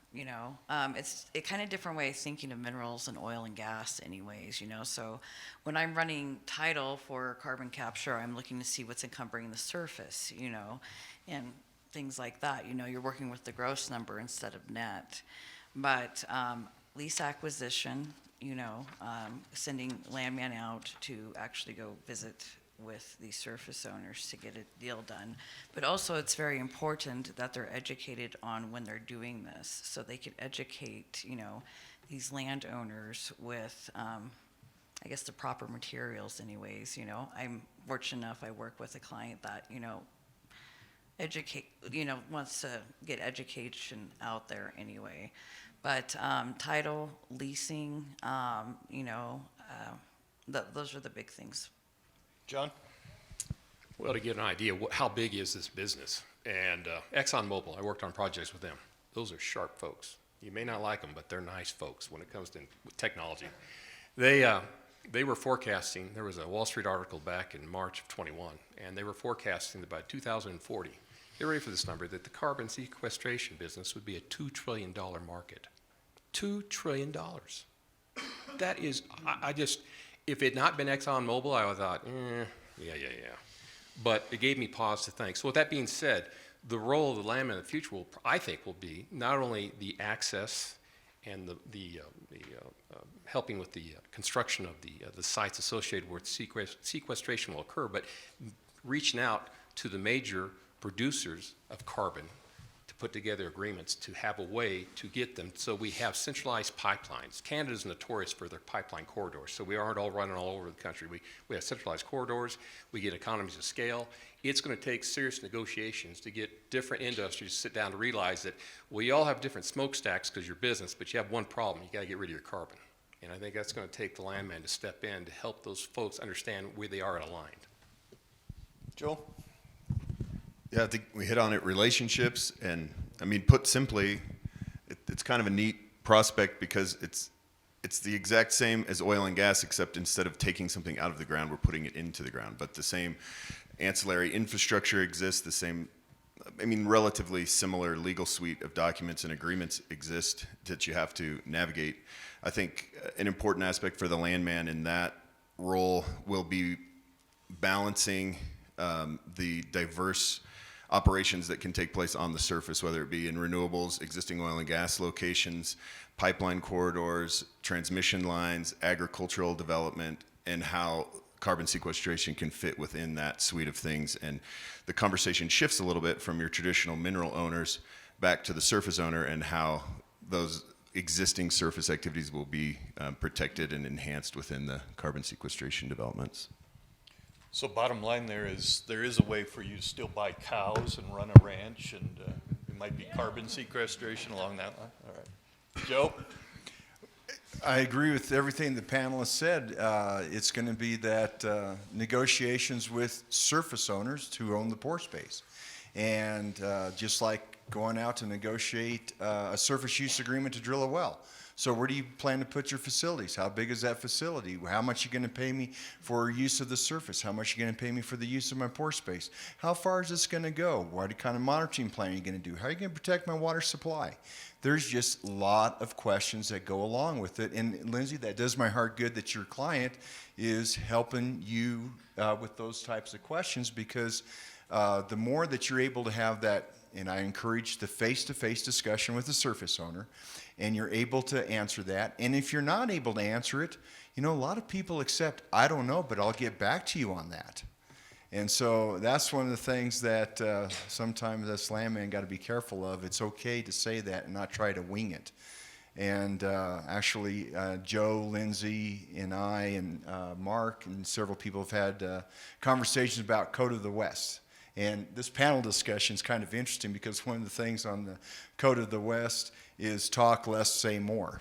It's a kind of different way of thinking of minerals and oil and gas anyways, So when I'm running title for carbon capture, I'm looking to see what's encumbering the surface, and things like that. You're working with the gross number instead of net. But lease acquisition, sending Landman out to actually go visit with the surface owners to get a deal done. But also it's very important that they're educated on when they're doing this, so they can educate, these landowners with, I guess, the proper materials anyways. I'm fortunate enough, I work with a client that, wants to get education out there anyway. But title, leasing, those are the big things. John? Well, to get an idea, how big is this business? And ExxonMobil, I worked on projects with them. Those are sharp folks. You may not like them, but they're nice folks when it comes to technology. They were forecasting, there was a Wall Street article back in March of 21, and they were forecasting that by 2040, get ready for this number, that the carbon sequestration business would be a $2 trillion market. $2 trillion. That is, I just, if it had not been ExxonMobil, I would have thought, yeah. But it gave me pause to think. So with that being said, the role of the landman in the future, I think, will be not only the access and the helping with the construction of the sites associated with sequestration will occur, but reaching out to the major producers of carbon to put together agreements to have a way to get them so we have centralized pipelines. Canada's notorious for their pipeline corridors, so we aren't all running all over the country. We have centralized corridors, we get economies of scale. It's going to take serious negotiations to get different industries to sit down to realize that we all have different smokestacks because you're business, but you have one problem, you got to get rid of your carbon. And I think that's going to take the Landman to step in to help those folks understand where they are aligned. Joe? Yeah, I think we hit on it, relationships, and I mean, put simply, it's kind of a neat prospect because it's the exact same as oil and gas, except instead of taking something out of the ground, we're putting it into the ground. But the same ancillary infrastructure exists, the same, I mean, relatively similar legal suite of documents and agreements exist that you have to navigate. I think an important aspect for the Landman in that role will be balancing the diverse operations that can take place on the surface, whether it be in renewables, existing oil and gas locations, pipeline corridors, transmission lines, agricultural development, and how carbon sequestration can fit within that suite of things. And the conversation shifts a little bit from your traditional mineral owners back to the surface owner and how those existing surface activities will be protected and enhanced within the carbon sequestration developments. So bottom line there is a way for you to still buy cows and run a ranch, and it might be carbon sequestration along that line. All right. Joe? I agree with everything the panelists said. It's going to be that negotiations with surface owners who own the pore space. And just like going out to negotiate a surface use agreement to drill a well. So where do you plan to put your facilities? How big is that facility? How much are you going to pay me for use of the surface? How much are you going to pay me for the use of my pore space? How far is this going to go? What kind of monitoring plan are you going to do? How are you going to protect my water supply? There's just a lot of questions that go along with it. And Lindsay, that does my heart good that your client is helping you with those types of questions, because the more that you're able to have that, and I encourage the face-to-face discussion with the surface owner, and you're able to answer that. And if you're not able to answer it, you know, a lot of people accept, I don't know, but I'll get back to you on that. And so that's one of the things that sometimes as Landman got to be careful of. It's okay to say that and not try to wing it. And actually, Joe, Lindsay, and I, and Mark, and several people have had conversations about Code of the West. And this panel discussion is kind of interesting because one of the things on the Code of the West is talk less, say more.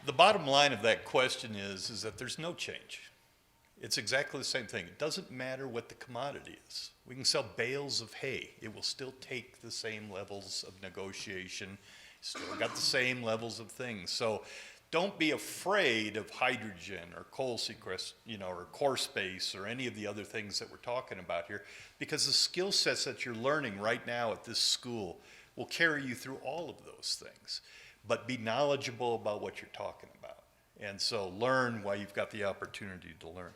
The bottom line of that question is that there's no change. It's exactly the same thing. It doesn't matter what the commodity is. We can sell bales of hay. It will still take the same levels of negotiation. Still got the same levels of things. So don't be afraid of hydrogen or coal sequestration, or core space or any of the other things that we're talking about here, because the skill sets that you're learning right now at this school will carry you through all of those things. But be knowledgeable about what you're talking about. And so learn while you've got the opportunity to learn.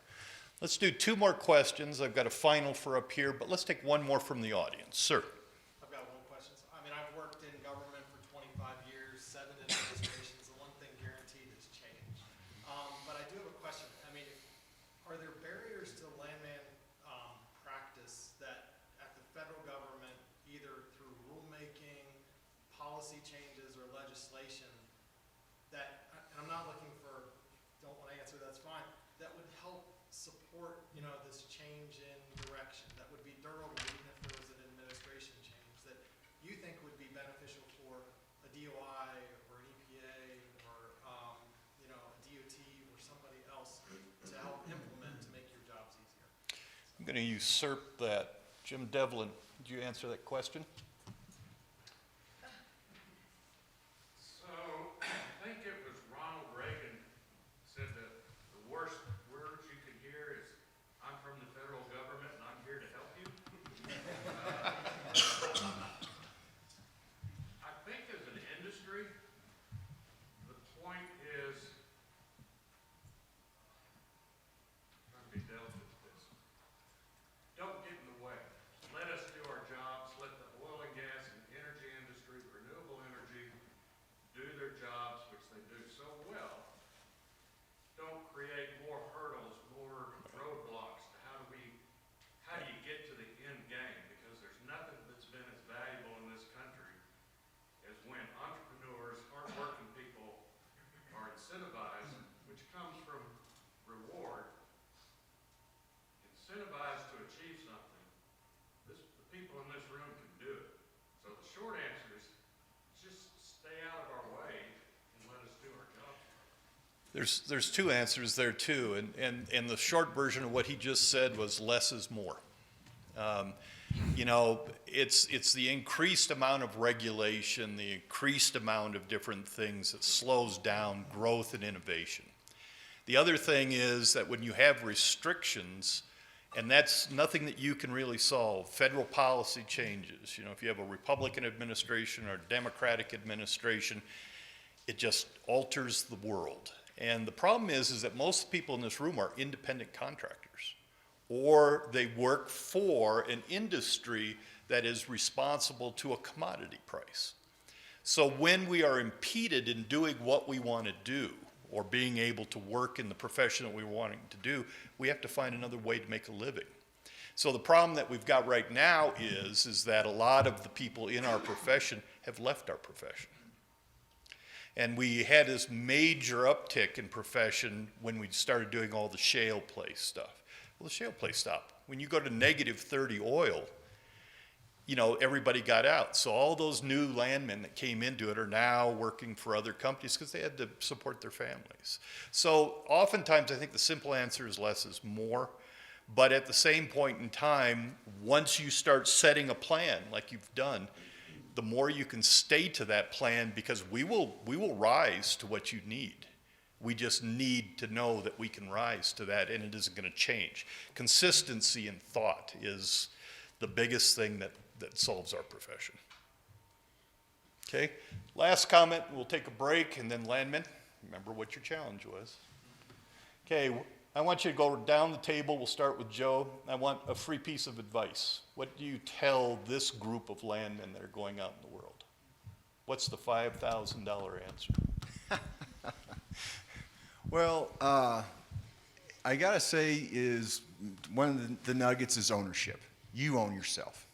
Let's do two more questions. I've got a final for up here, but let's take one more from the audience. Sir. I've got one question. I mean, I've worked in government for 25 years, 7 administrations. The one thing guaranteed is change. But I do have a question. I mean, are there barriers to landman practice that at the federal government, either through rulemaking, policy changes, or legislation, that, and I'm not looking for, don't want to answer, that's fine, that would help support, you know, this change in direction, that would be durable even if there was an administration change, that you think would be beneficial for a DOI or an EPA or, you know, a DOT or somebody else to help implement to make your jobs easier? I'm going to usurp that. Jim Devlin, would you answer that question? So, I think it was Ronald Reagan said that the worst words you could hear is, I'm from the federal government and I'm here to help you. I think as an industry, the point is, trying to be delicate with this, don't get in the way. Let us do our jobs, let the oil and There's two answers there too, and the short version of what he just said was less is more. You know, it's the increased amount of regulation, the increased amount of different things that slows down growth and innovation. The other thing is that when you have restrictions, and that's nothing that you can really solve, federal policy changes. You know, if you have a Republican administration or a Democratic administration, it just alters the world. And the problem is that most people in this room are independent contractors, or they work for an industry that is responsible to a commodity price. So when we are impeded in doing what we want to do, or being able to work in the profession that we're wanting to do, we have to find another way to make a living. So the problem that we've got right now is that a lot of the people in our profession have left our profession. And we had this major uptick in profession when we started doing all the shale play stuff. Well, the shale play stopped. When you go to negative 30 oil, you know, everybody got out. So all those new landmen that came into it are now working for other companies because they had to support their families. So oftentimes I think the simple answer is less is more. But at the same point in time, once you start setting a plan like you've done, the more you can stay to that plan, because we will rise to what you need. We just need to know that we can rise to that, and it isn't going to change. Consistency in thought is the biggest thing that solves our profession. Okay, last comment, we'll take a break, and then Landman, remember what your challenge was. Okay, I want you to go down the table. We'll start with Joe. I want a free piece of advice. What do you tell this group of landmen that are going out in the world? What's the $5,000 answer? Well, I gotta say is one of the nuggets is ownership. You own yourself.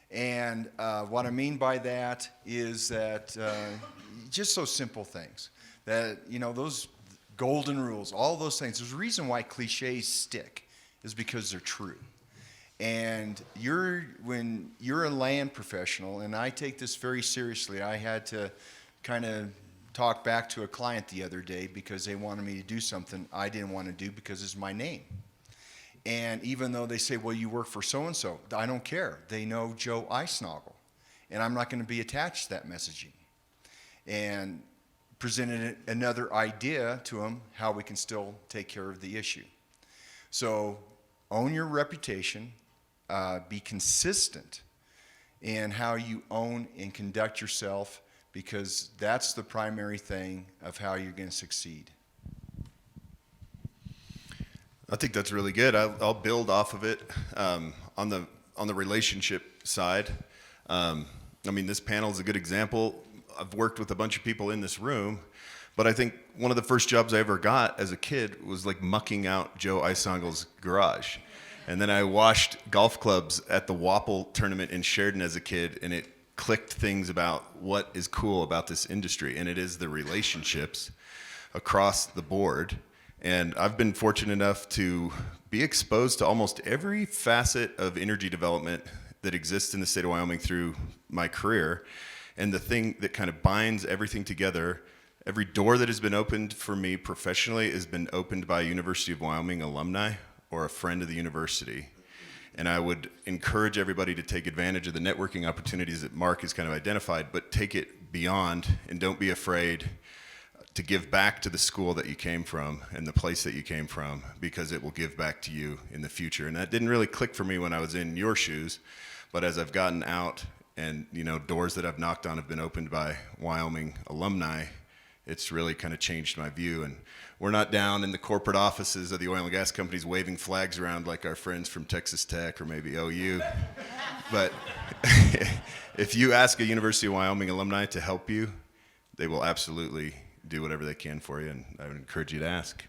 And what I mean by that is that just those simple things that, you know, those golden rules, all those things. There's a reason why cliches stick is because they're true. And when you're a land professional, and I take this very seriously, I had to kind of talk back to a client the other day because they wanted me to do something I didn't want to do because it's my name. And even though they say, well, you work for so-and-so, I don't care. They know Joe Eisnagel, and I'm not going to be attached to that messaging. And presented another idea to them how we can still take care of the issue. So own your reputation, be consistent in how you own and conduct yourself, because that's the primary thing of how you're going to succeed. I think that's really good. I'll build off of it on the relationship side. I mean, this panel is a good example. I've worked with a bunch of people in this room, but I think one of the first jobs I ever got as a kid was like mucking out Joe Eisnagel's garage. And then I washed golf clubs at the Aapl tournament in Sheridan as a kid, and it clicked things about what is cool about this industry, and it is the relationships across the board. And I've been fortunate enough to be exposed to almost every facet of energy development that exists in the state of Wyoming through my career. And the thing that kind of binds everything together, every door that has been opened for me professionally has been opened by a University of Wyoming alumni or a friend of the university. And I would encourage everybody to take advantage of the networking opportunities that Mark has kind of identified, but take it beyond, and don't be afraid to give back to the school that you came from and the place that you came from, because it will give back to you in the future. And that didn't really click for me when I was in your shoes, but as I've gotten out and, you know, doors that I've knocked on have been opened by Wyoming alumni, it's really kind of changed my view. And we're not down in the corporate offices of the oil and gas companies waving flags around like our friends from Texas Tech or maybe OU. But if you ask a University of Wyoming alumni to help you, they will absolutely do whatever they can for you, and I would encourage you to ask.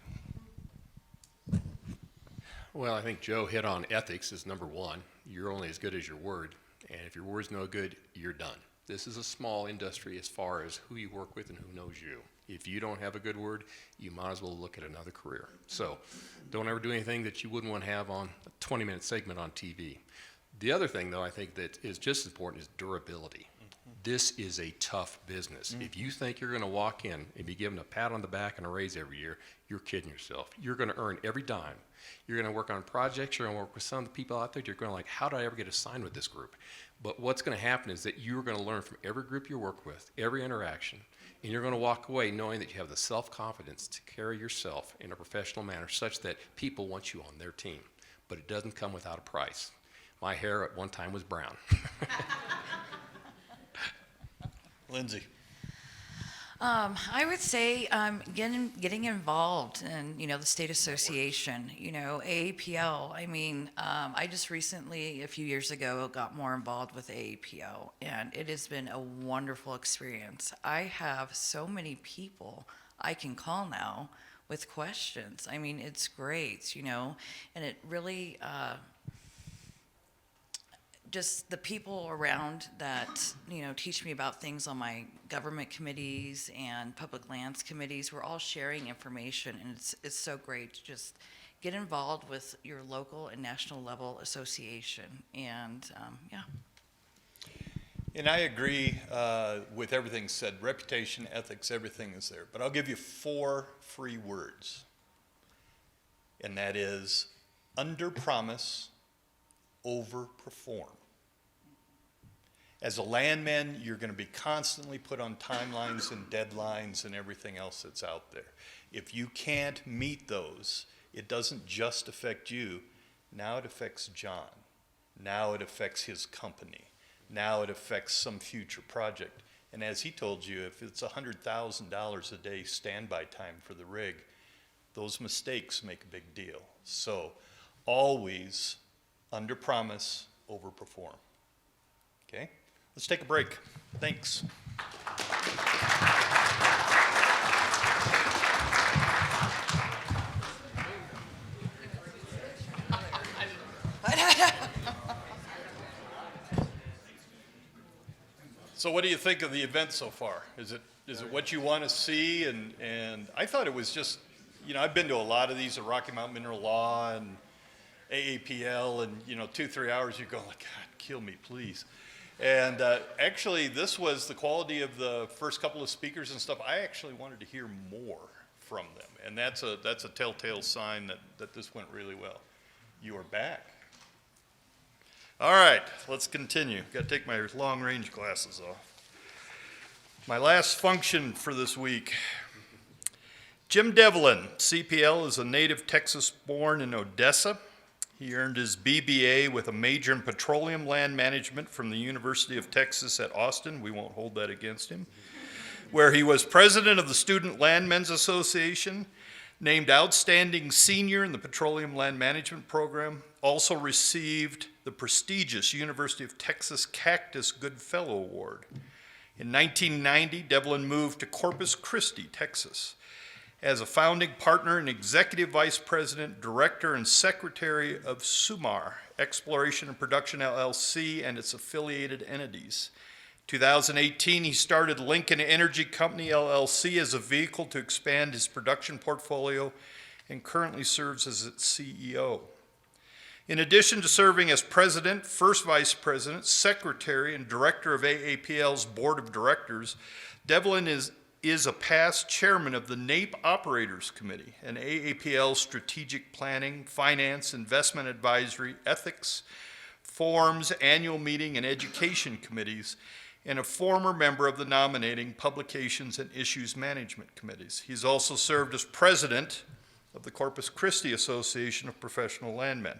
Well, I think Joe hit on ethics as number one. You're only as good as your word, and if your word's no good, you're done. This is a small industry as far as who you work with and who knows you. If you don't have a good word, you might as well look at another career. So don't ever do anything that you wouldn't want to have on a 20-minute segment on TV. The other thing, though, I think that is just as important is durability. This is a tough business. If you think you're going to walk in and be given a pat on the back and a raise every year, you're kidding yourself. You're going to earn every dime. You're going to work on projects. You're going to work with some of the people out there. You're going to like, how did I ever get assigned with this group? But what's going to happen is that you're going to learn from every group you work with, every interaction, and you're going to walk away knowing that you have the self-confidence to carry yourself in a professional manner such that people want you on their team. But it doesn't come without a price. My hair at one time was brown. Lindsay. I would say getting involved in, the state association, AAPL. I mean, I just recently, a few years ago, got more involved with AAPL, and it has been a wonderful experience. I have so many people I can call now with questions. I mean, it's great, and it really, just the people around that, teach me about things on my government committees and public lands committees. We're all sharing information, and it's so great to just get involved with your local and national level association. And yeah. And I agree with everything said. Reputation, ethics, everything is there. But I'll give you 4 free words. And that is under promise, overperform. As a landman, you're going to be constantly put on timelines and deadlines and everything else that's out there. If you can't meet those, it doesn't just affect you. Now it affects John. Now it affects his company. Now it affects some future project. And as he told you, if it's $100,000 a day standby time for the rig, those mistakes make a big deal. So always under promise, overperform. Okay? Let's take a break. Thanks. So what do you think of the event so far? Is it what you want to see? And I thought it was just, I've been to a lot of these at Rocky Mountain Mineral Law and AAPL, and 2-3 hours you go like, God, kill me, please. And actually, this was the quality of the first couple of speakers and stuff. I actually wanted to hear more from them, and that's a telltale sign that this went really well. You are back. All right, let's continue. Got to take my long-range glasses off. My last function for this week. Jim Devlin Cpl is a native Texas-born in Odessa. He earned his BBA with a major in petroleum land management from the University of Texas at Austin. We won't hold that against him. Where he was president of the Student Landmen's Association, named Outstanding Senior in the Petroleum Land Management Program, also received the prestigious University of Texas Cactus Good Fellow Award. In 1990, Devlin moved to Corpus Christi, Texas, as a founding partner and executive vice president, director, and secretary of SUMAR, Exploration and Production LLC, and its affiliated entities. 2018, he started Lincoln Energy Company LLC as a vehicle to expand his production portfolio and currently serves as its CEO. In addition to serving as president, first vice president, secretary, and director of AAPL's board of directors, Devlin is a past chairman of the NAPE Operators Committee, an AAPL strategic planning, finance, investment advisory, ethics, forms, annual meeting, and education committees, and a former member of the nominating, publications, and issues management committees. He's also served as president of the Corpus Christi Association of Professional Landmen.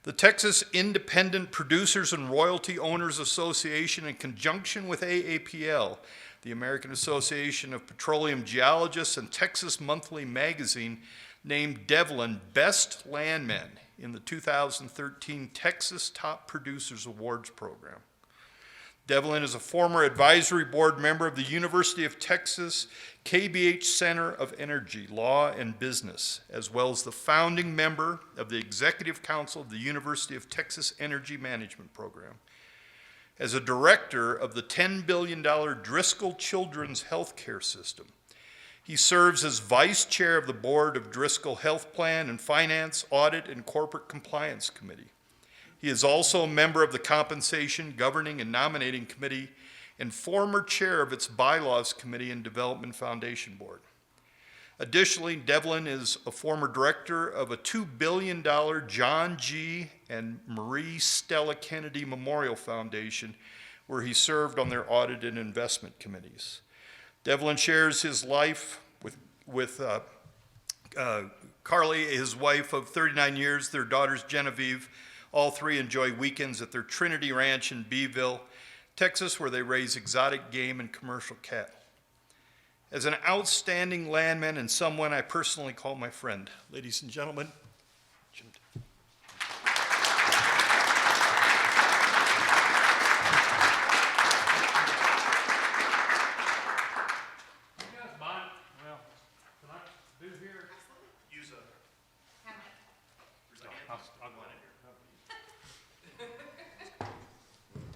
The Texas Independent Producers and Royalty Owners Association, in conjunction with AAPL, the American Association of Petroleum Geologists, and Texas Monthly Magazine, named Devlin Best Landman in the 2013 Texas Top Producers Awards program. Devlin is a former advisory board member of the University of Texas KBH Center of Energy, Law, and Business, as well as the founding member of the Executive Council of the University of Texas Energy Management Program. As a director of the $10 billion Driscoll Children's Healthcare System, he serves as vice chair of the board of Driscoll Health Plan and Finance, Audit, and Corporate Compliance Committee. He is also a member of the Compensation, Governing, and Nominating Committee and former chair of its Bylaws Committee and Development Foundation Board. Additionally, Devlin is a former director of a $2 billion John G. and Marie Stella Kennedy Memorial Foundation, where he served on their audit and investment committees. Devlin shares his life with Carly, his wife of 39 years, their daughters Genevieve. All three enjoy weekends at their Trinity Ranch in Beeville, Texas, where they raise exotic game and commercial cattle. As an outstanding landman and someone I personally call my friend, ladies and gentlemen, Jim.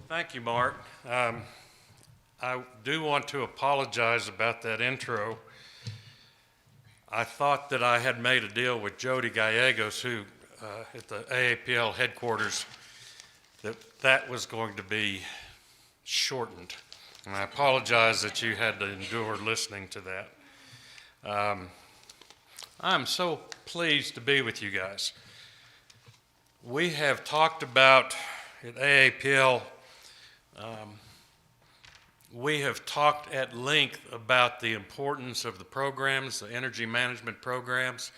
Thank you, Mark. I do want to apologize about that intro. I thought that I had made a deal with Jody Gallegos, who at the AAPL headquarters, that was going to be shortened. And I apologize that you had to endure listening to that. I'm so pleased to be with you guys. We have talked about at AAPL, we have talked at length about the importance of the programs, the energy management programs,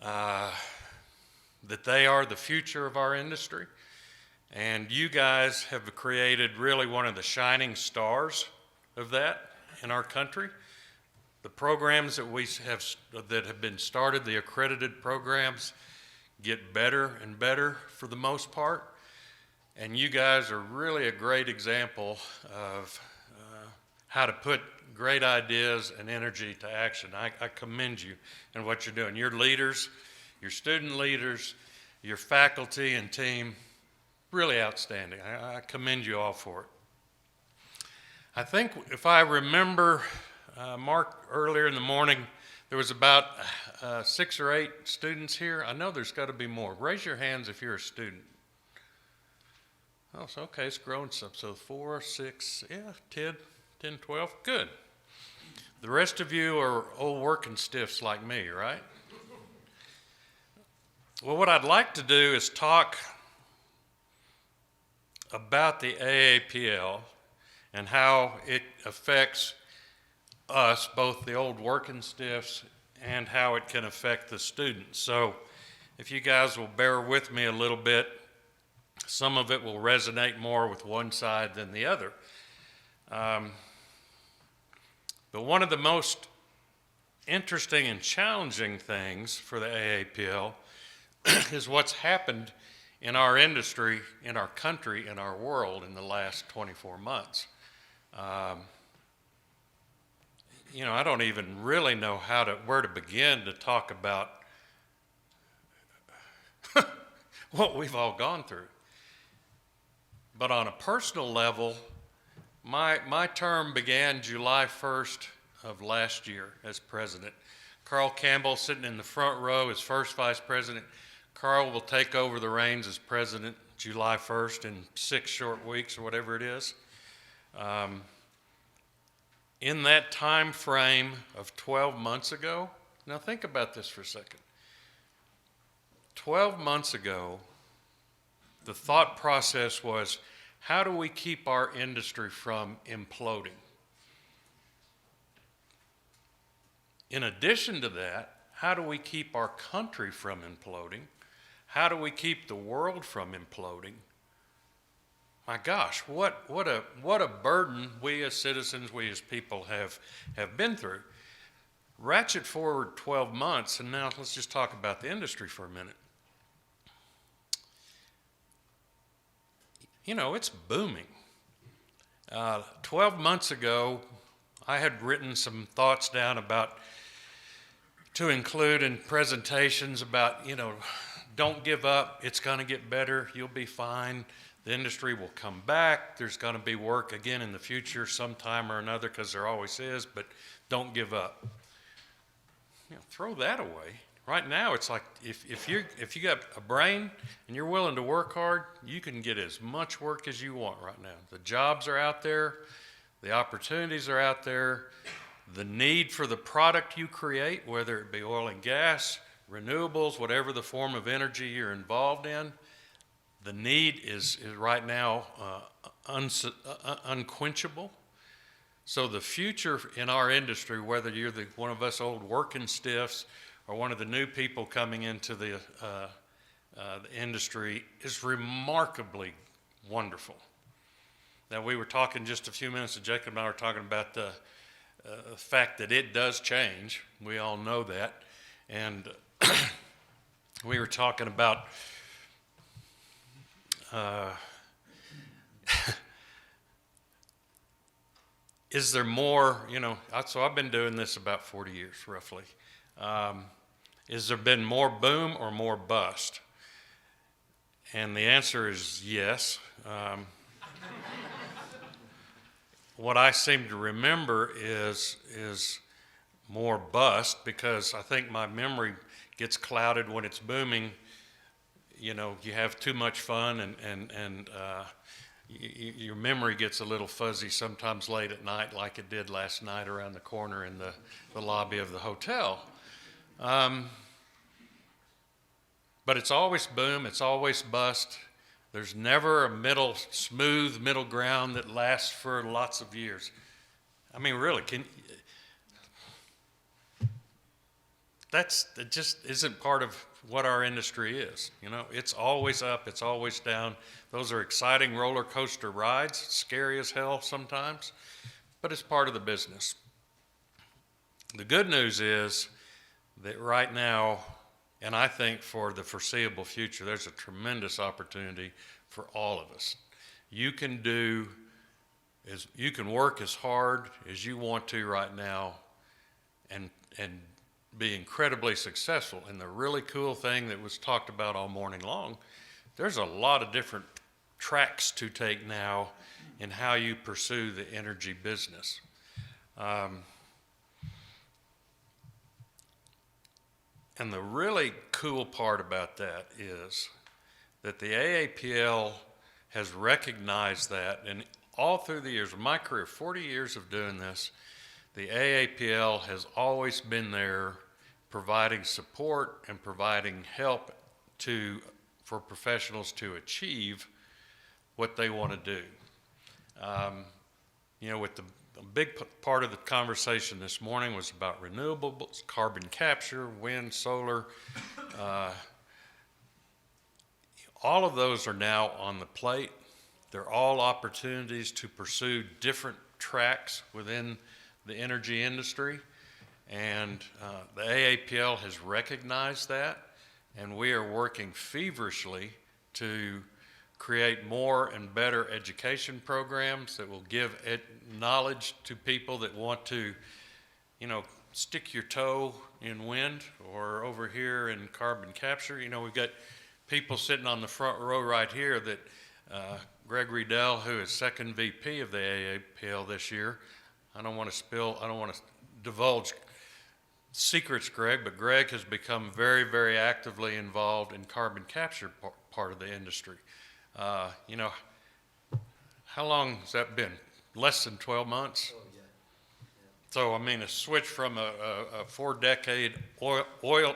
that they are the future of our industry. And you guys have created really one of the shining stars of that in our country. The programs that have been started, the accredited programs, get better and better for the most part. And you guys are really a great example of how to put great ideas and energy to action. I commend you in what you're doing. Your leaders, your student leaders, your faculty and team, really outstanding. I commend you all for it. I think if I remember, Mark, earlier in the morning, there was about 6 or 8 students here. I know there's got to be more. Raise your hands if you're a student. Oh, so okay, it's growing some. So 4, 6, yeah, 10, 12, good. The rest of you are old working stiffs like me, right? Well, what I'd like to do is talk about the AAPL and how it affects us, both the old working stiffs, and how it can affect the students. So if you guys will bear with me a little bit, some of it will resonate more with one side than the other. But one of the most interesting and challenging things for the AAPL is what's happened in our industry, in our country, in our world in the last 24 months. I don't even really know where to begin to talk about what we've all gone through. But on a personal level, my term began July 1st of last year as president. Carl Campbell sitting in the front row as first vice president. Carl will take over the reins as president July 1st in 6 short weeks or whatever it is. In that time frame of 12 months ago, now think about this for a second. 12 months ago, the thought process was, how do we keep our industry from imploding? In addition to that, how do we keep our country from imploding? How do we keep the world from imploding? My gosh, what a burden we as citizens, we as people have been through. Ratchet forward 12 months, and now let's just talk about the industry for a minute. It's booming. 12 months ago, I had written some thoughts down to include in presentations about, don't give up, it's going to get better, you'll be fine, the industry will come back, there's going to be work again in the future sometime or another, because there always is, but don't give up. Throw that away. Right now, it's like if you got a brain and you're willing to work hard, you can get as much work as you want right now. The jobs are out there, the opportunities are out there, the need for the product you create, whether it be oil and gas, renewables, whatever the form of energy you're involved in, the need is right now unquenchable. So the future in our industry, whether you're one of us old working stiffs or one of the new people coming into the industry, is remarkably wonderful. Now, we were talking just a few minutes ago, Jacob and I were talking about the fact that it does change. We all know that. And we were talking about is there more, so I've been doing this about 40 years, roughly. Is there been more boom or more bust? And the answer is yes. What I seem to remember is more bust, because I think my memory gets clouded when it's booming. You have too much fun, and your memory gets a little fuzzy sometimes late at night, like it did last night around the corner in the lobby of the hotel. But it's always boom, it's always bust. There's never a smooth middle ground that lasts for lots of years. I mean, really, it just isn't part of what our industry is. It's always up, it's always down. Those are exciting roller coaster rides, scary as hell sometimes, but it's part of the business. The good news is that right now, and I think for the foreseeable future, there's a tremendous opportunity for all of us. You can work as hard as you want to right now and be incredibly successful. And the really cool thing that was talked about all morning long, there's a lot of different tracks to take now in how you pursue the energy business. And the really cool part about that is that the AAPL has recognized that, and all through the years of my career, 40 years of doing this, the AAPL has always been there providing support and providing help for professionals to achieve what they want to do. With a big part of the conversation this morning was about renewables, carbon capture, wind, solar. All of those are now on the plate. They're all opportunities to pursue different tracks within the energy industry. And the AAPL has recognized that, and we are working feverishly to create more and better education programs that will give knowledge to people that want to, stick your toe in wind or over here in carbon capture. We've got people sitting on the front row right here that Greg Riedel, who is second VP of the AAPL this year, I don't want to divulge secrets, Greg, but Greg has become very, very actively involved in carbon capture part of the industry. How long has that been? Less than 12 months? Oh, yeah. So, a switch from a 4-decade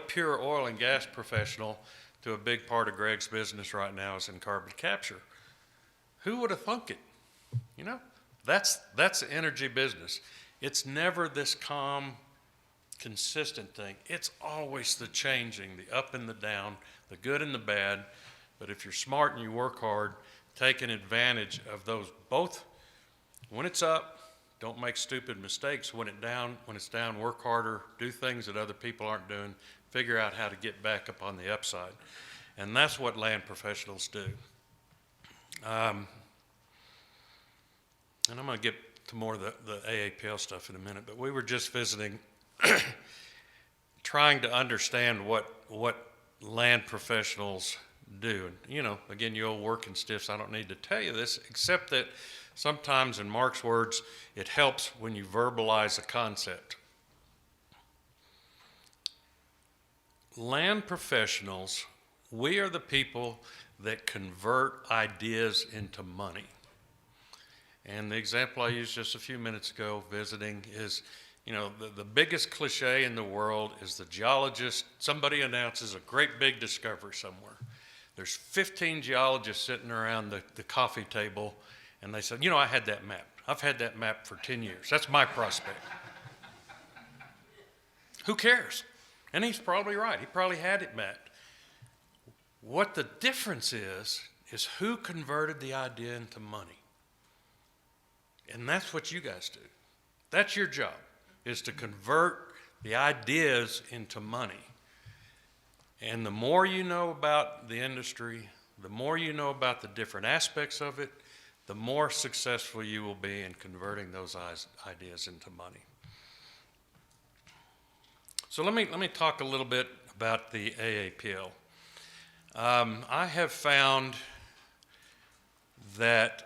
pure oil and gas professional to a big part of Greg's business right now is in carbon capture. Who would have thunk it? That's the energy business. It's never this calm, consistent thing. It's always the changing, the up and the down, the good and the bad. But if you're smart and you work hard, taking advantage of those both, when it's up, don't make stupid mistakes. When it's down, work harder, do things that other people aren't doing, figure out how to get back up on the upside. And that's what land professionals do. And I'm going to get to more of the AAPL stuff in a minute, but we were just visiting, trying to understand what land professionals do. And, again, you old working stiffs, I don't need to tell you this, except that sometimes, in Mark's words, it helps when you verbalize a concept. land professionals, we are the people that convert ideas into money. And the example I used just a few minutes ago visiting is, you know, the biggest cliche in the world is the geologist, somebody announces a great big discovery somewhere. There's 15 geologists sitting around the coffee table, and they said, you know, I had that mapped. I've had that mapped for 10 years. That's my prospect. Who cares? And he's probably right. He probably had it mapped. What the difference is who converted the idea into money. And that's what you guys do. That's your job, is to convert the ideas into money. And the more you know about the industry, the more you know about the different aspects of it, the more successful you will be in converting those ideas into money. So let me talk a little bit about the AAPL. I have found that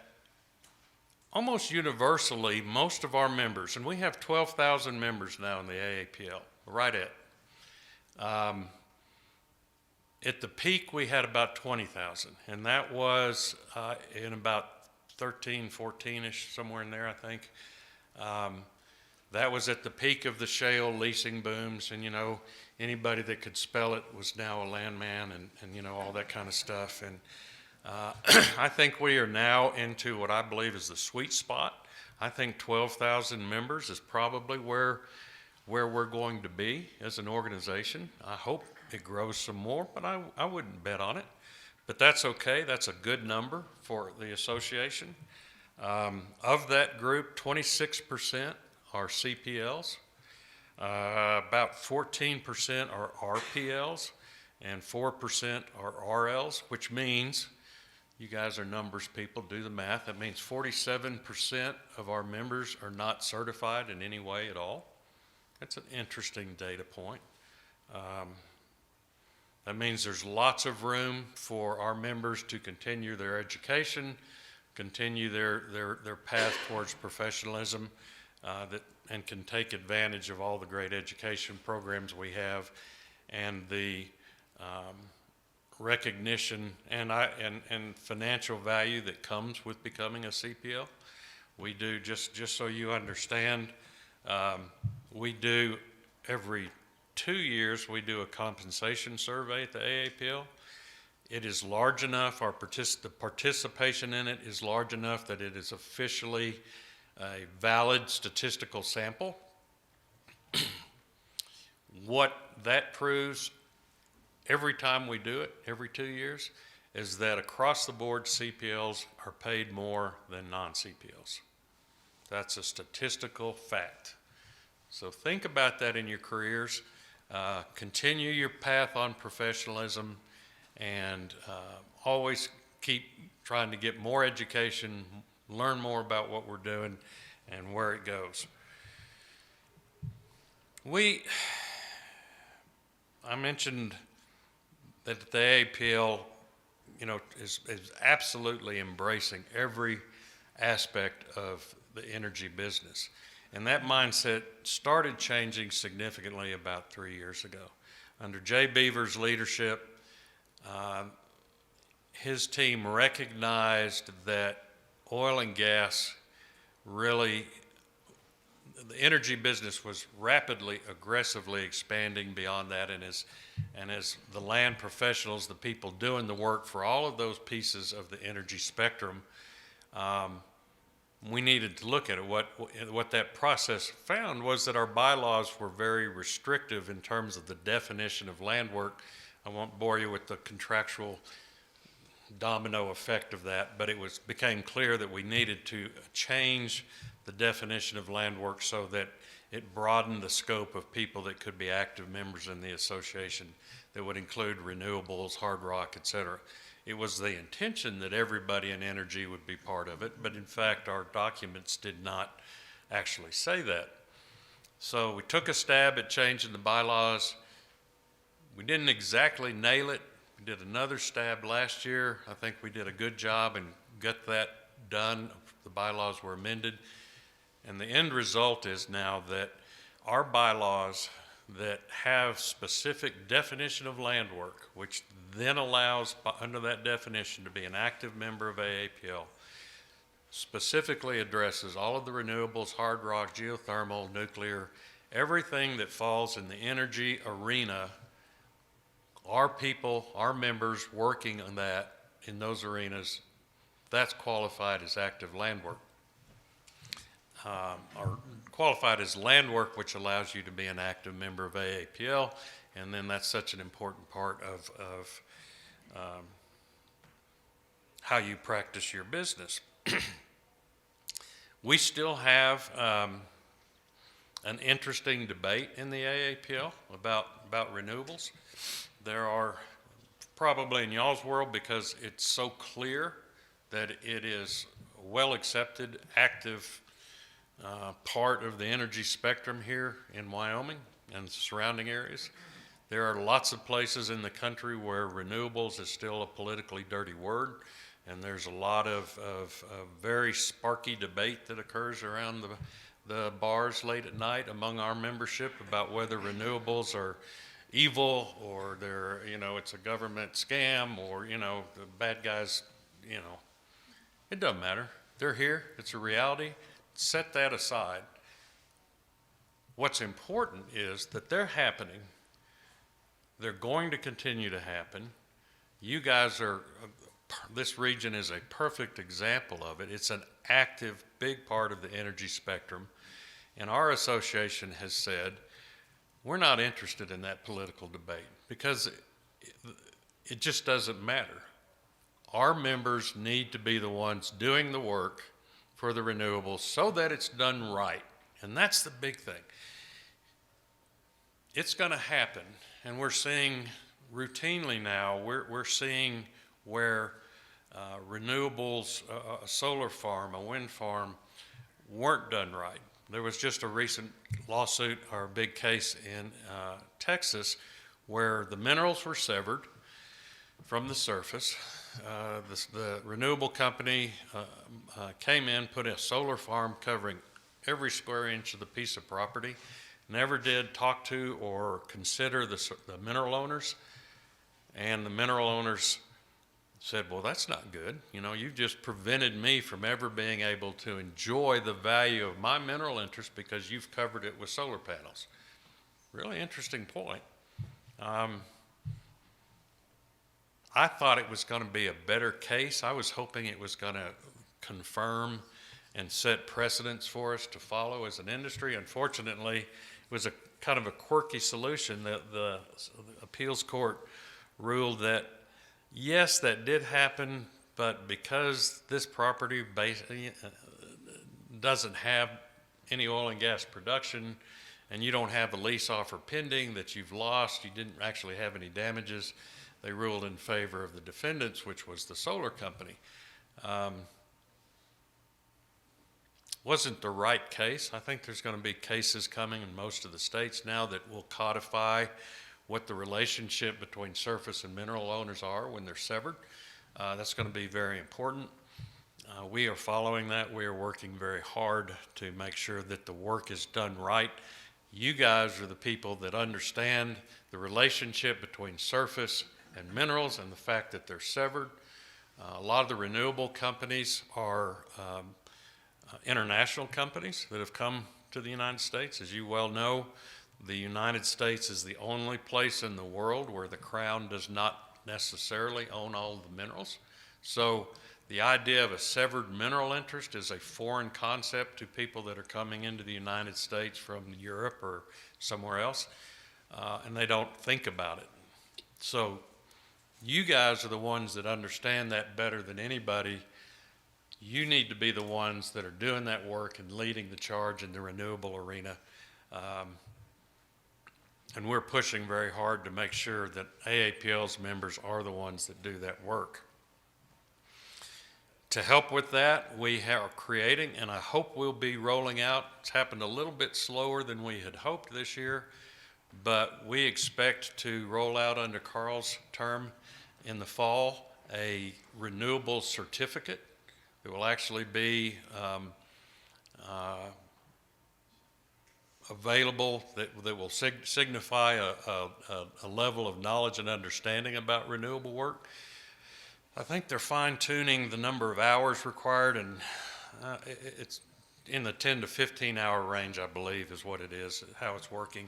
almost universally, most of our members, and we have 12,000 members now in the AAPL, right at the peak, we had about 20,000, and that was in about 13, 14-ish, somewhere in there, I think. That was at the peak of the shale leasing booms, and, you know, anybody that could spell it was now a landman, and you know, all that kind of stuff. And I think we are now into what I believe is the sweet spot. I think 12,000 members is probably where we're going to be as an organization. I hope it grows some more, but I wouldn't bet on it. But that's okay. That's a good number for the association. Of that group, 26% are CPLs. About 14% are RPLs, and 4% are RLs, which means, you guys are numbers people, do the math, that means 47% of our members are not certified in any way at all. That's an interesting data point. That means there's lots of room for our members to continue their education, continue their path towards professionalism, and can take advantage of all the great education programs we have, and the recognition and financial value that comes with becoming a CPL. We do, just so you understand, we do every 2 years, we do a compensation survey at the AAPL. It is large enough, the participation in it is large enough that it is officially a valid statistical sample. What that proves every time we do it, every 2 years, is that across the board CPLs are paid more than non-CPLs. That's a statistical fact. So think about that in your careers. Continue your path on professionalism, and always keep trying to get more education, learn more about what we're doing and where it goes. I mentioned that the AAPL, you know, is absolutely embracing every aspect of the energy business. And that mindset started changing significantly about 3 years ago. Under Jay Beaver's leadership, his team recognized that oil and gas really, the energy business was rapidly, aggressively expanding beyond that, and as the land professionals, the people doing the work for all of those pieces of the energy spectrum, we needed to look at it. What that process found was that our bylaws were very restrictive in terms of the definition of land work. I won't bore you with the contractual domino effect of that, but it became clear that we needed to change the definition of land work so that it broadened the scope of people that could be active members in the association, that would include renewables, hard rock, et cetera. It was the intention that everybody in energy would be part of it, but in fact our documents did not actually say that. So we took a stab at changing the bylaws. We didn't exactly nail it. We did another stab last year. I think we did a good job and got that done. The bylaws were amended. And the end result is now that our bylaws that have specific definition of land work, which then allows, under that definition, to be an active member of AAPL, specifically addresses all of the renewables, hard rock, geothermal, nuclear, everything that falls in the energy arena. Our people, our members working on that in those arenas, that's qualified as active land work. Or qualified as land work, which allows you to be an active member of AAPL, and then that's such an important part of how you practice your business. We still have an interesting debate in the AAPL about renewables. There are probably in y'all's world, because it's so clear that it is well accepted, active part of the energy spectrum here in Wyoming and the surrounding areas. There are lots of places in the country where renewables is still a politically dirty word, and there's a lot of very sparky debate that occurs around the bars late at night among our membership about whether renewables are evil or they're, it's a government scam, or, the bad guys, it doesn't matter. They're here. It's a reality. Set that aside. What's important is that they're happening. They're going to continue to happen. You guys this region is a perfect example of it. It's an active, big part of the energy spectrum. And our association has said, we're not interested in that political debate because it just doesn't matter. Our members need to be the ones doing the work for the renewables so that it's done right. And that's the big thing. It's going to happen. And we're seeing routinely now, we're seeing where renewables, a solar farm, a wind farm, weren't done right. There was just a recent lawsuit or a big case in Texas where the minerals were severed from the surface. The renewable company came in, put a solar farm covering every square inch of the piece of property, never did talk to or consider the mineral owners, and the mineral owners said, well, that's not good. You've just prevented me from ever being able to enjoy the value of my mineral interest because you've covered it with solar panels. Really interesting point. I thought it was going to be a better case. I was hoping it was going to confirm and set precedents for us to follow as an industry. Unfortunately, it was a kind of a quirky solution that the appeals court ruled that yes, that did happen, but because this property doesn't have any oil and gas production, and you don't have a lease offer pending that you've lost, you didn't actually have any damages, they ruled in favor of the defendants, which was the solar company. Wasn't the right case. I think there's going to be cases coming in most of the states now that will codify what the relationship between surface and mineral owners are when they're severed. That's going to be very important. We are following that. We are working very hard to make sure that the work is done right. You guys are the people that understand the relationship between surface and minerals and the fact that they're severed. A lot of the renewable companies are international companies that have come to the United States. As you well know, the United States is the only place in the world where the Crown does not necessarily own all the minerals. So the idea of a severed mineral interest is a foreign concept to people that are coming into the United States from Europe or somewhere else, and they don't think about it. So you guys are the ones that understand that better than anybody. You need to be the ones that are doing that work and leading the charge in the renewable arena. And we're pushing very hard to make sure that AAPL's members are the ones that do that work. To help with that, we are creating, and I hope we'll be rolling out, it's happened a little bit slower than we had hoped this year, but we expect to roll out under Carl's term in the fall a renewable certificate. It will actually be available that will signify a level of knowledge and understanding about renewable work. I think they're fine-tuning the number of hours required, and it's in the 10 to 15 hour range, I believe, is what it is, how it's working.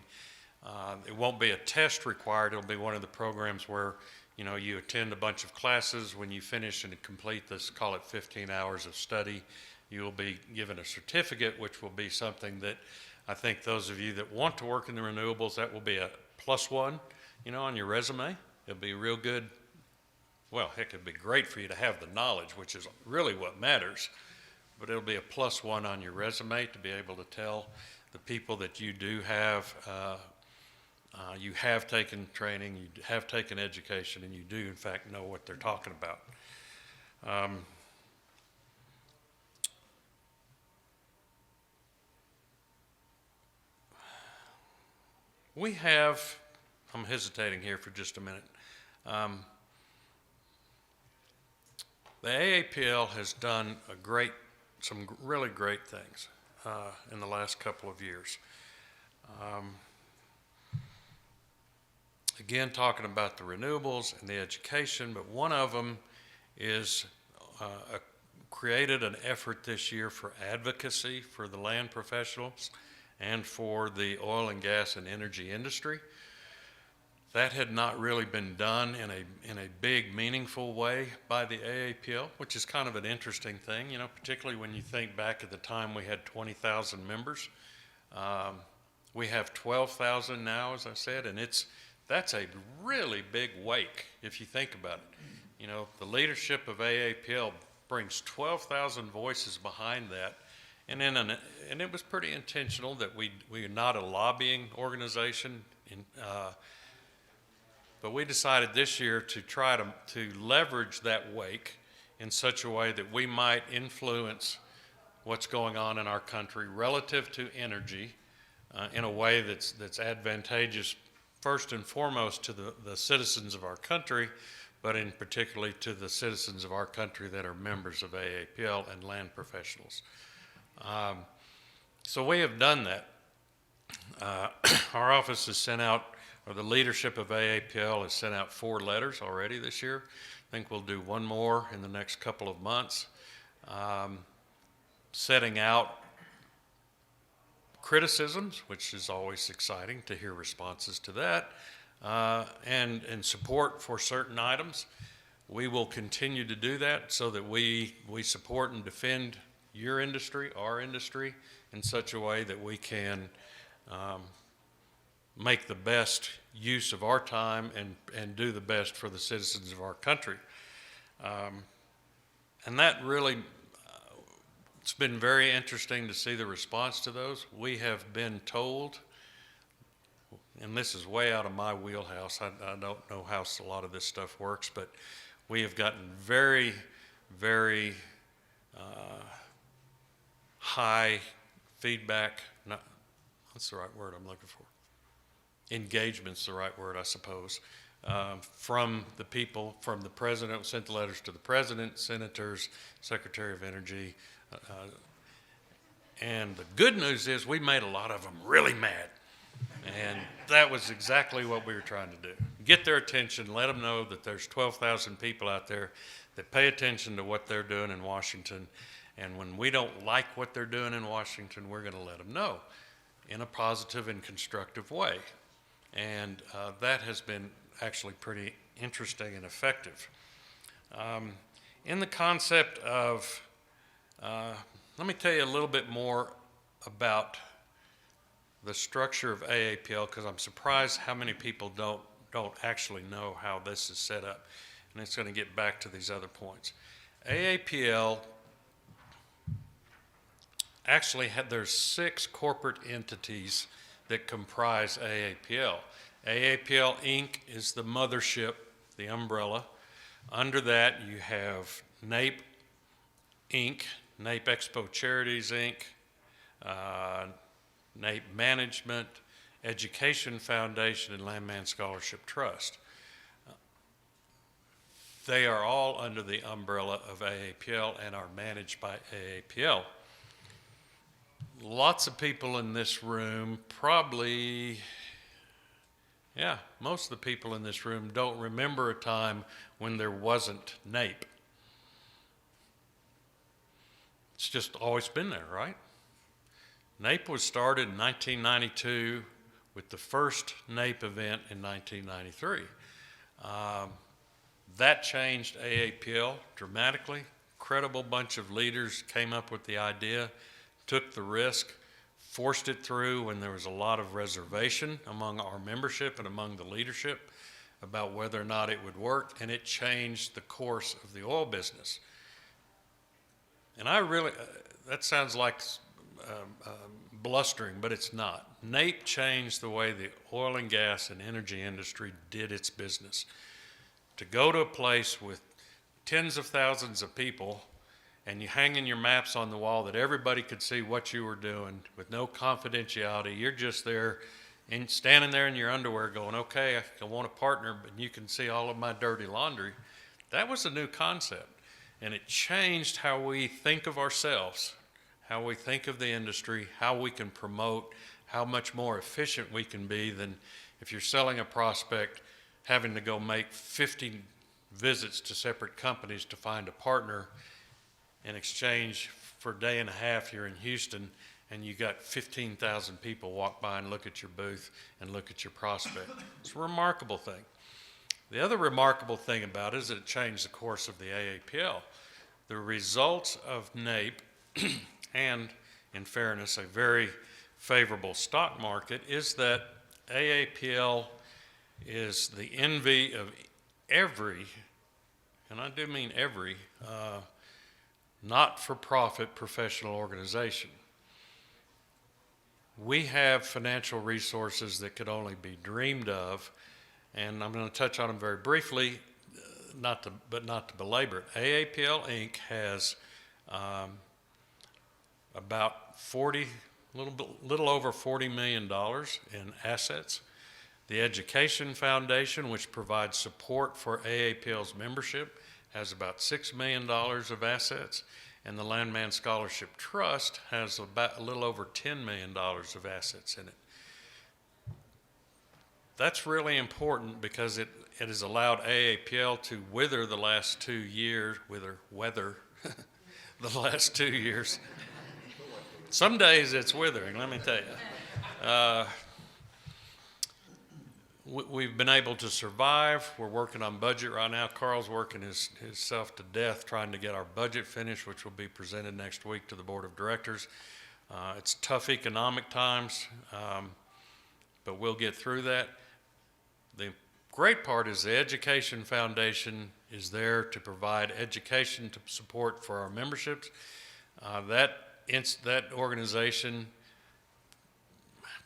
It won't be a test required. It'll be one of the programs where, you know, you attend a bunch of classes. When you finish and complete this, call it 15 hours of study, you will be given a certificate, which will be something that I think those of you that want to work in the renewables, that will be a +1, you know, on your resume. It'll be real good. Well, heck, it'd be great for you to have the knowledge, which is really what matters. But it'll be a +1 on your resume to be able to tell the people that you do have, you have taken training, you have taken education, and you do, in fact, know what they're talking about. We have, I'm hesitating here for just a minute. The Aapl has done some really great things in the last couple of years. Again, talking about the renewables and the education, but one of them is created an effort this year for advocacy for the land professionals and for the oil and gas and energy industry. That had not really been done in a big, meaningful way by the Aapl, which is kind of an interesting thing, you know, particularly when you think back at the time we had 20,000 members. We have 12,000 now, as I said, and that's a really big wake if you think about it. You know, the leadership of Aapl brings 12,000 voices behind that. And it was pretty intentional that we are not a lobbying organization, but we decided this year to try to leverage that wake in such a way that we might influence what's going on in our country relative to energy in a way that's advantageous first and foremost to the citizens of our country, but in particularly to the citizens of our country that are members of Aapl and land professionals. So we have done that. Our office has sent out, or the leadership of Aapl has sent out 4 letters already this year. I think we'll do one more in the next couple of months, setting out criticisms, which is always exciting to hear responses to that, and support for certain items. We will continue to do that so that we support and defend your industry, our industry, in such a way that we can make the best use of our time and do the best for the citizens of our country. And that really, it's been very interesting to see the response to those. We have been told, and this is way out of my wheelhouse, I don't know how a lot of this stuff works, but we have gotten very, very high feedback, what's the right word I'm looking for? Engagement's the right word, I suppose, from the people, from the president. We sent the letters to the president, senators, secretary of energy, and the good news is we made a lot of them really mad. And that was exactly what we were trying to do. Get their attention, let them know that there's 12,000 people out there that pay attention to what they're doing in Washington. And when we don't like what they're doing in Washington, we're going to let them know in a positive and constructive way. And that has been actually pretty interesting and effective. In the concept of, let me tell you a little bit more about the structure of Aapl, because I'm surprised how many people don't actually know how this is set up. And it's going to get back to these other points. Aapl actually there's 6 corporate entities that comprise Aapl. Aapl Inc. is the mothership, the umbrella. Under that you have NAPE Inc., NAPE Expo Charities Inc., NAPE Management, Education Foundation, and Landman Scholarship Trust. They are all under the umbrella of Aapl and are managed by Aapl. lots of people in this room probably, yeah, most of the people in this room don't remember a time when there wasn't NAEP. It's just always been there, right? NAEP was started in 1992 with the first NAEP event in 1993. That changed AAPL dramatically. Incredible bunch of leaders came up with the idea, took the risk, forced it through when there was a lot of reservation among our membership and among the leadership about whether or not it would work, and it changed the course of the oil business. And I really, that sounds like blustering, but it's not. NAEP changed the way the oil and gas and energy industry did its business. To go to a place with tens of thousands of people and you hanging your maps on the wall that everybody could see what you were doing with no confidentiality, you're just there and standing there in your underwear going, okay, I want a partner, but you can see all of my dirty laundry. That was a new concept. And it changed how we think of ourselves, how we think of the industry, how we can promote, how much more efficient we can be than if you're selling a prospect, having to go make 50 visits to separate companies to find a partner. In exchange for a day and a half, you're in Houston and you got 15,000 people walk by and look at your booth and look at your prospect. It's a remarkable thing. The other remarkable thing about it is that it changed the course of the AAPL. The results of NAEP and, in fairness, a very favorable stock market is that AAPL is the envy of every, and I do mean every, not-for-profit professional organization. We have financial resources that could only be dreamed of, and I'm going to touch on them very briefly, but not to belabor it. AAPL Inc. has about little over $40 million in assets. The Education Foundation, which provides support for AAPL's membership, has about $6 million of assets, and the Landman Scholarship Trust has about a little over $10 million of assets in it. That's really important because it has allowed AAPL to wither the last 2 years, the last 2 years. Some days it's withering, let me tell you. We've been able to survive. We're working on budget right now. Carl's working himself to death trying to get our budget finished, which will be presented next week to the Board of Directors. It's tough economic times, but we'll get through that. The great part is the Education Foundation is there to provide education to support for our memberships. That organization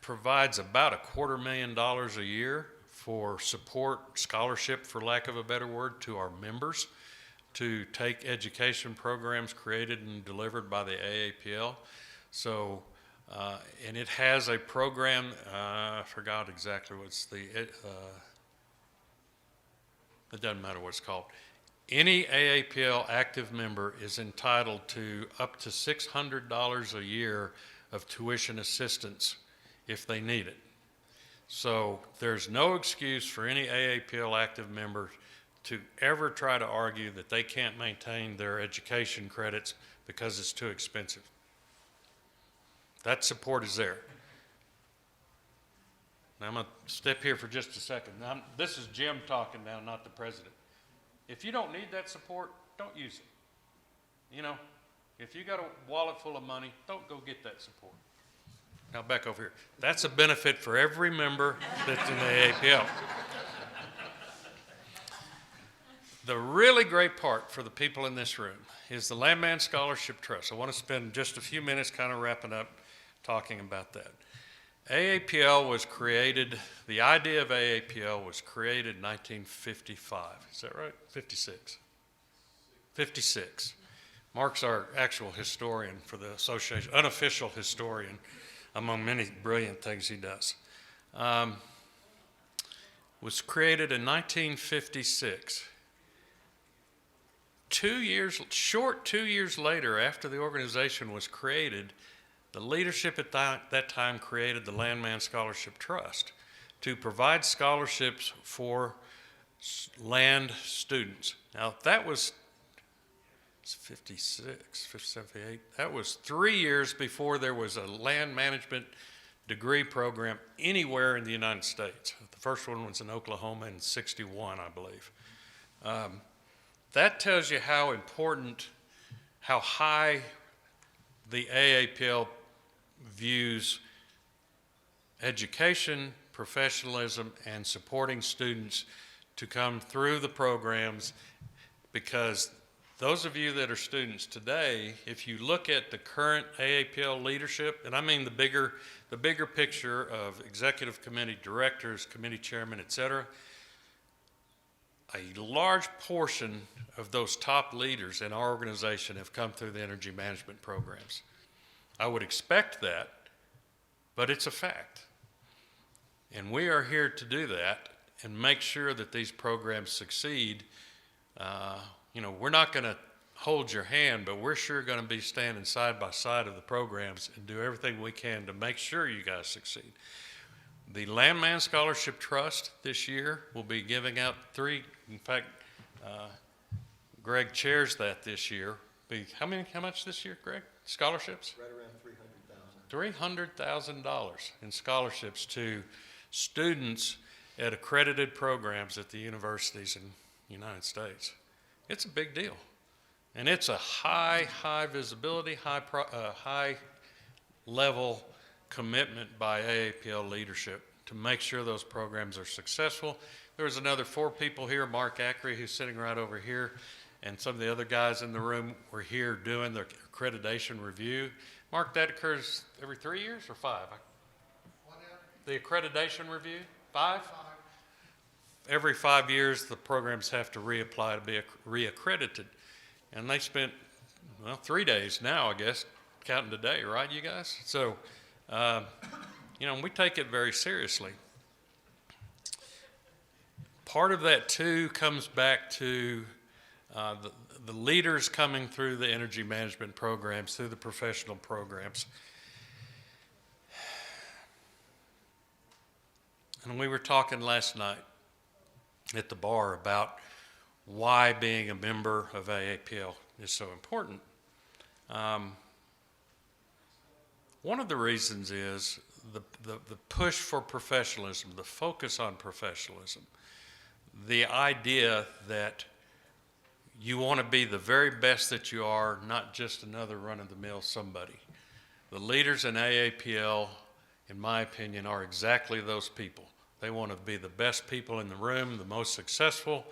provides about $250,000 a year for support, scholarship, for lack of a better word, to our members to take education programs created and delivered by the AAPL. So, and it has a program, I forgot exactly what's it doesn't matter what it's called. Any AAPL active member is entitled to up to $600 a year of tuition assistance if they need it. So there's no excuse for any AAPL active member to ever try to argue that they can't maintain their education credits because it's too expensive. That support is there. Now I'm going to step here for just a second. Now, this is Jim talking now, not the president. If you don't need that support, don't use it. You know, if you got a wallet full of money, don't go get that support. Now back over here. That's a benefit for every member that's in the AAPL. The really great part for the people in this room is the Landman Scholarship Trust. I want to spend just a few minutes kind of wrapping up talking about that. AAPL was created, the idea of AAPL was created in 1955. Is that right? 56. 56. Mark's our actual historian for the association, unofficial historian, among many brilliant things he does. Was created in 1956. 2 years later, after the organization was created, The leadership at that time created the Landman Scholarship Trust to provide scholarships for land students. Now, that was 56, 58. That was 3 years before there was a land management degree program anywhere in the United States. The first one was in Oklahoma in 61, I believe. That tells you how important, how high the AAPL views education, professionalism, and supporting students to come through the programs, because those of you that are students today, if you look at the current AAPL leadership, and I mean the bigger picture of executive committee directors, committee chairmen, et cetera, a large portion of those top leaders in our organization have come through the energy management programs. I would expect that, but it's a fact. And we are here to do that and make sure that these programs succeed. We're not going to hold your hand, but we're sure going to be standing side by side of the programs and do everything we can to make sure you guys succeed. The Landman Scholarship Trust this year will be giving out 3, in fact, Greg chairs that this year. How much this year, Greg? Scholarships? Right around $300,000. $300,000 in scholarships to students at accredited programs at the universities in the United States. It's a big deal. And it's a high visibility, high level commitment by AAPL leadership to make sure those programs are successful. There was another 4 people here, Mark Ackery, who's sitting right over here, and some of the other guys in the room were here doing the accreditation review. Mark, that occurs every 3 years or 5? The accreditation review, 5? Every 5 years, the programs have to reapply to be reaccredited. And they spent, 3 days now, I guess, counting today, right, you guys? So, we take it very seriously. Part of that, too, comes back to the leaders coming through the energy management programs, through the professional programs. And we were talking last night at the bar about why being a member of AAPL is so important. One of the reasons is the push for professionalism, the focus on professionalism, the idea that you want to be the very best that you are, not just another run-of-the-mill somebody. The leaders in AAPL, in my opinion, are exactly those people. They want to be the best people in the room, the most successful.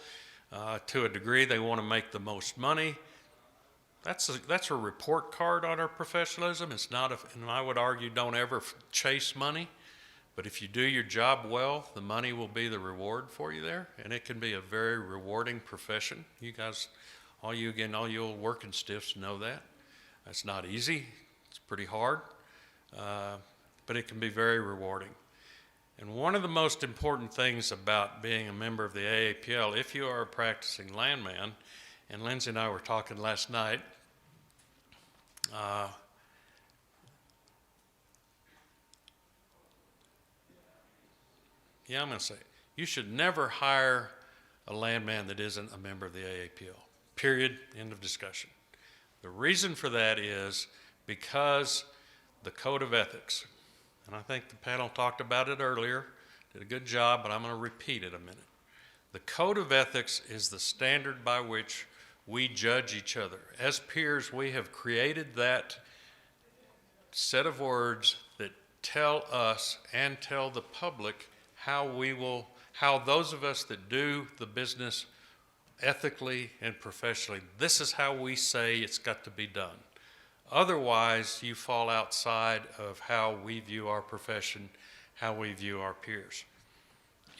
To a degree, they want to make the most money. That's a report card on our professionalism. It's not, and I would argue, don't ever chase money. But if you do your job well, the money will be the reward for you there, and it can be a very rewarding profession. You guys, all you old working stiffs know that. That's not easy. It's pretty hard, but it can be very rewarding. And one of the most important things about being a member of the AAPL, if you are a practicing landman, and Lindsay and I were talking last night, I'm going to say, you should never hire a landman that isn't a member of the AAPL. Period. End of discussion. The reason for that is because the code of ethics, and I think the panel talked about it earlier, did a good job, but I'm going to repeat it a minute. The code of ethics is the standard by which we judge each other. As peers, we have created that set of words that tell us and tell the public how those of us that do the business ethically and professionally, this is how we say it's got to be done. Otherwise, you fall outside of how we view our profession, how we view our peers.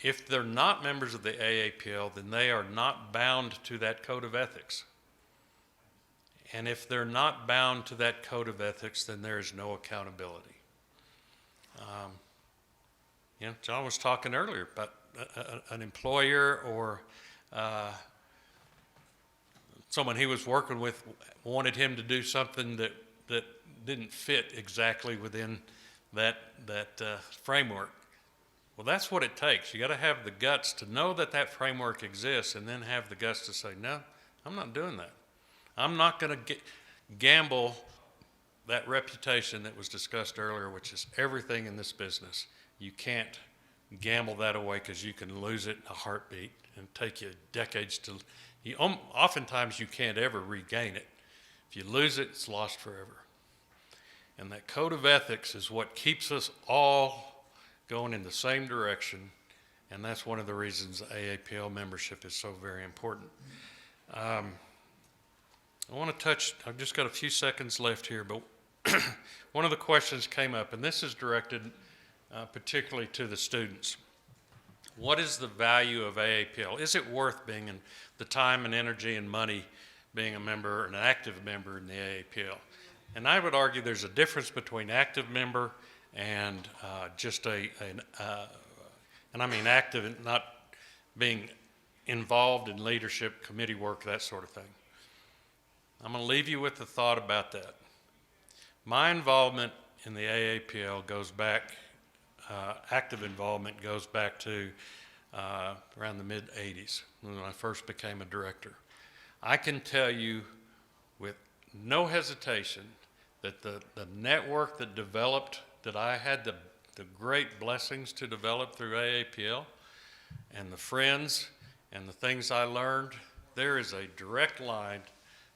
If they're not members of the AAPL, then they are not bound to that code of ethics. And if they're not bound to that code of ethics, then there is no accountability. John was talking earlier about an employer or someone he was working with wanted him to do something that didn't fit exactly within that framework. Well, that's what it takes. You got to have the guts to know that that framework exists, and then have the guts to say, no, I'm not doing that. I'm not going to gamble that reputation that was discussed earlier, which is everything in this business. You can't gamble that away, because you can lose it in a heartbeat and take you decades to. Oftentimes you can't ever regain it. If you lose it, it's lost forever. And that code of ethics is what keeps us all going in the same direction, and that's one of the reasons AAPL membership is so very important. I want to touch, I've just got a few seconds left here, but one of the questions came up, and this is directed particularly to the students. What is the value of AAPL? Is it worth being in the time and energy and money being a member, an active member in the AAPL? And I would argue there's a difference between active member and just and I mean active and not being involved in leadership, committee work, that sort of thing. I'm going to leave you with the thought about that. My involvement in the AAPL goes back, active involvement goes back to around the mid-'80s when I first became a director. I can tell you with no hesitation that the network that developed, that I had the great blessings to develop through AAPL, and the friends and the things I learned, there is a direct line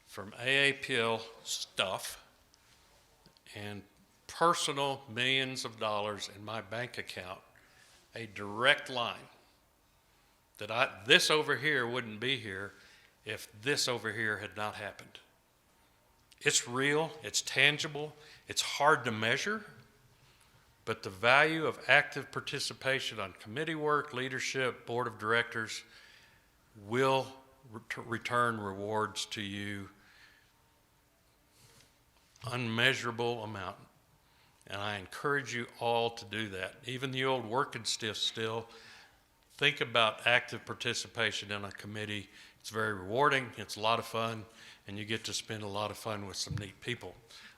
from AAPL stuff and personal millions of dollars in my bank account, a direct line that this over here wouldn't be here if this over here had not happened. It's real, it's tangible, it's hard to measure, but the value of active participation on committee work, leadership, board of directors will return rewards to you, unmeasurable amount. And I encourage you all to do that. Even the old working stiffs still think about active participation in a committee. It's very rewarding, it's a lot of fun, and you get to spend a lot of fun with some neat people.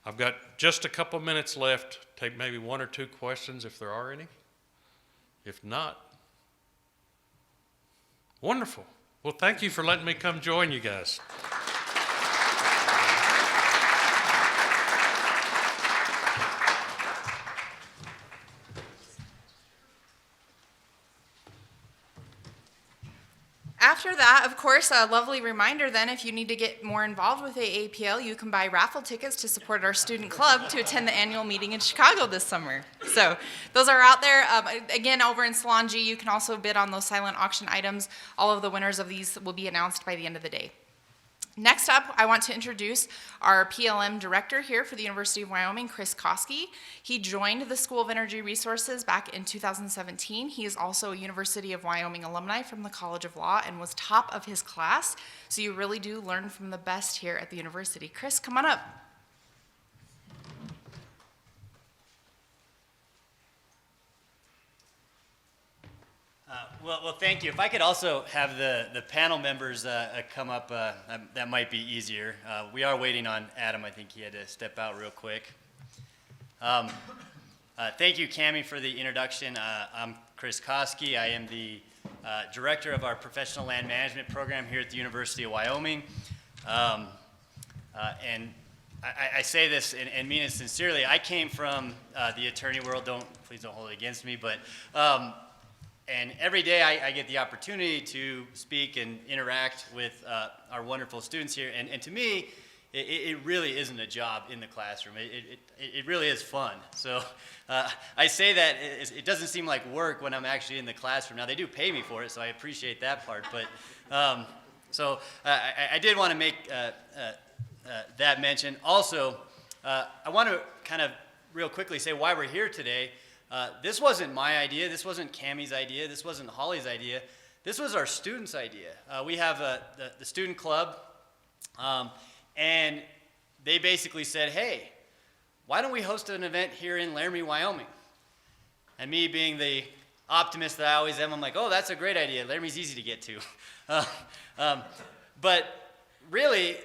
I've got just a couple minutes left. Take maybe one or two questions if there are any. If not, wonderful. Well, thank you for letting me come join you guys. After that, of course, a lovely reminder then, if you need to get more involved with AAPL, you can buy raffle tickets to support our student club to attend the annual meeting in Chicago this summer. So those are out there. Again, over in Salon G, you can also bid on those silent auction items. All of the winners of these will be announced by the end of the day. Next up, I want to introduce our PLM director here for the University of Wyoming, Chris Koski. He joined the School of Energy Resources back in 2017. He is also a University of Wyoming alumni from the College of Law and was top of his class. So you really do learn from the best here at the university. Chris, come on up. Well, thank you. If I could also have the panel members come up, that might be easier. We are waiting on Adam. I think he had to step out real quick. Thank you, Cammie, for the introduction. I'm Chris Koski. I am the director of our professional land management program here at the University of Wyoming. And I say this and mean it sincerely. I came from the attorney world. Please don't hold it against me, but and every day I get the opportunity to speak and interact with our wonderful students here. And to me, it really isn't a job in the classroom. It really is fun. So I say that it doesn't seem like work when I'm actually in the classroom. Now, they do pay me for it, so I appreciate that part. But so I did want to make that mention. Also, I want to kind of real quickly say why we're here today. This wasn't my idea. This wasn't Cammie's idea. This wasn't Holly's idea. This was our students' idea. We have the student club, and they basically said, hey, why don't we host an event here in Laramie, Wyoming? And me being the optimist that I always am, I'm like, oh, that's a great idea. Laramie's easy to get to. But really,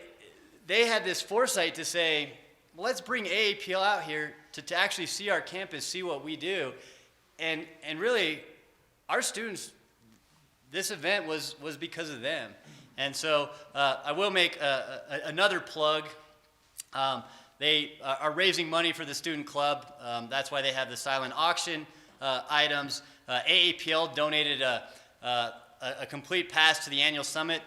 they had this foresight to say, well, let's bring AAPL out here to actually see our campus, see what we do. And really, our students, this event was because of them. And so I will make another plug. They are raising money for the student club. That's why they have the silent auction items. AAPL donated a complete pass to the annual summit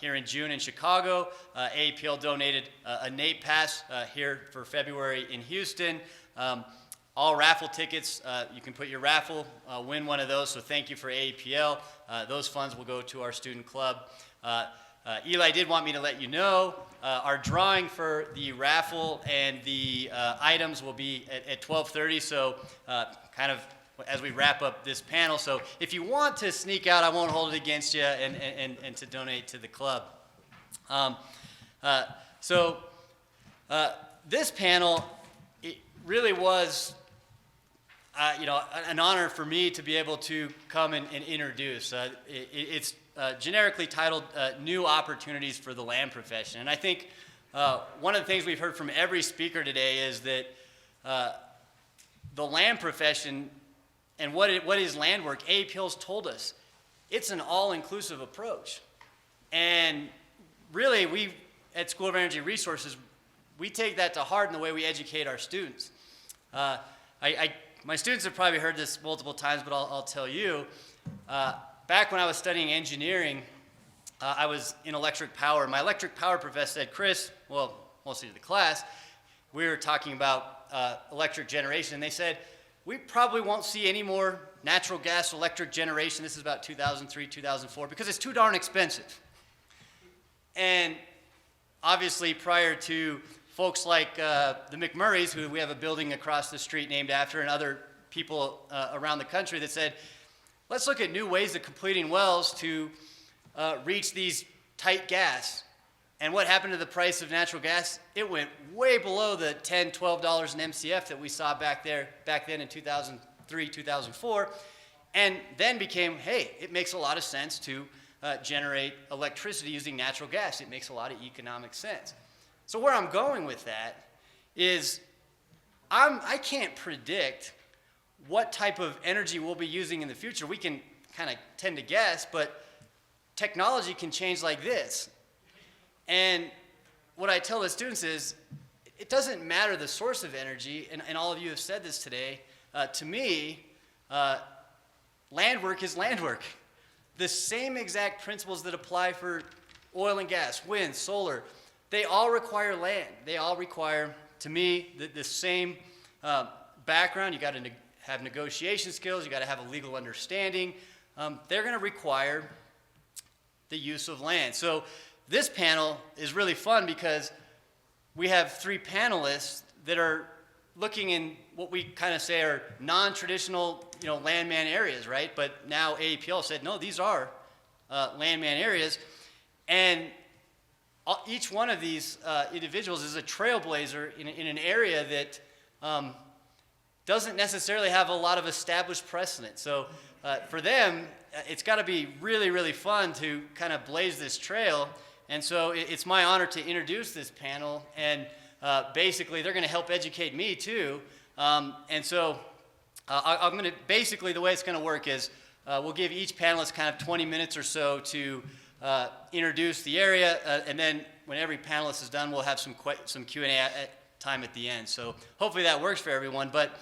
here in June in Chicago. AAPL donated a NAEP pass here for February in Houston. All raffle tickets, you can put your raffle, win one of those, so thank you for AAPL. Those funds will go to our student club. Eli did want me to let you know, our drawing for the raffle and the items will be at 12:30, so kind of as we wrap up this panel. So if you want to sneak out, I won't hold it against you and to donate to the club. This panel, it really was an honor for me to be able to come and introduce. It's generically titled New Opportunities for the Land Profession. And I think one of the things we've heard from every speaker today is that the land profession and what is land work, AAPL's told us, it's an all-inclusive approach. And really, we at School of Energy Resources, we take that to heart in the way we educate our students. My students have probably heard this multiple times, but I'll tell you. Back when I was studying engineering, I was in electric power. My electric power professor said, Chris, well, mostly to the class, we were talking about electric generation, and they said, we probably won't see any more natural gas electric generation. This is about 2003, 2004, because it's too darn expensive. And obviously, prior to folks like the McMurrays, who we have a building across the street named after, and other people around the country that said, let's look at new ways of completing wells to reach these tight gas. And what happened to the price of natural gas? It went way below the $10, $12 an MCF that we saw back then in 2003, 2004, and then became, hey, it makes a lot of sense to generate electricity using natural gas. It makes a lot of economic sense. So where I'm going with that is I can't predict what type of energy we'll be using in the future. We can kind of tend to guess, but technology can change like this. And what I tell the students is, it doesn't matter the source of energy, and all of you have said this today. To me, land work is land work. The same exact principles that apply for oil and gas, wind, solar, they all require land. They all require, to me, the same background. You got to have negotiation skills. You got to have a legal understanding. They're going to require the use of land. So this panel is really fun because we have three panelists that are looking in what we kind of say are non-traditional, landman areas, right? But now AAPL said, no, these are landman areas. And each one of these individuals is a trailblazer in an area that doesn't necessarily have a lot of established precedent. So for them, it's got to be really, really fun to kind of blaze this trail. And so it's my honor to introduce this panel, and basically they're going to help educate me too. And so I'm going to, basically the way it's going to work is we'll give each panelist kind of 20 minutes or so to introduce the area, and then when every panelist is done, we'll have some Q&A time at the end. So hopefully that works for everyone. But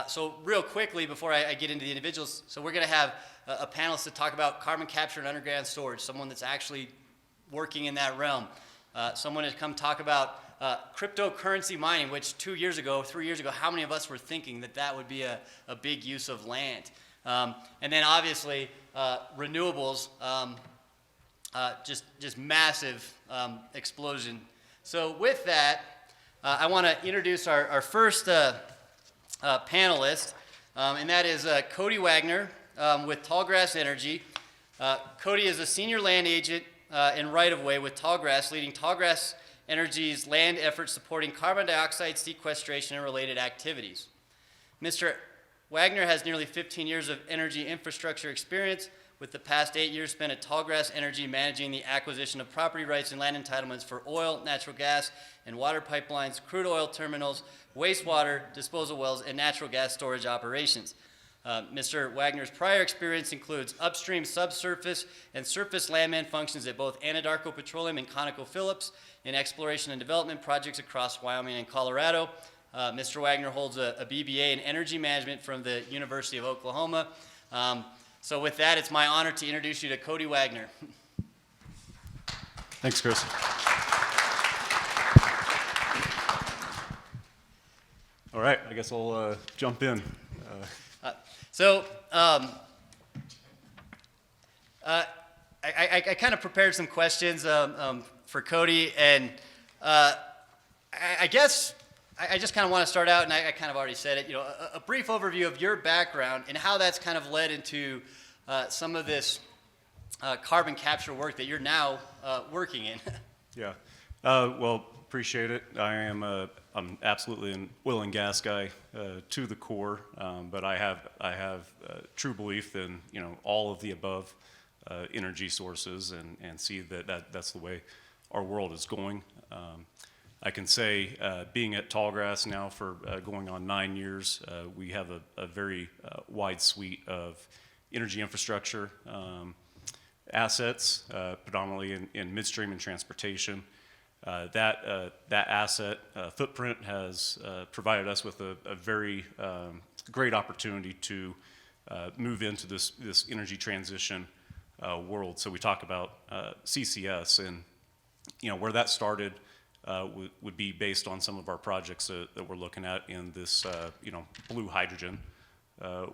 so real quickly before I get into the individuals, so we're going to have a panelist to talk about carbon capture and underground storage, someone that's actually working in that realm. Someone to come talk about cryptocurrency mining, which 2 years ago, 3 years ago, how many of us were thinking that would be a big use of land? And then obviously renewables, just massive explosion. So with that, I want to introduce our first panelist, and that is Cody Wagner with Tallgrass Energy. Cody is a senior land agent and right-of-way with Tallgrass, leading Tallgrass Energy's land efforts supporting carbon dioxide sequestration and related activities. Mr. Wagner has nearly 15 years of energy infrastructure experience with the past 8 years spent at Tallgrass Energy managing the acquisition of property rights and land entitlements for oil, natural gas, and water pipelines, crude oil terminals, wastewater, disposal wells, and natural gas storage operations. Mr. Wagner's prior experience includes upstream, subsurface, and surface landman functions at both Anadarko Petroleum and ConocoPhillips in exploration and development projects across Wyoming and Colorado. Mr. Wagner holds a BBA in energy management from the University of Oklahoma. So with that, it's my honor to introduce you to Cody Wagner. Thanks, Chris. All right, I guess I'll jump in. I kind of prepared some questions for Cody, and I guess I just kind of want to start out, and I kind of already said it, a brief overview of your background and how that's kind of led into some of this carbon capture work that you're now working in. Yeah, well, appreciate it. I'm absolutely an oil and gas guy to the core, but I have true belief in all of the above energy sources, and see that's the way our world is going. I can say, being at Tallgrass now for going on 9 years, we have a very wide suite of energy infrastructure assets, predominantly in midstream and transportation. That asset footprint has provided us with a very great opportunity to move into this energy transition world. So we talk about CCS, and where that started would be based on some of our projects that we're looking at in this blue hydrogen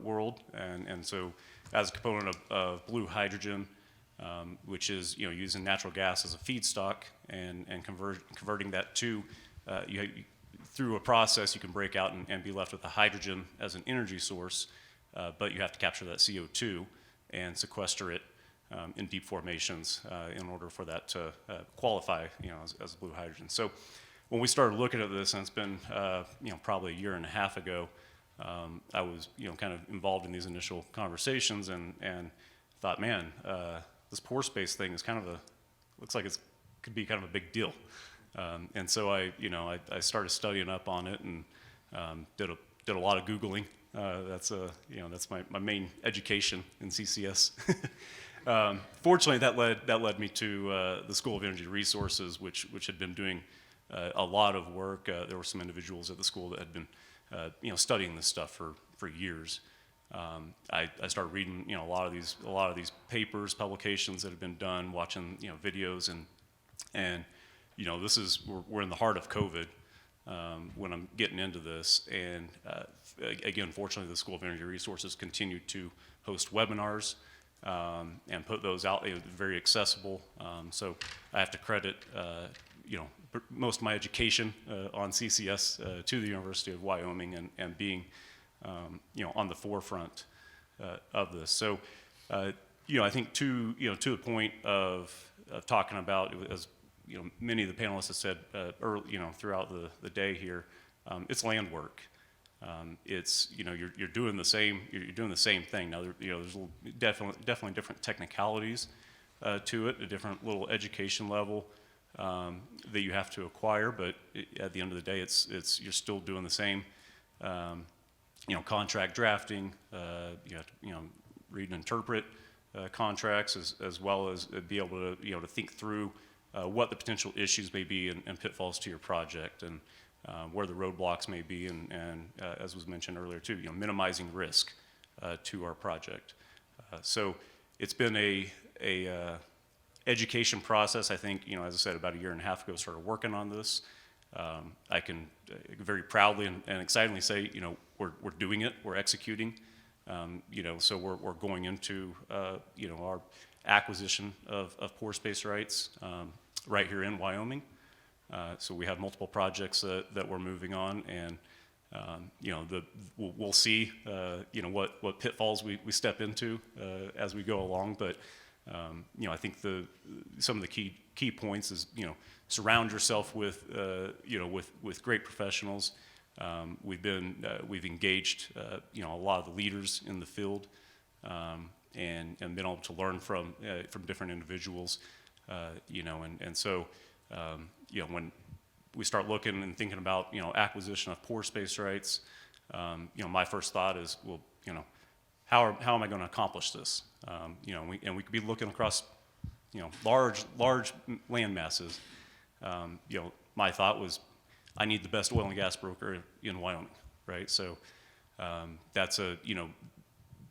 world, and so as a component of blue hydrogen, which is using natural gas as a feedstock and converting that to through a process you can break out and be left with the hydrogen as an energy source, but you have to capture that CO2 and sequester it in deep formations in order for that to qualify as blue hydrogen. So when we started looking at this, and it's been probably a year and a half ago, I was kind of involved in these initial conversations and thought, man, this pore space thing is looks like it could be kind of a big deal. And so I started studying up on it and did a lot of Googling. That's my main education in CCS. Fortunately, that led me to the School of Energy Resources, which had been doing a lot of work. There were some individuals at the school that had been studying this stuff for years. I started reading a lot of these papers, publications that have been done, watching videos, and we're in the heart of COVID when I'm getting into this, and again, fortunately, the School of Energy Resources continued to host webinars and put those out. It was very accessible, so I have to credit most of my education on CCS to the University of Wyoming and being on the forefront of this. So I think to the point of talking about, as many of the panelists have said throughout the day here, it's land work. It's you're doing the same thing. Now there's definitely different technicalities to it, a different little education level that you have to acquire, but at the end of the day, you're still doing the same. Contract drafting, you have to read and interpret contracts as well as be able to to think through what the potential issues may be and pitfalls to your project, and where the roadblocks may be, and as was mentioned earlier too, minimizing risk to our project. So it's been a education process. I think as I said, about a year and a half ago, started working on this. I can very proudly and excitingly say, we're doing it, we're executing. So we're going into our acquisition of pore space rights right here in Wyoming. So we have multiple projects that we're moving on, and we'll see what pitfalls we step into as we go along. But I think some of the key points is surround yourself with with great professionals. We've engaged a lot of the leaders in the field, and been able to learn from different individuals, and so when we start looking and thinking about acquisition of pore space rights, my first thought is, well, how am I going to accomplish this? We could be looking across large land masses. My thought was, I need the best oil and gas broker in Wyoming, right? So that's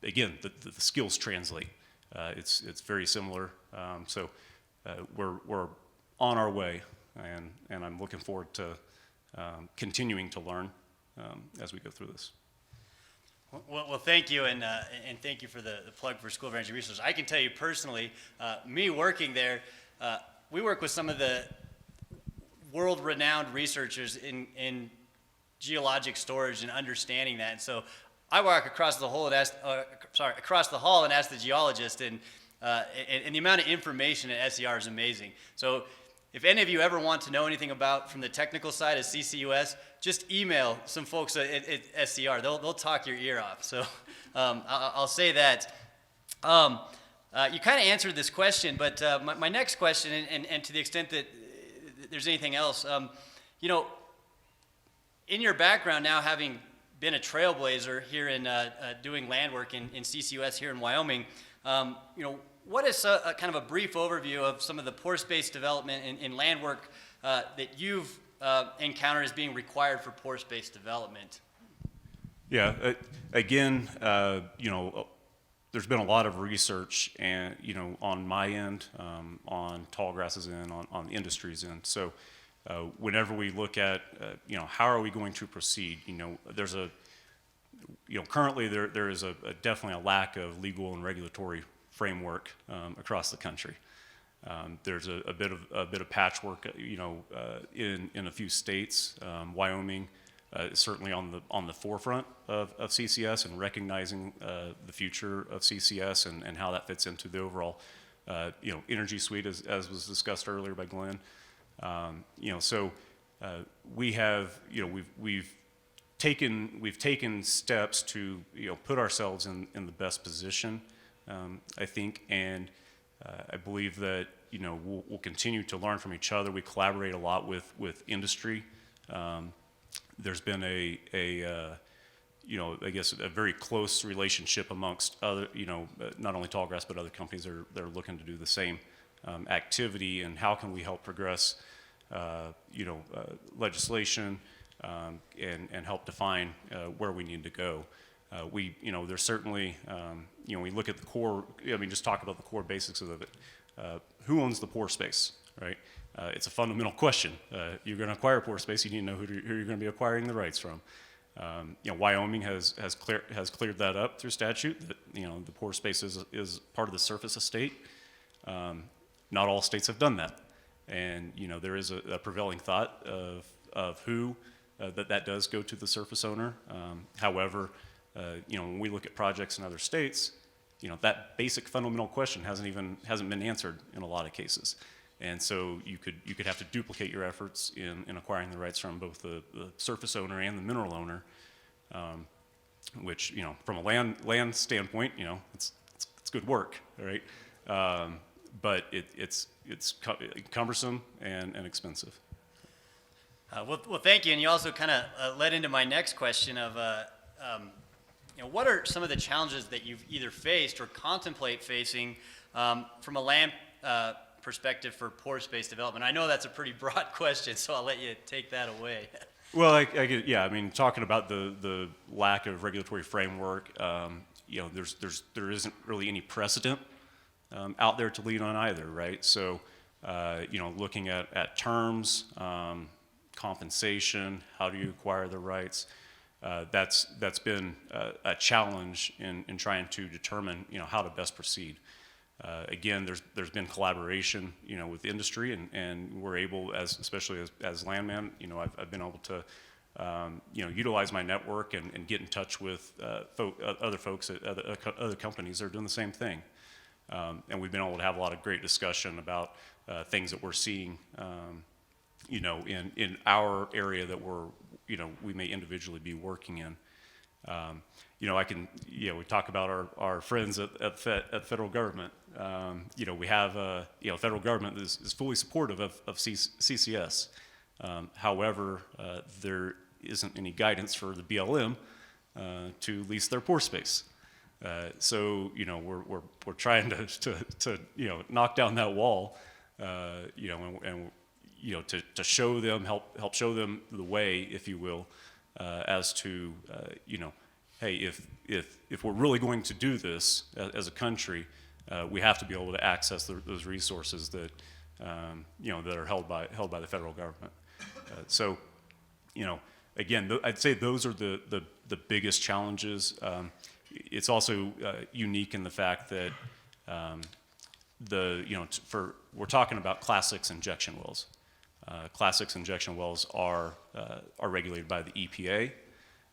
again, the skills translate. It's very similar. So we're on our way, and I'm looking forward to continuing to learn as we go through this. Well, thank you, and thank you for the plug for School of Energy Resources. I can tell you personally, me working there, we work with some of the world-renowned researchers in geologic storage and understanding that. And so I walk across the hall and ask, the geologist, and the amount of information at SER is amazing. So if any of you ever want to know anything about from the technical side of CCUS, just email some folks at SCR. They'll talk your ear off. So I'll say that. You kind of answered this question, but my next question, and to the extent that there's anything else, in your background now, having been a trailblazer here in doing land work in CCUS here in Wyoming, what is a kind of a brief overview of some of the pore space development in land work that you've encountered as being required for pore space development? Yeah, again, there's been a lot of research, and on my end, on Tallgrass's end, on the industry's end. So whenever we look at how are we going to proceed, there's currently there is definitely a lack of legal and regulatory framework across the country. There's a bit of patchwork, in a few states. Wyoming is certainly on the forefront of CCS and recognizing the future of CCS and how that fits into the overall energy suite, as was discussed earlier by Glenn. So we have we've taken steps to put ourselves in the best position, I think, and I believe that we'll continue to learn from each other. We collaborate a lot with industry. There's been I guess a very close relationship amongst other, not only Tallgrass but other companies that are looking to do the same activity, and how can we help progress legislation and help define where we need to go. There's certainly, we look at the core, just talk about the core basics of it. Who owns the pore space, right? It's a fundamental question. You're going to acquire pore space, you need to know who you're going to be acquiring the rights from. Wyoming has cleared that up through statute, that the pore space is part of the surface estate. Not all states have done that, and there is a prevailing thought of who that does go to the surface owner. However, when we look at projects in other states, that basic fundamental question hasn't been answered in a lot of cases, and so you could have to duplicate your efforts in acquiring the rights from both the surface owner and the mineral owner, which from a land standpoint, it's good work, right? But it's cumbersome and expensive. Well, thank you, and you also kind of led into my next question of. What are some of the challenges that you've either faced or contemplate facing from a land perspective for pore space development? I know that's a pretty broad question, so I'll let you take that away. Well, talking about the lack of regulatory framework, there isn't really any precedent out there to lean on either, right? So, looking at terms, compensation, how do you acquire the rights? That's been a challenge in trying to determine how to best proceed. Again, there's been collaboration with industry, and we're able, especially as Landman, I've been able to utilize my network and get in touch with other folks at other companies that are doing the same thing, and we've been able to have a lot of great discussion about things that we're seeing in our area that we may individually be working in. We talk about our friends at federal government. We have, federal government is fully supportive of CCS. However, there isn't any guidance for the BLM to lease their pore space. So we're trying to knock down that wall, to show them, help show them the way, if you will, as to hey, if we're really going to do this as a country, we have to be able to access those resources that that are held by the federal government. Again, I'd say those are the biggest challenges. It's also unique in the fact that we're talking about Class 6 injection wells. Class 6 injection wells are regulated by the EPA,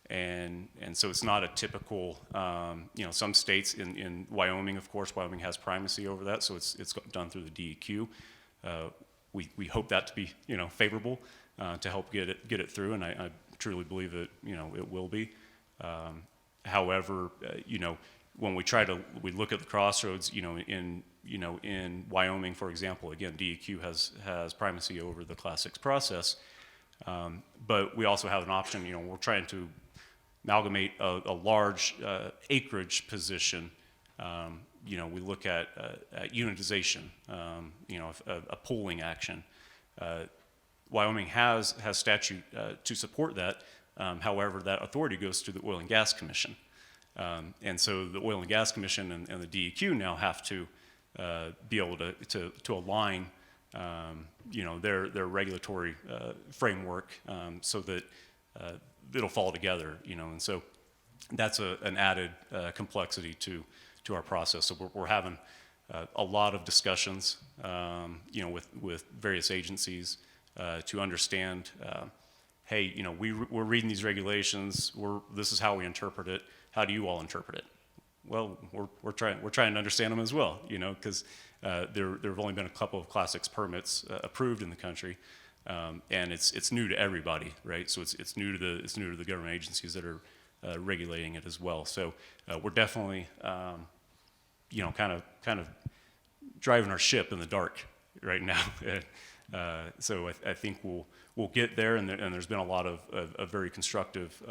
and so it's not a typical. Some states in Wyoming, of course, Wyoming has primacy over that, so it's done through the DEQ. We hope that to be favorable to help get it through, and I truly believe that it will be. However, when we look at the crossroads, in Wyoming, for example, again, DEQ has primacy over the Class 6 process, but we also have an option. We're trying to amalgamate a large acreage position. We look at unitization, a pooling action. Wyoming has statute to support that. However, that authority goes to the Oil and Gas Commission. And so the Oil and Gas Commission and the DEQ now have to be able to align, their regulatory framework so that it'll fall together, and so that's an added complexity to our process. So we're having a lot of discussions, with various agencies to understand. Hey, we're reading these regulations. This is how we interpret it. How do you all interpret it? Well, we're trying to understand them as well, because there have only been a couple of Class 6 permits approved in the country, and it's new to everybody, right? So it's new to the government agencies that are regulating it as well. So we're definitely, kind of driving our ship in the dark right now. So I think we'll get there, and there's been a lot of very constructive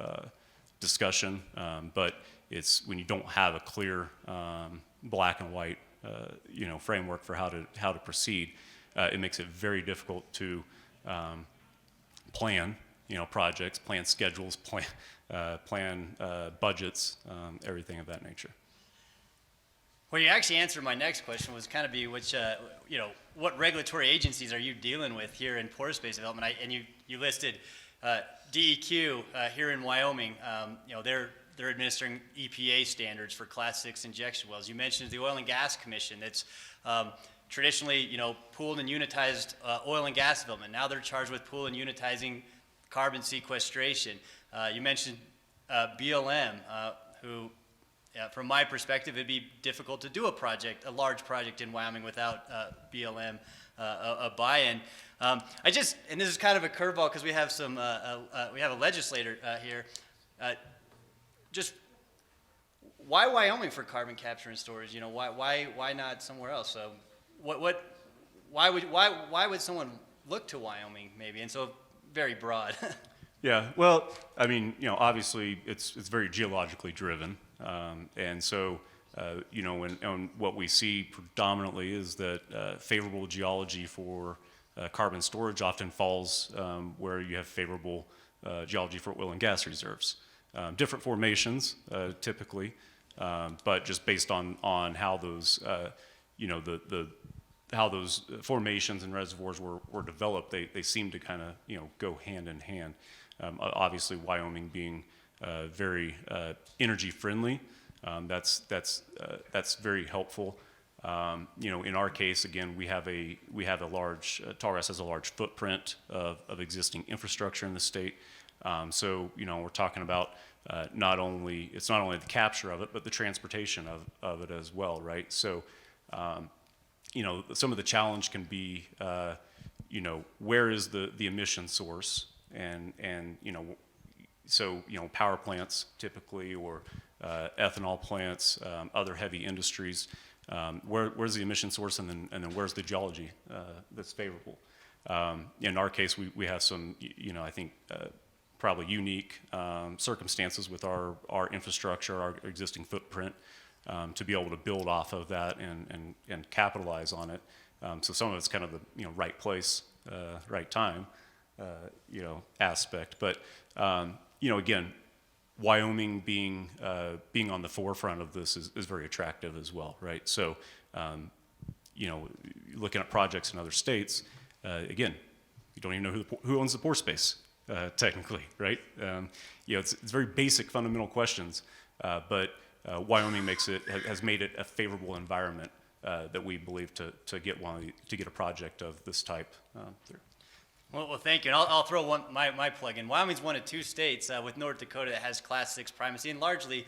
discussion, but it's when you don't have a clear black and white framework for how to proceed, it makes it very difficult to plan projects, plan schedules, plan budgets, everything of that nature. Well, you actually answered my next question, was kind of be which, what regulatory agencies are you dealing with here in pore space development? And you listed DEQ here in Wyoming. They're administering EPA standards for Class 6 injection wells. You mentioned the Oil and Gas Commission. That's traditionally, pooled and unitized oil and gas development. Now they're charged with pool and unitizing carbon sequestration. You mentioned BLM, who, from my perspective, it'd be difficult to do a large project in Wyoming without BLM a buy-in. And this is kind of a curveball because we have we have a legislator here. Just why Wyoming for carbon capture and storage? Why not somewhere else? So why would someone look to Wyoming maybe? And so very broad. Yeah, well, I mean, obviously it's very geologically driven, and so and what we see predominantly is that favorable geology for carbon storage often falls where you have favorable geology for oil and gas reserves. Different formations typically, but just based on how those how those formations and reservoirs were developed, they seem to kind of go hand in hand. Obviously, Wyoming being very energy friendly, that's very helpful. In our case, again, we have a large Tallgrass has a large footprint of existing infrastructure in the state. So we're talking about it's not only the capture of it, but the transportation of it as well, right? So some of the challenge can be where is the emission source, and So, power plants typically, or ethanol plants, other heavy industries. Where's the emission source, and then where's the geology that's favorable? In our case, we have some, I think, probably unique circumstances with our infrastructure, our existing footprint, to be able to build off of that and capitalize on it. So some of it's kind of the right place, right time, aspect. But again, Wyoming being on the forefront of this is very attractive as well, right? So looking at projects in other states, again, you don't even know who owns the pore space, technically, right? It's very basic, fundamental questions, but Wyoming has made it a favorable environment that we believe to get a project of this type through. Well, thank you. And I'll throw my plug in. Wyoming's one of 2 states with North Dakota that has Class 6 primacy, and largely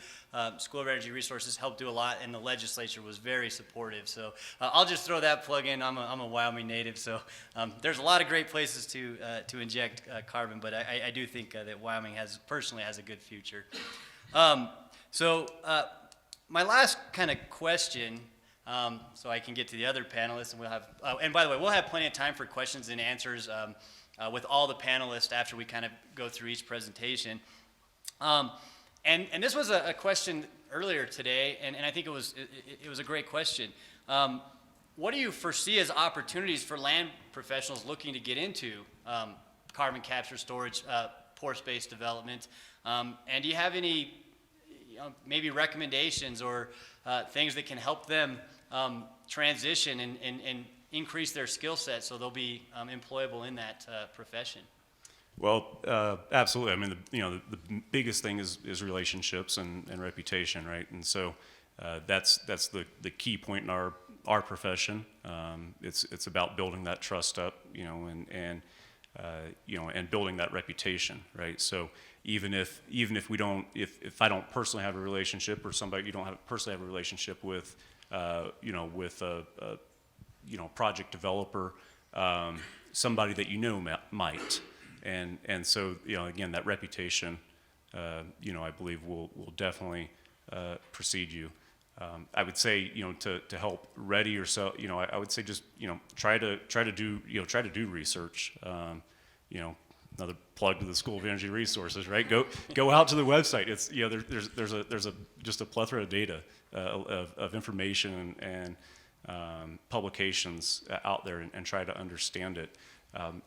School of Energy Resources helped do a lot, and the legislature was very supportive. So I'll just throw that plug in. I'm a Wyoming native, so there's a lot of great places to inject carbon, but I do think that Wyoming personally has a good future. So my last kind of question, so I can get to the other panelists, and we'll have, and by the way, we'll have plenty of time for questions and answers with all the panelists after we kind of go through each presentation. And this was a question earlier today, and I think it was a great question. What do you foresee as opportunities for land professionals looking to get into carbon capture, storage, pore space development? And do you have any maybe recommendations or things that can help them transition and increase their skill set so they'll be employable in that profession? Well, absolutely. I mean, the biggest thing is relationships and reputation, right? And so that's the key point in our profession. It's about building that trust up, and building that reputation, right? So even if we don't, if I don't personally have a relationship, or you don't personally have a relationship with, with a project developer, somebody that might. And so, again, that reputation, I believe will definitely precede you. I would say, to help ready yourself, I would say just, try to do research. Another plug to the School of Energy Resources, right? Go out to the website. It's, there's just a plethora of data, of information and publications out there, and try to understand it.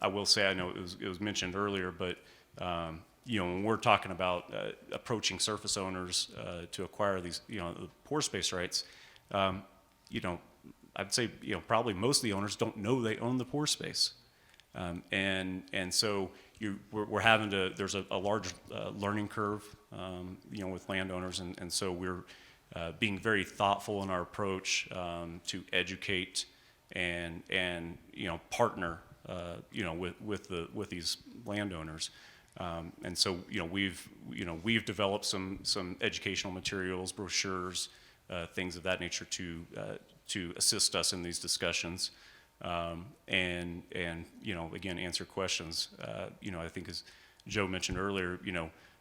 I will say, I know it was mentioned earlier, but when we're talking about approaching surface owners to acquire these, the pore space rights, I'd say, probably most of the owners don't know they own the pore space, and so we're having to. There's a large learning curve, with landowners, and so we're being very thoughtful in our approach to educate and partner. With these landowners, and so we've developed some educational materials, brochures, things of that nature to assist us in these discussions, and again, answer questions. I think, as Joe mentioned earlier,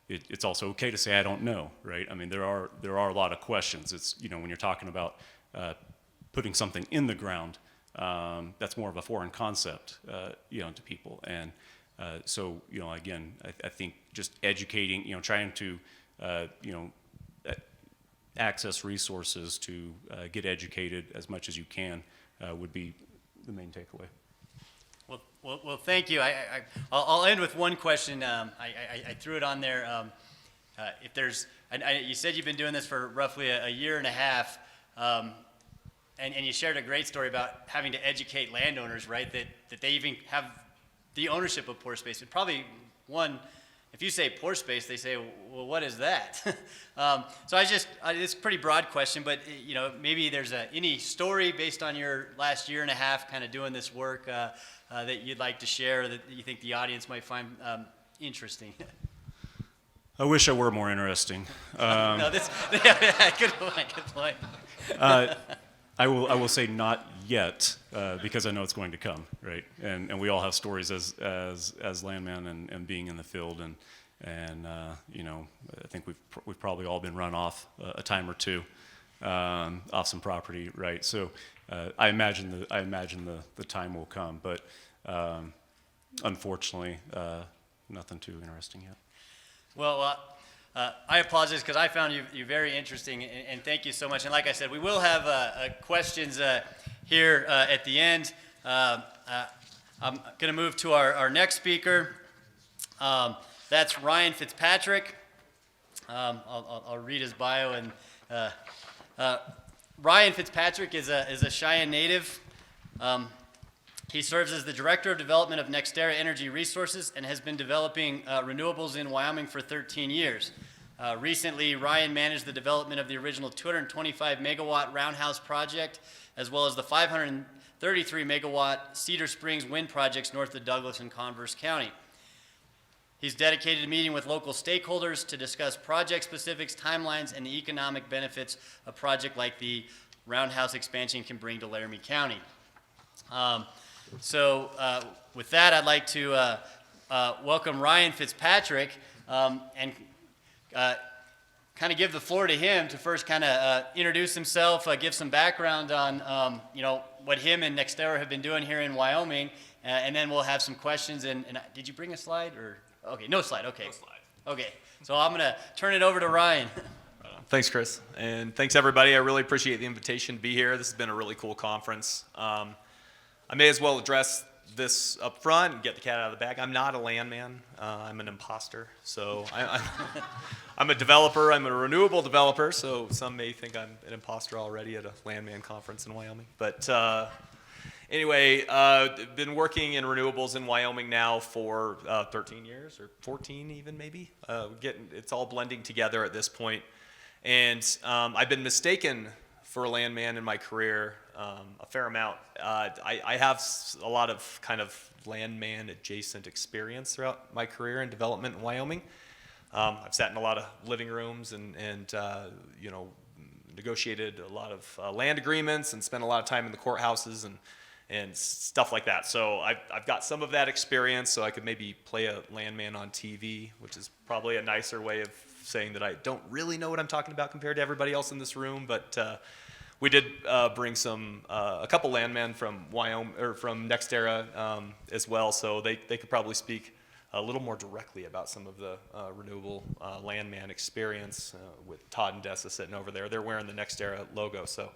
it's also okay to say I don't know, right? I mean, there are a lot of questions. It's when you're talking about putting something in the ground. That's more of a foreign concept, to people, and so again, I think just educating, trying to, access resources to get educated as much as you can would be the main takeaway. Well, thank you. I'll end with one question. I threw it on there. If there's, you said you've been doing this for roughly a year and a half. And you shared a great story about having to educate landowners, right? That they even have the ownership of pore space. And probably if you say pore space, they say, well, what is that? So it's a pretty broad question, but maybe there's any story based on your last year and a half kind of doing this work that you'd like to share, that you think the audience might find interesting. I wish I were more interesting. No, good point. I will say not yet, because I know it's going to come, right? And we all have stories as landmen and being in the field, and you know, I think we've probably all been run off a time or two off some property, right? So I imagine the time will come, but unfortunately, nothing too interesting yet. Well, I apologize because I found you very interesting, and thank you so much. And like I said, we will have questions here at the end. I'm going to move to our next speaker. That's Ryan Fitzpatrick. I'll read his bio. And Ryan Fitzpatrick is a Cheyenne native. He serves as the Director of Development of NextEra Energy Resources and has been developing renewables in Wyoming for 13 years. Recently, Ryan managed the development of the original 225 megawatt Roundhouse project, as well as the 533 megawatt Cedar Springs wind projects north of Douglas and Converse County. He's dedicated to meeting with local stakeholders to discuss project specifics, timelines, and the economic benefits a project like the Roundhouse expansion can bring to Laramie County. With that, I'd like to welcome Ryan Fitzpatrick and kind of give the floor to him to first kind of introduce himself, give some background on you know, what him and NextEra have been doing here in Wyoming, and then we'll have some questions. And did you bring a slide or? Okay, no slide. Okay. No slide. Okay, so I'm gonna turn it over to Ryan. Thanks, Chris, and thanks everybody. I really appreciate the invitation to be here. This has been a really cool conference. I may as well address this up front and get the cat out of the bag. I'm not a landman. I'm an imposter. So I'm a developer. I'm a renewable developer. So some may think I'm an imposter already at a landman conference in Wyoming. But anyway, been working in renewables in Wyoming now for 13 years or 14 even maybe. It's all blending together at this point. And I've been mistaken for a landman in my career a fair amount. I have a lot of kind of landman adjacent experience throughout my career in development in Wyoming. I've sat in a lot of living rooms and you know, negotiated a lot of land agreements and spent a lot of time in the courthouses and stuff like that. So I've got some of that experience, so I could maybe play a landman on TV, which is probably a nicer way of saying that I don't really know what I'm talking about compared to everybody else in this room. But we did bring a couple landmen from Wyoming or from NextEra as well, so they could probably speak a little more directly about some of the renewable landman experience with Todd and Dessa sitting over there. They're wearing the NextEra logo, so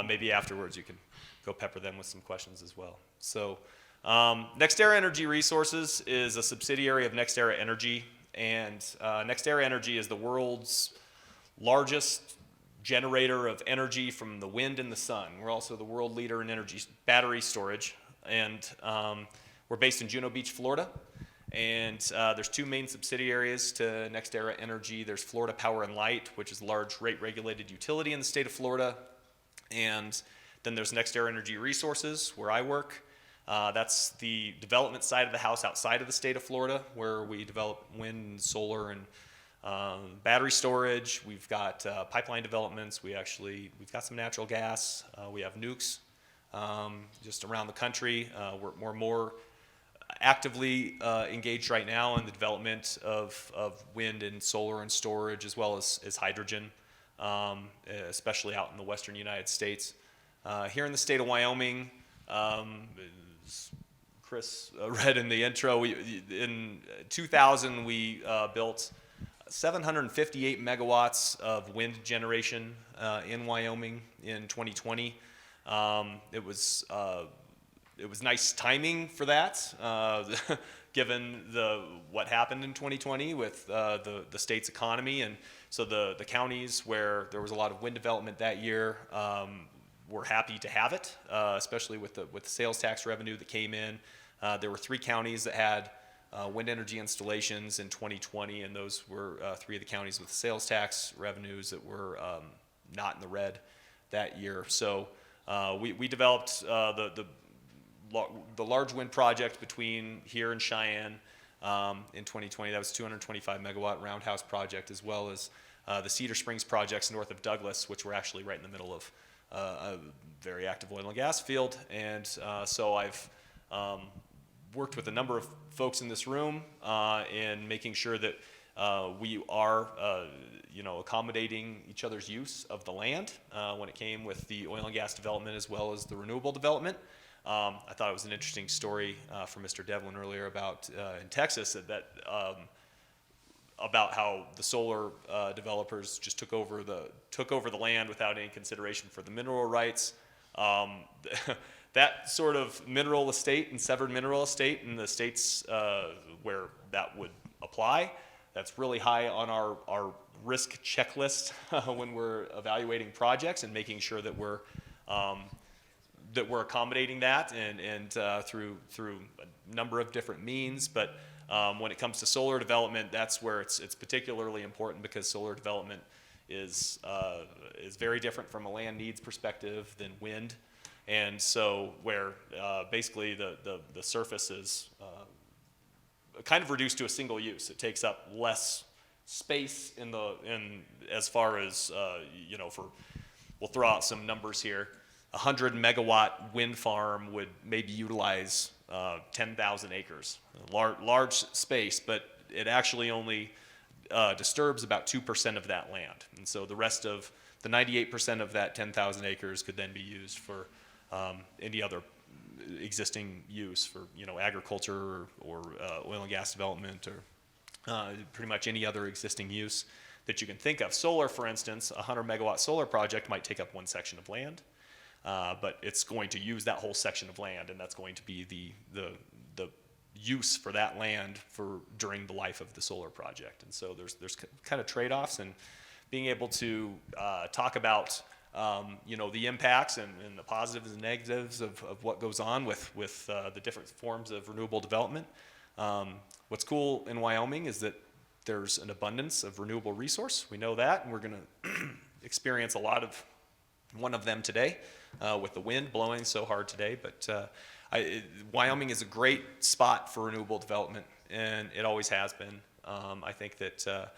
maybe afterwards you can go pepper them with some questions as well. So NextEra Energy Resources is a subsidiary of NextEra Energy, and NextEra Energy is the world's largest generator of energy from the wind and the sun. We're also the world leader in energy battery storage, and we're based in Juno Beach, Florida. And there's two main subsidiaries to NextEra Energy. There's Florida Power and Light, which is a large rate-regulated utility in the state of Florida. And then there's NextEra Energy Resources, where I work. That's the development side of the house outside of the state of Florida, where we develop wind, solar, and battery storage. We've got pipeline developments. We've got some natural gas. We have nukes just around the country. We're more actively engaged right now in the development of wind and solar and storage, as well as hydrogen, especially out in the western United States. Here in the state of Wyoming, as Chris read in the intro, in 2000 we built 758 megawatts of wind generation in Wyoming in 2020. It was nice timing for that, given what happened in 2020 with the state's economy. And so the counties where there was a lot of wind development that year were happy to have it, especially with the sales tax revenue that came in. There were 3 counties that had wind energy installations in 2020, and those were 3 of the counties with sales tax revenues that were not in the red that year. So we developed the large wind project between here and Cheyenne in 2020. That was 225 megawatt Roundhouse project, as well as the Cedar Springs projects north of Douglas, which were actually right in the middle of a very active oil and gas field, and so I've worked with a number of folks in this room in making sure that we are, accommodating each other's use of the land when it came with the oil and gas development as well as the renewable development. I thought it was an interesting story from Mr. Devlin earlier about in Texas about how the solar developers just took over the land without any consideration for the mineral rights. That sort of mineral estate and severed mineral estate in the states where that would apply, that's really high on our risk checklist when we're evaluating projects and making sure that we're accommodating that and through a number of different means. But when it comes to solar development, that's where it's particularly important, because solar development is very different from a land needs perspective than wind. And so where basically the surface is kind of reduced to a single use. It takes up less space in as far as, we'll throw out some numbers here. 100 megawatt wind farm would maybe utilize 10,000 acres. Large space, but it actually only disturbs about 2% of that land. And so the rest of the 98% of that 10,000 acres could then be used for any other existing use for, agriculture or oil and gas development or pretty much any other existing use that you can think of. Solar, for instance, a 100 megawatt solar project might take up one section of land, but it's going to use that whole section of land, and that's going to be the use for that land during the life of the solar project. And so there's kind of trade-offs, and being able to talk about the impacts and the positives and negatives of what goes on with the different forms of renewable development. What's cool in Wyoming is that there's an abundance of renewable resource. We know that, and we're going to experience a lot of one of them today with the wind blowing so hard today. But Wyoming is a great spot for renewable development, and it always has been. I think that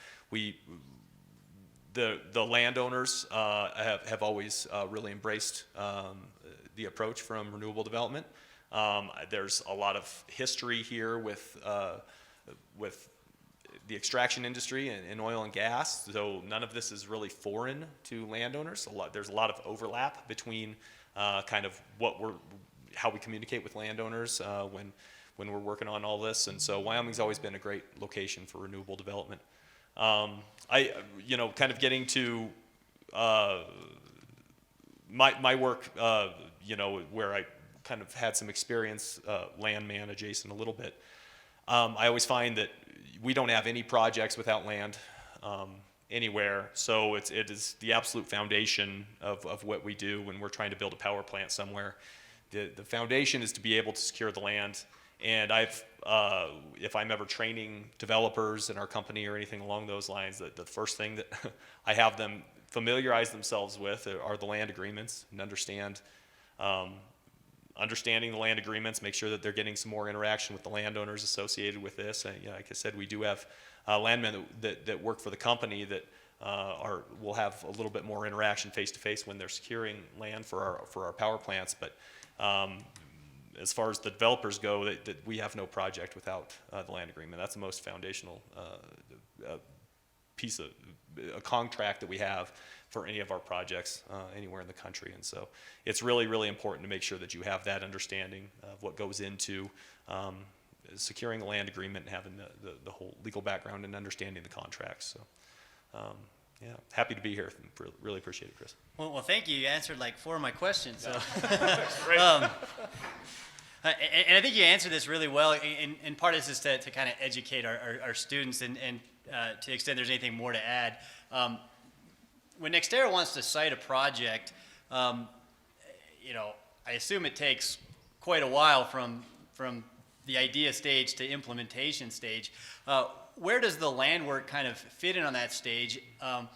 the landowners have always really embraced the approach from renewable development. There's a lot of history here with the extraction industry and oil and gas, so none of this is really foreign to landowners. There's a lot of overlap between kind of how we communicate with landowners when we're working on all this, and so Wyoming's always been a great location for renewable development. Kind of getting to my work, where I kind of had some experience, Landman adjacent a little bit. I always find that we don't have any projects without land anywhere, so it is the absolute foundation of what we do when we're trying to build a power plant somewhere. The foundation is to be able to secure the land. And if I'm ever training developers in our company or anything along those lines, the first thing that I have them familiarize themselves with are the land agreements, and understanding the land agreements, make sure that they're getting some more interaction with the landowners associated with this. And, like I said, we do have landmen that work for the company that will have a little bit more interaction face-to-face when they're securing land for our power plants. But as far as the developers go, that we have no project without the land agreement. That's the most foundational piece of a contract that we have for any of our projects anywhere in the country. And so it's really, really important to make sure that you have that understanding of what goes into securing the land agreement and having the whole legal background and understanding the contracts. So yeah, happy to be here. Really appreciate it, Chris. Well, thank you. You answered like 4 of my questions. So. Great. And I think you answered this really well. And part of this is to kind of educate our students, and to the extent there's anything more to add. When Nextera wants to cite a project, I assume it takes quite a while from the idea stage to implementation stage. Where does the land work kind of fit in on that stage? And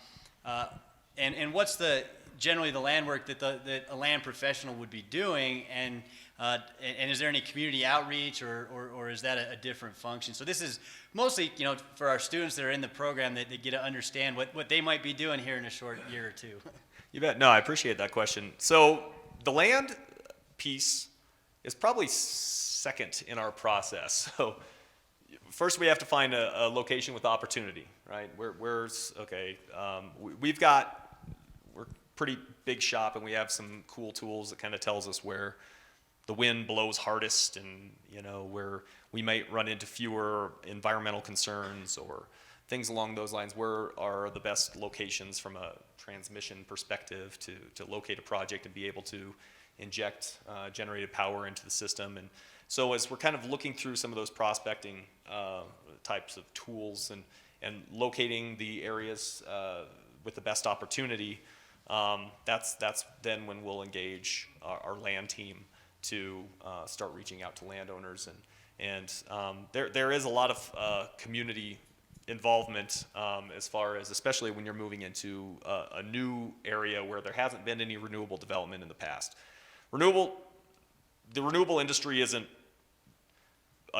what's generally the land work that a land professional would be doing? And is there any community outreach, or is that a different function? So this is mostly, for our students that are in the program that get to understand what they might be doing here in a short year or two. You bet. No, I appreciate that question. So the land piece is probably second in our process. So first we have to find a location with opportunity, right? Where's, okay, we're pretty big shop and we have some cool tools that kind of tells us where the wind blows hardest and, you know, where we might run into fewer environmental concerns or things along those lines. Where are the best locations from a transmission perspective to locate a project and be able to inject generated power into the system? And so as we're kind of looking through some of those prospecting types of tools and locating the areas with the best opportunity, that's then when we'll engage our land team to start reaching out to landowners. And there is a lot of community involvement as far as, especially when you're moving into a new area where there hasn't been any renewable development in the past. The renewable industry isn't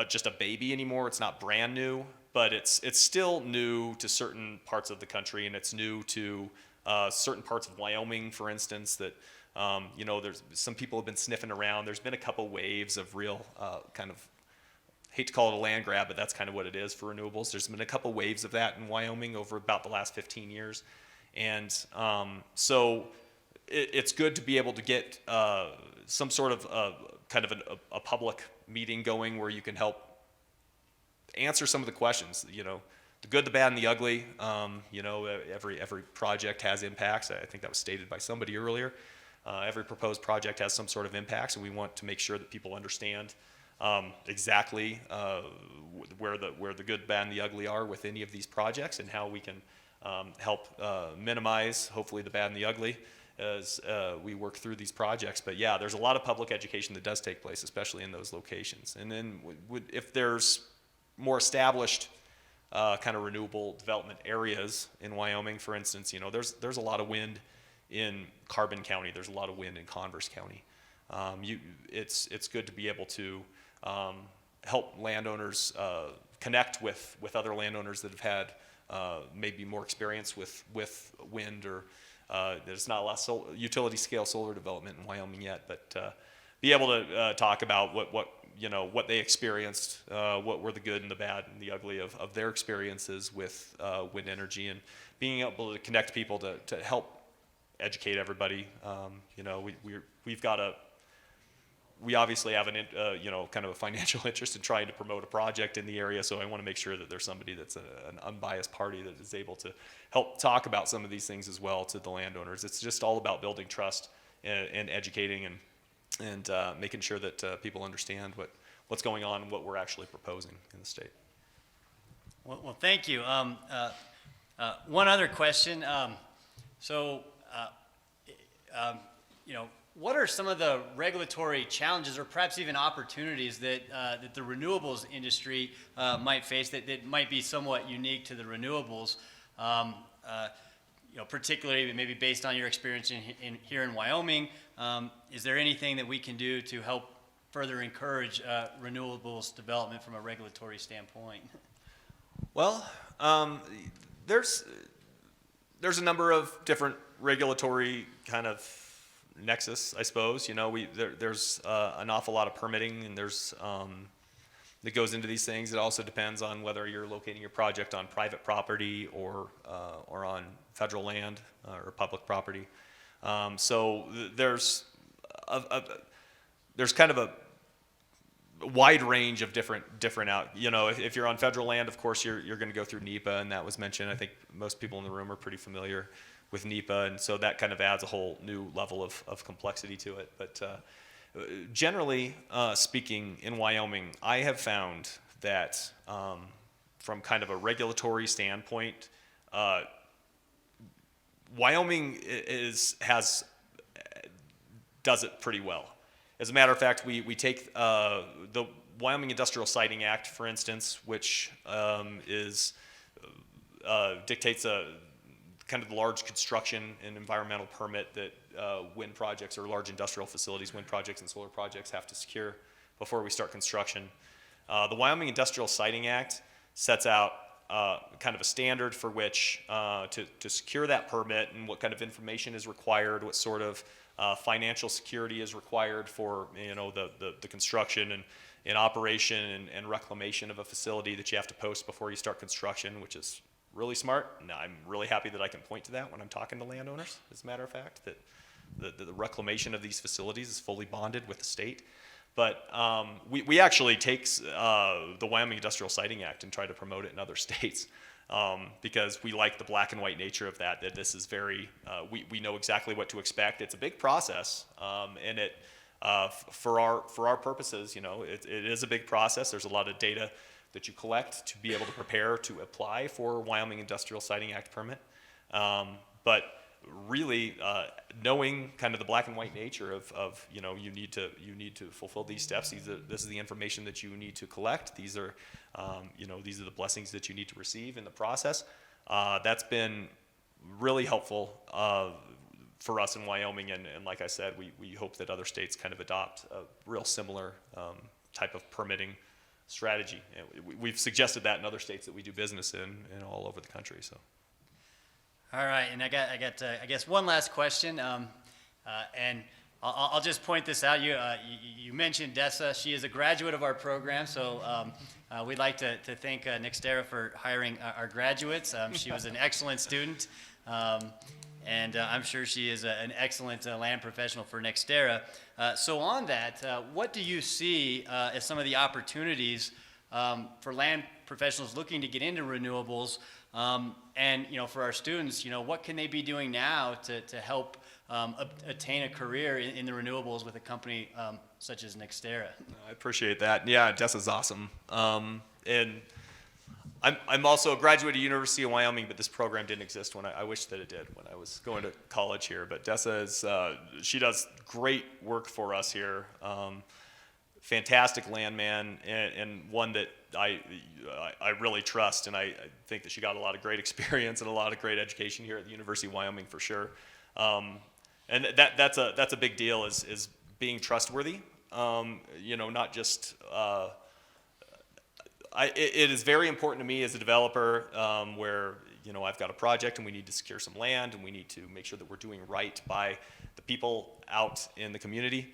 just a baby anymore. It's not brand new, but it's still new to certain parts of the country, and it's new to certain parts of Wyoming, for instance, that you know, there's some people have been sniffing around. There's been a couple waves of real kind of, hate to call it a land grab, but that's kind of what it is for renewables. There's been a couple waves of that in Wyoming over about the last 15 years. And so it's good to be able to get some sort of kind of a public meeting going where you can help answer some of the questions, you know, the good, the bad, and the ugly. You know, every project has impacts. I think that was stated by somebody earlier. Every proposed project has some sort of impacts, and we want to make sure that people understand exactly where the good, bad, and the ugly are with any of these projects, and how we can help minimize, hopefully, the bad and the ugly as we work through these projects. But yeah, there's a lot of public education that does take place, especially in those locations. And then if there's more established kind of renewable development areas in Wyoming, for instance, you know, there's a lot of wind in Carbon County. There's a lot of wind in Converse County. It's good to be able to help landowners connect with other landowners that have had maybe more experience with wind, or there's not a lot of utility scale solar development in Wyoming yet, but be able to talk about what they experienced, what were the good and the bad and the ugly of their experiences with wind energy, and being able to connect people to help educate everybody. You know, we obviously have you know, kind of a financial interest in trying to promote a project in the area, so I want to make sure that there's somebody that's an unbiased party that is able to help talk about some of these things as well to the landowners. It's just all about building trust and educating and making sure that people understand what's going on and what we're actually proposing in the state. Well, thank you. One other question. You know, what are some of the regulatory challenges, or perhaps even opportunities that the renewables industry might face that might be somewhat unique to the renewables? You know, particularly maybe based on your experience here in Wyoming, is there anything that we can do to help further encourage renewables development from a regulatory standpoint? Well, there's a number of different regulatory kind of nexus, I suppose. You know, there's an awful lot of permitting, and there's that goes into these things. It also depends on whether you're locating your project on private property or on federal land or public property. So there's kind of a wide range of different out. You know, if you're on federal land, of course you're going to go through NEPA, and that was mentioned. I think most people in the room are pretty familiar with NEPA, and so that kind of adds a whole new level of complexity to it. But generally speaking, in Wyoming, I have found that from kind of a regulatory standpoint, Wyoming does it pretty well. As a matter of fact, we take the Wyoming Industrial Siting Act, for instance, which dictates a kind of the large construction and environmental permit that wind projects or large industrial facilities, wind projects and solar projects have to secure before we start construction. The Wyoming Industrial Siting Act sets out kind of a standard for which to secure that permit, and what kind of information is required, what sort of financial security is required for the construction and operation and reclamation of a facility that you have to post before you start construction, which is really smart. And I'm really happy that I can point to that when I'm talking to landowners, as a matter of fact, that the reclamation of these facilities is fully bonded with the state. But we actually take the Wyoming Industrial Siting Act and try to promote it in other states because we like the black and white nature of that this is very, we know exactly what to expect. It's a big process, and it, for our purposes, it is a big process. There's a lot of data that you collect to be able to prepare to apply for a Wyoming Industrial Siting Act permit. But really knowing kind of the black and white nature of you need to fulfill these steps. This is the information that you need to collect. These are these are the blessings that you need to receive in the process. That's been really helpful for us in Wyoming, and like I said, we hope that other states kind of adopt a real similar type of permitting strategy. And we've suggested that in other states that we do business in all over the country. So. All right, and I guess one last question, and I'll just point this out. You mentioned Dessa. She is a graduate of our program, so we'd like to thank Nextera for hiring our graduates. She was an excellent student, and I'm sure she is an excellent land professional for Nextera. So on that, what do you see as some of the opportunities for land professionals looking to get into renewables? And for our students, what can they be doing now to help attain a career in the renewables with a company such as Nextera? I appreciate that. Yeah, Dessa's awesome. And I'm also a graduate of University of Wyoming, but this program didn't exist when I wish that it did when I was going to college here. But Dessa is she does great work for us here. Fantastic landman, and one that I really trust, and I think that she got a lot of great experience and a lot of great education here at the University of Wyoming for sure. And that's a big deal is being trustworthy. Not just it is very important to me as a developer where I've got a project and we need to secure some land and we need to make sure that we're doing right by the people out in the community.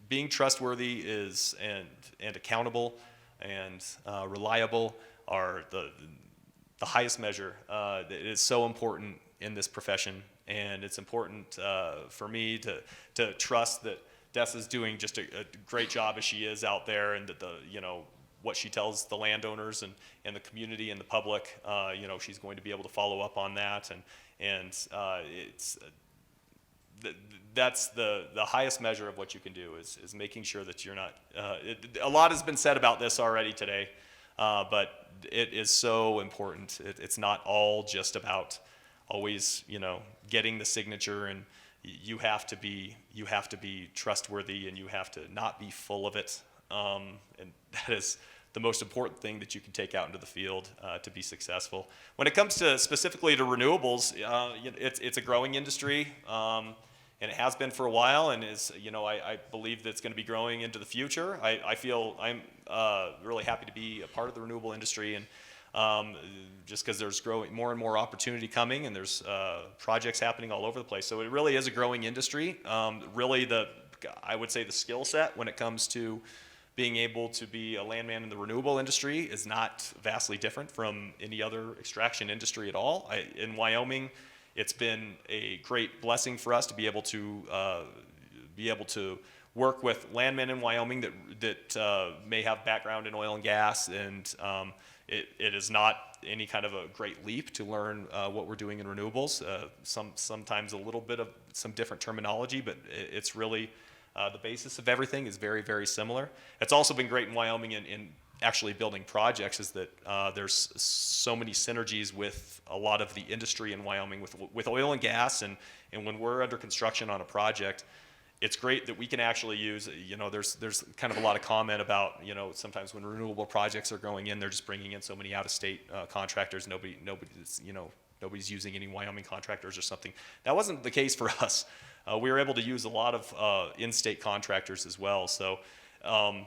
Being trustworthy is and accountable and reliable are the highest measure. It is so important in this profession, and it's important for me to trust that Dessa's doing just a great job as she is out there, and that what she tells the landowners and the community and the public, she's going to be able to follow up on that, and it's. That's the highest measure of what you can do is making sure that you're not. A lot has been said about this already today, but it is so important. It's not all just about always getting the signature, and you have to be trustworthy, and you have to not be full of it, and that is the most important thing that you can take out into the field to be successful. When it comes to specifically to renewables, it's a growing industry. And it has been for a while, and I believe that it's going to be growing into the future. I feel I'm really happy to be a part of the renewable industry, and just because there's more and more opportunity coming, and there's projects happening all over the place. So it really is a growing industry. Really, I would say the skill set when it comes to being able to be a landman in the renewable industry is not vastly different from any other extraction industry at all. In Wyoming, it's been a great blessing for us to be able to work with landmen in Wyoming that may have background in oil and gas, and it is not any kind of a great leap to learn what we're doing in renewables. Sometimes a little bit of some different terminology, but it's really the basis of everything is very, very similar. It's also been great in Wyoming in actually building projects is that there's so many synergies with a lot of the industry in Wyoming with oil and gas, and when we're under construction on a project, it's great that we can actually use, there's kind of a lot of comment about, sometimes when renewable projects are going in, they're just bringing in so many out-of-state contractors, nobody's using any Wyoming contractors or something. That wasn't the case for us. We were able to use a lot of in-state contractors as well, so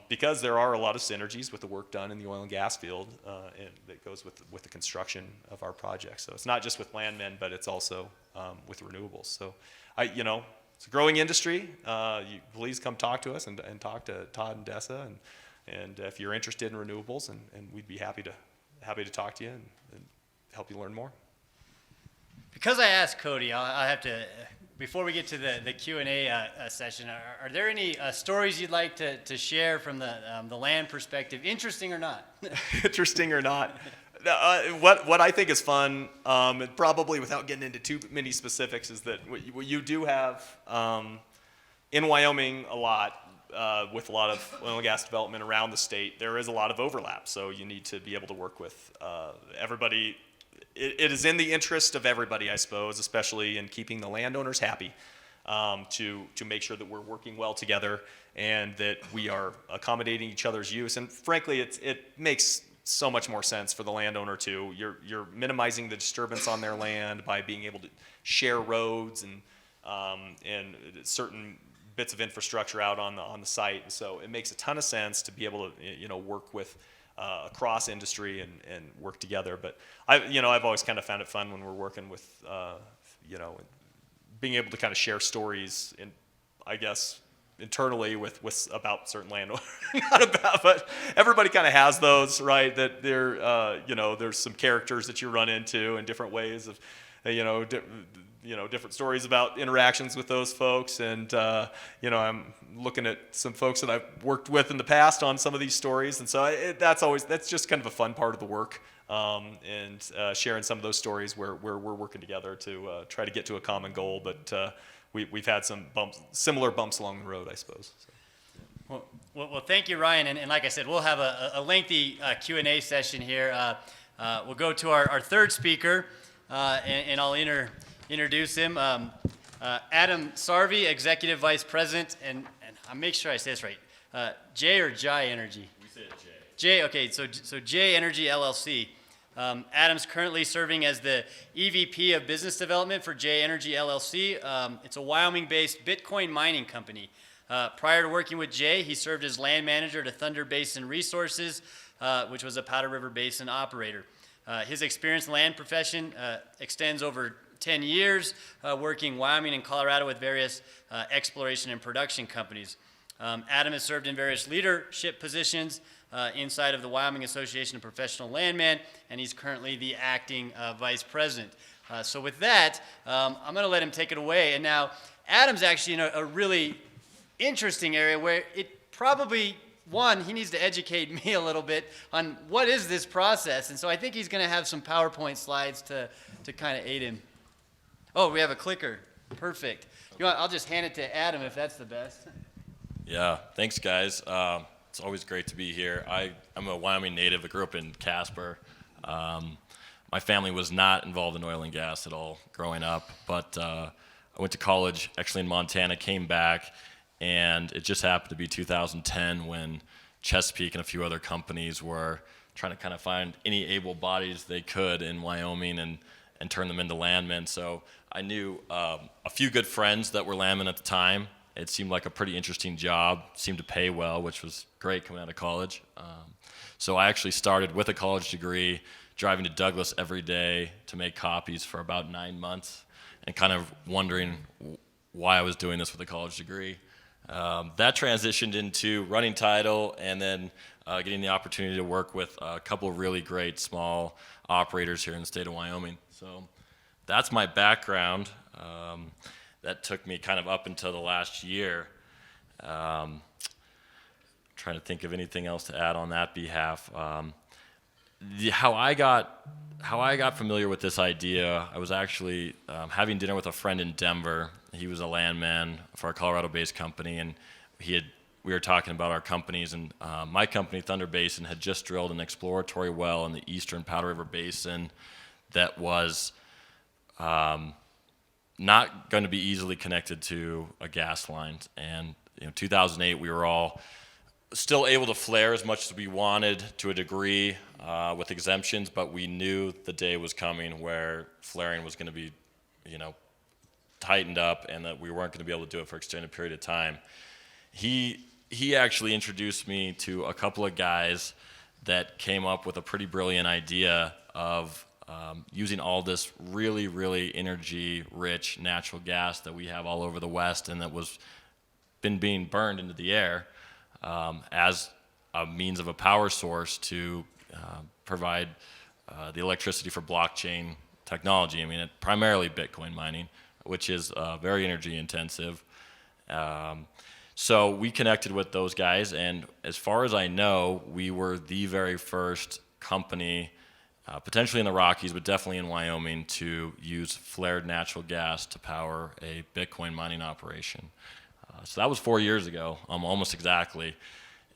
because there are a lot of synergies with the work done in the oil and gas field and that goes with the construction of our projects. So it's not just with Landman, but it's also with renewables. So it's a growing industry. Please come talk to us and talk to Todd and Dessa, and if you're interested in renewables, and we'd be happy to talk to you and help you learn more. Because I asked Cody, I'll have to, before we get to the Q&A session, are there any stories you'd like to share from the land perspective, interesting or not? Interesting or not? What I think is fun, and probably without getting into too many specifics, is that what you do have in Wyoming a lot, with a lot of oil and gas development around the state, there is a lot of overlap. So you need to be able to work with everybody. It is in the interest of everybody, I suppose, especially in keeping the landowners happy, to make sure that we're working well together and that we are accommodating each other's use. And frankly, it makes so much more sense for the landowner too. You're minimizing the disturbance on their land by being able to share roads and certain bits of infrastructure out on the site. And so it makes a ton of sense to be able to work with across industry and work together. But I've always kind of found it fun when we're working with being able to kind of share stories, and I guess internally with about certain landowners. Not about, but everybody kind of has those, right? That there's some characters that you run into in different ways of different stories about interactions with those folks. And I'm looking at some folks that I've worked with in the past on some of these stories, and so that's just kind of a fun part of the work, and sharing some of those stories where we're working together to try to get to a common goal. But we've had some similar bumps along the road, I suppose. So. Well, thank you, Ryan. And like I said, we'll have a lengthy Q&A session here. We'll go to our third speaker, and I'll introduce him. Adam Sarvey, Executive Vice President, and I'll make sure I say this right. J or Jai Energy? We said J. J, okay, so J Energy LLC. Adam's currently serving as the EVP of Business Development for J Energy LLC. It's a Wyoming-based Bitcoin mining company. Prior to working with J, he served as land manager to Thunder Basin Resources, which was a Powder River Basin operator. His experience in the land profession extends over 10 years, working Wyoming and Colorado with various exploration and production companies. Adam has served in various leadership positions inside of the Wyoming Association of Professional Landmen, and he's currently the acting vice president. So with that, I'm going to let him take it away. And now, Adam's actually in a really interesting area where it probably, he needs to educate me a little bit on what is this process. And so I think he's going to have some PowerPoint slides to kind of aid him. Oh, we have a clicker. Perfect. I'll just hand it to Adam if that's the best. Yeah, thanks, guys. It's always great to be here. I'm a Wyoming native. I grew up in Casper. My family was not involved in oil and gas at all growing up, but I went to college actually in Montana, came back, and it just happened to be 2010 when Chesapeake and a few other companies were trying to kind of find any able bodies they could in Wyoming and turn them into landmen. So I knew a few good friends that were landmen at the time. It seemed like a pretty interesting job, seemed to pay well, which was great coming out of college. So I actually started with a college degree, driving to Douglas every day to make copies for about 9 months, and kind of wondering why I was doing this with a college degree. That transitioned into running title, and then getting the opportunity to work with a couple of really great small operators here in the state of Wyoming. So that's my background. That took me kind of up until the last year. Trying to think of anything else to add on that behalf. How I got familiar with this idea, I was actually having dinner with a friend in Denver. He was a landman for a Colorado-based company, and we were talking about our companies, and my company, Thunder Basin, had just drilled an exploratory well in the eastern Powder River Basin that was not going to be easily connected to a gas line. And 2008, we were all still able to flare as much as we wanted to a degree with exemptions, but we knew the day was coming where flaring was going to be, tightened up, and that we weren't going to be able to do it for an extended period of time. He he actually introduced me to a couple of guys that came up with a pretty brilliant idea of using all this really, really energy-rich natural gas that we have all over the West and that was been being burned into the air as a means of a power source to provide the electricity for blockchain technology. I mean, primarily Bitcoin mining, which is very energy intensive. So we connected with those guys, and as far as I know, we were the very first company, potentially in the Rockies, but definitely in Wyoming, to use flared natural gas to power a Bitcoin mining operation. So that was 4 years ago, almost exactly.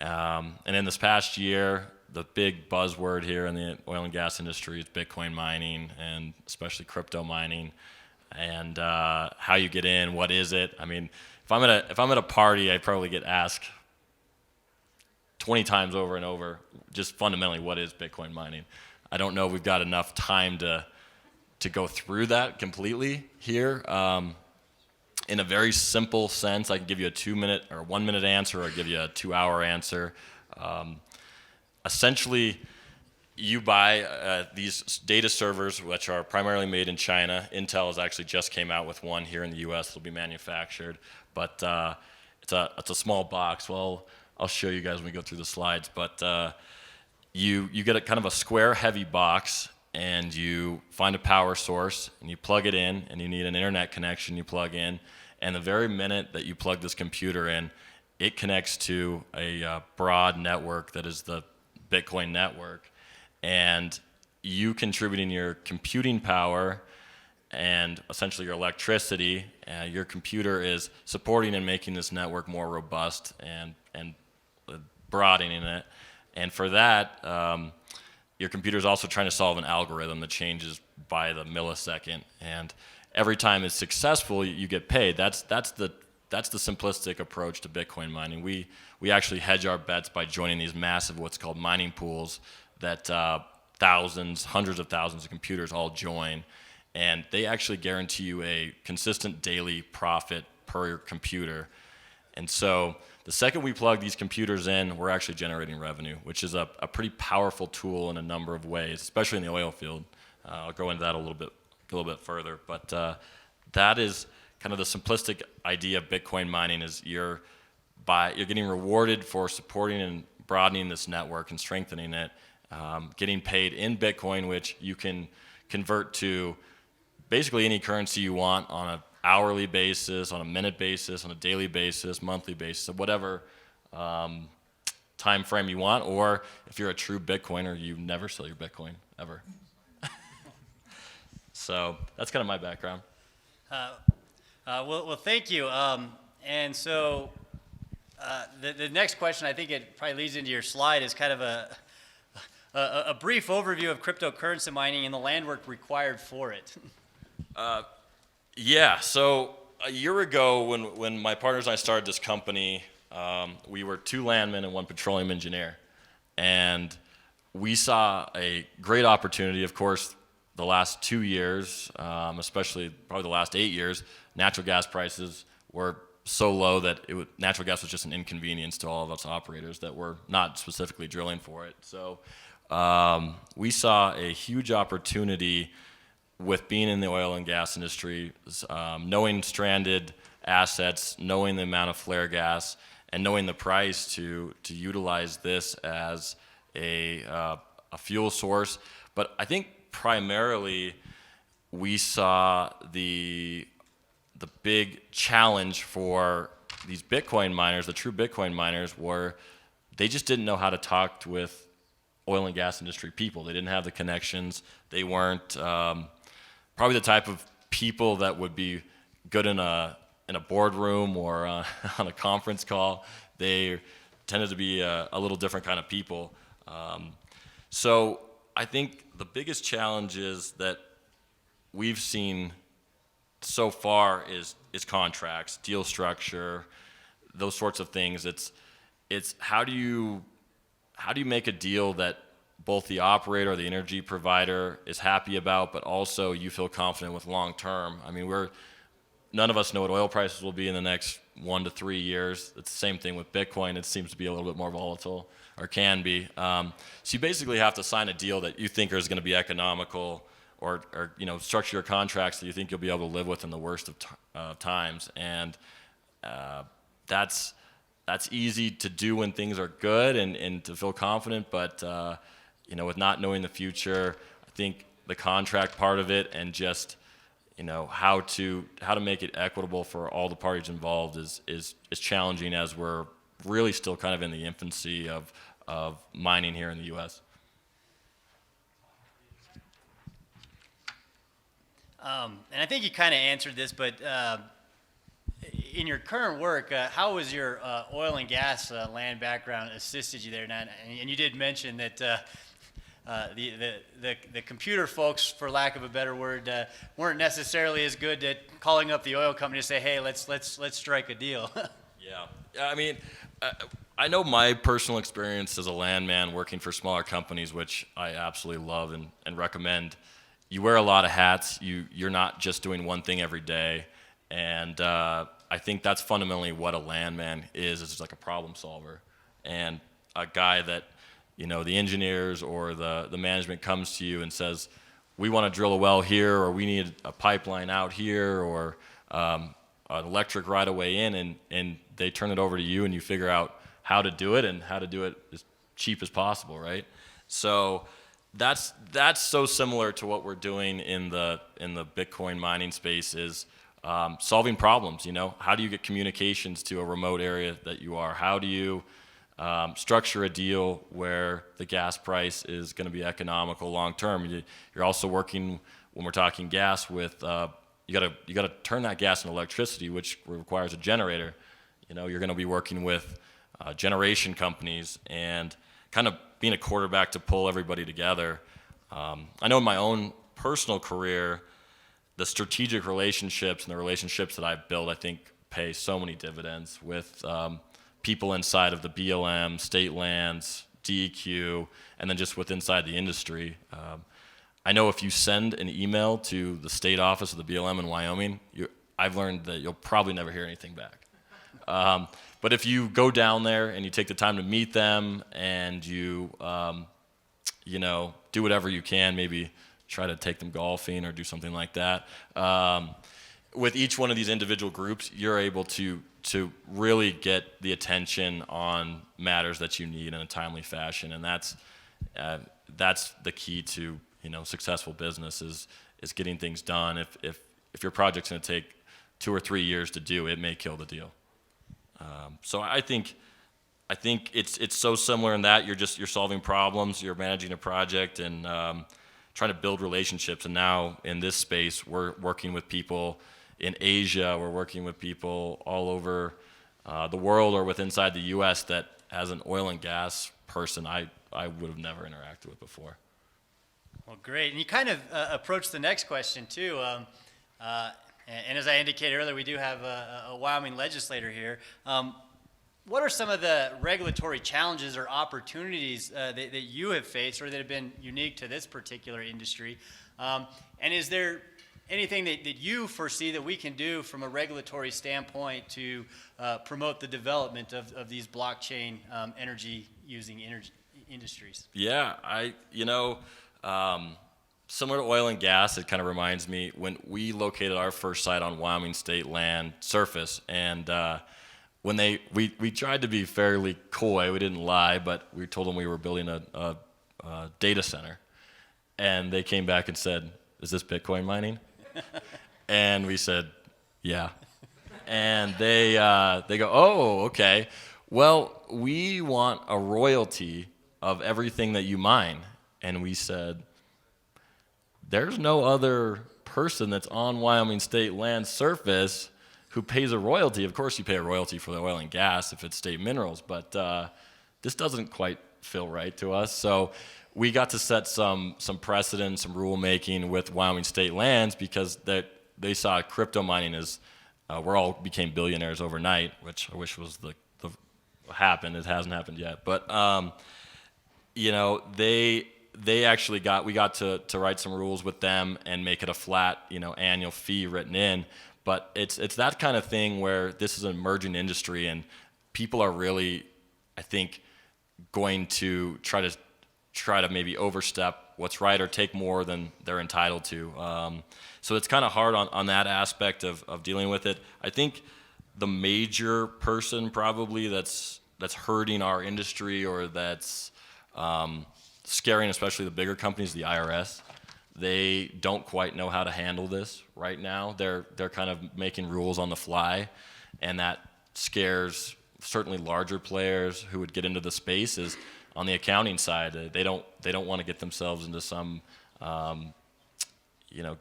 And in this past year, the big buzzword here in the oil and gas industry is Bitcoin mining, and especially crypto mining, and how you get in, what is it? I mean, if I'm at a party, I probably get asked 20 times over and over, just fundamentally, what is Bitcoin mining? I don't know if we've got enough time to go through that completely here. In a very simple sense, I can give you a 2-minute or 1-minute answer, or give you a 2-hour answer. Essentially, you buy these data servers, which are primarily made in China. Intel has actually just came out with one here in the U.S. It'll be manufactured, but it's a small box. Well, I'll show you guys when we go through the slides. But you get a kind of a square, heavy box, and you find a power source, and you plug it in, and you need an internet connection you plug in. And the very minute that you plug this computer in, it connects to a broad network that is the Bitcoin network. And you contributing your computing power and essentially your electricity, your computer is supporting and making this network more robust and broadening it. And for that, your computer is also trying to solve an algorithm that changes by the millisecond. And every time it's successful, you get paid. That's the simplistic approach to Bitcoin mining. We actually hedge our bets by joining these massive, what's called mining pools, that thousands, hundreds of thousands of computers all join, and they actually guarantee you a consistent daily profit per computer. And so the second we plug these computers in, we're actually generating revenue, which is a pretty powerful tool in a number of ways, especially in the oil field. I'll go into that a little bit further, but that is kind of the simplistic idea of Bitcoin mining. Is you're getting rewarded for supporting and broadening this network and strengthening it, getting paid in Bitcoin, which you can convert to basically any currency you want on an hourly basis, on a minute basis, on a daily basis, monthly basis, whatever time frame you want. Or if you're a true Bitcoiner, you never sell your Bitcoin ever. So that's kind of my background. Well, thank you. And so the next question, I think it probably leads into your slide, is kind of a brief overview of cryptocurrency mining and the land work required for it. Yeah, so a year ago when my partners and I started this company, we were 2 landmen and 1 petroleum engineer. And we saw a great opportunity. Of course, the last 2 years, especially probably the last 8 years, natural gas prices were so low that natural gas was just an inconvenience to all of us operators that were not specifically drilling for it. So we saw a huge opportunity with being in the oil and gas industry, knowing stranded assets, knowing the amount of flare gas, and knowing the price to utilize this as a fuel source. But I think primarily we saw the big challenge for these Bitcoin miners, the true Bitcoin miners, were they just didn't know how to talk with oil and gas industry people. They didn't have the connections. They weren't probably the type of people that would be good in a boardroom or on a conference call. They tended to be a little different kind of people. So I think the biggest challenges that we've seen so far is contracts, deal structure, those sorts of things. It's how do you make a deal that both the operator or the energy provider is happy about, but also you feel confident with long term. I mean, none of us know what oil prices will be in the next 1 to 3 years. It's the same thing with Bitcoin. It seems to be a little bit more volatile, or can be. So you basically have to sign a deal that you think is going to be economical, or structure your contracts that you think you'll be able to live with in the worst of times. And that's easy to do when things are good and to feel confident, but with not knowing the future, I think the contract part of it and just how to make it equitable for all the parties involved is challenging, as we're really still kind of in the infancy of mining here in the U.S. And I think you kind of answered this, but in your current work, how has your oil and gas land background assisted you there? And you did mention that the computer folks, for lack of a better word, weren't necessarily as good at calling up the oil company to say, "Hey, let's strike a deal." Yeah, I mean, I know my personal experience as a landman working for smaller companies, which I absolutely love and recommend. You wear a lot of hats. You're not just doing one thing every day, and I think that's fundamentally what a landman is like a problem solver, and a guy that the engineers or the management comes to you and says, we want to drill a well here, or we need a pipeline out here, or an electric right of way in, and they turn it over to you, and you figure out how to do it and how to do it as cheap as possible, right? So that's so similar to what we're doing in the Bitcoin mining space, is solving problems. How do you get communications to a remote area that you are? How do you structure a deal where the gas price is going to be economical long term? You're also working, when we're talking gas, with you got to turn that gas into electricity, which requires a generator. You're going to be working with generation companies and kind of being a quarterback to pull everybody together. I know in my own personal career, the strategic relationships and the relationships that I've built, I think, pay so many dividends with people inside of the BLM, state lands, DEQ, and then just with inside the industry. I know if you send an email to the state office of the BLM in Wyoming, I've learned that you'll probably never hear anything back. But if you go down there and you take the time to meet them and you do whatever you can, maybe try to take them golfing or do something like that. With each one of these individual groups, you're able to really get the attention on matters that you need in a timely fashion, and that's the key to successful business is getting things done. If your project's going to take 2 or 3 years to do, it may kill the deal. So I think it's so similar in that you're solving problems, you're managing a project, and trying to build relationships. And now in this space, we're working with people in Asia, we're working with people all over the world, or with inside the U.S. that, as an oil and gas person, I would have never interacted with before. Well, great. And you kind of approached the next question, too. And as I indicated earlier, we do have a Wyoming legislator here. What are some of the regulatory challenges or opportunities that you have faced, or that have been unique to this particular industry? And is there anything that you foresee that we can do from a regulatory standpoint to promote the development of these blockchain energy-using industries? Yeah, similar to oil and gas, it kind of reminds me when we located our first site on Wyoming state land surface, and when we tried to be fairly coy, we didn't lie, but we told them we were building a data center, and they came back and said, "Is this Bitcoin mining?" And we said, "Yeah." And they go, "Oh, okay. Well, we want a royalty of everything that you mine." And we said, "There's no other person that's on Wyoming state land surface who pays a royalty. Of course you pay a royalty for the oil and gas if it's state minerals, but this doesn't quite feel right to us." So we got to set some precedent, some rulemaking with Wyoming state lands, because they saw crypto mining as we all became billionaires overnight, which I wish was the happened. It hasn't happened yet, but they actually we got to write some rules with them and make it a flat annual fee written in. But it's that kind of thing where this is an emerging industry, and people are really, I think, going to try to maybe overstep what's right or take more than they're entitled to. So it's kind of hard on that aspect of dealing with it. I think the major person probably that's hurting our industry, or that's scaring especially the bigger companies, the IRS. They don't quite know how to handle this right now. They're kind of making rules on the fly, and that scares certainly larger players who would get into the space. Is on the accounting side, they don't want to get themselves into some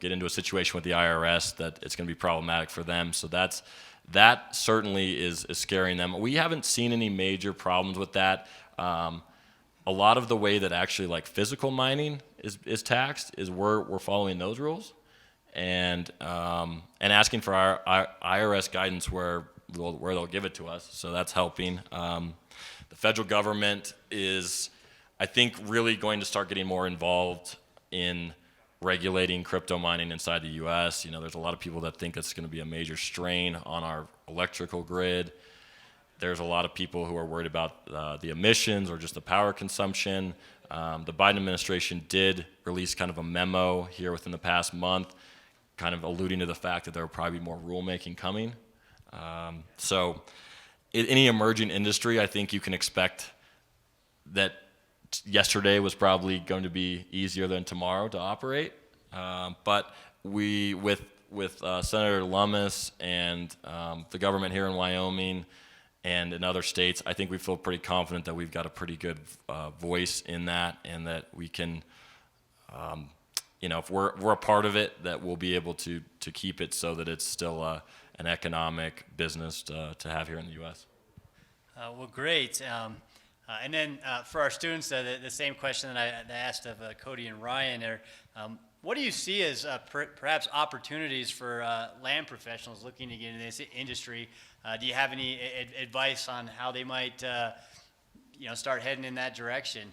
get into a situation with the IRS that it's going to be problematic for them. So that certainly is scaring them. We haven't seen any major problems with that. A lot of the way that actually like physical mining is taxed is we're following those rules, and asking for our IRS guidance where they'll give it to us. So that's helping. The federal government is, I think, really going to start getting more involved in regulating crypto mining inside the U.S. There's a lot of people that think it's going to be a major strain on our electrical grid. There's a lot of people who are worried about the emissions or just the power consumption. The Biden administration did release kind of a memo here within the past month, kind of alluding to the fact that there will probably be more rulemaking coming. So in any emerging industry, I think you can expect that yesterday was probably going to be easier than tomorrow to operate. But we, with Senator Lummis and the government here in Wyoming and in other states, I think we feel pretty confident that we've got a pretty good voice in that, and that we can, if we're a part of it, that we'll be able to keep it so that it's still an economic business to have here in the U.S. Well, great. And then for our students, the same question that I asked of Cody and Ryan, what do you see as perhaps opportunities for land professionals looking to get into this industry? Do you have any advice on how they might start heading in that direction?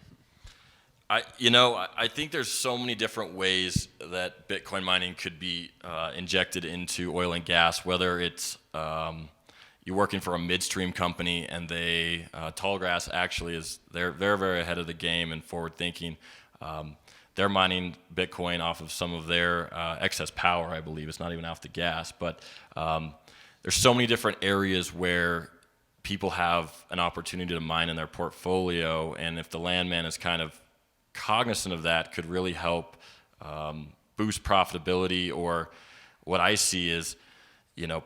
I think there's so many different ways that Bitcoin mining could be injected into oil and gas, whether it's you're working for a midstream company, and Tallgrass actually they're very, very ahead of the game and forward thinking. They're mining Bitcoin off of some of their excess power, I believe. It's not even off the gas, but there's so many different areas where people have an opportunity to mine in their portfolio, and if the Landman is kind of cognizant of that, could really help boost profitability. Or what I see is,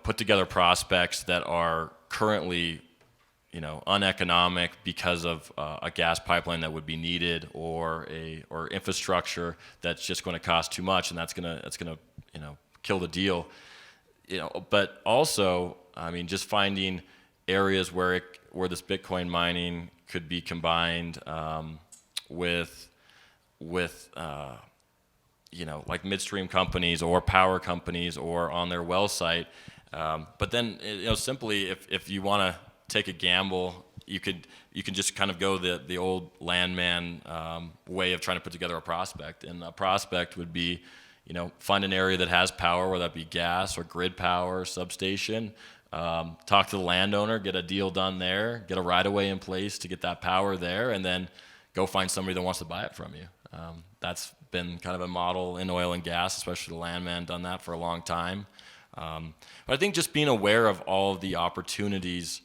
put together prospects that are currently, uneconomic because of a gas pipeline that would be needed, or infrastructure that's just going to cost too much, and that's gonna kill the deal. But also, just finding areas where this Bitcoin mining could be combined with like midstream companies or power companies or on their well site. But then, simply if you want to take a gamble, you can just kind of go the old Landman way of trying to put together a prospect. And a prospect would be, find an area that has power, whether that be gas or grid power, substation. Talk to the landowner, get a deal done there, get a right-of-way in place to get that power there, and then go find somebody that wants to buy it from you. That's been kind of a model in oil and gas, especially the Landman done that for a long time. But I think just being aware of all of the opportunities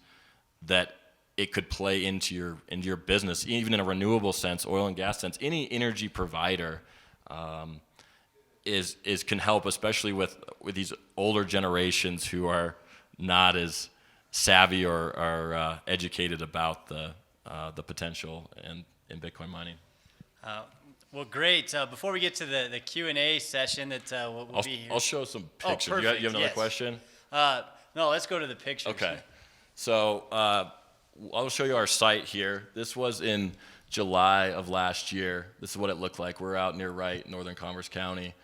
that it could play into your business, even in a renewable sense, oil and gas sense, any energy provider can help, especially with these older generations who are not as savvy or educated about the potential in Bitcoin mining. Well, great. Before we get to the Q&A session that we'll be here. I'll show some Oh, pictures. perfect. You have another question? No, let's go to the pictures. Okay. So I'll show you our site here. This was in July of last year. This is what it looked like. We're out near Wright, northern Commerce County.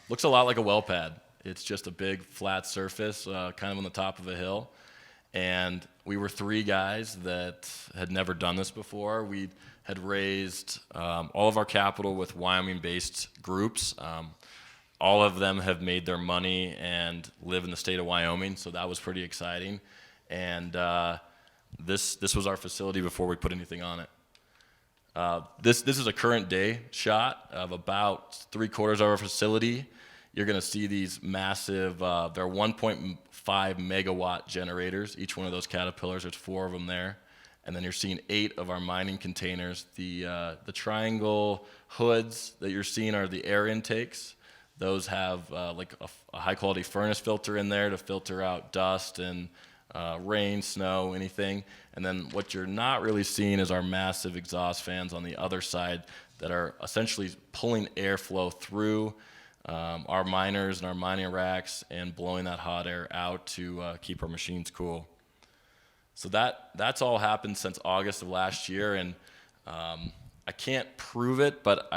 Looks a lot like a well pad. It's just a big flat surface, kind of on the top of a hill. And we were 3 guys that had never done this before. We had raised all of our capital with Wyoming-based groups. all of them have made their money and live in the state of Wyoming, so that was pretty exciting. And this was our facility before we put anything on it. This is a current day shot of about 3/4 of our facility. You're going to see these massive, they're 1.5 megawatt generators. Each one of those Caterpillars, there's 4 of them there. And then you're seeing 8 of our mining containers. The triangle hoods that you're seeing are the air intakes. Those have like a high quality furnace filter in there to filter out dust and rain, snow, anything. And then what you're not really seeing is our massive exhaust fans on the other side that are essentially pulling airflow through our miners and our mining racks and blowing that hot air out to keep our machines cool. So that's all happened since August of last year, and I can't prove it, but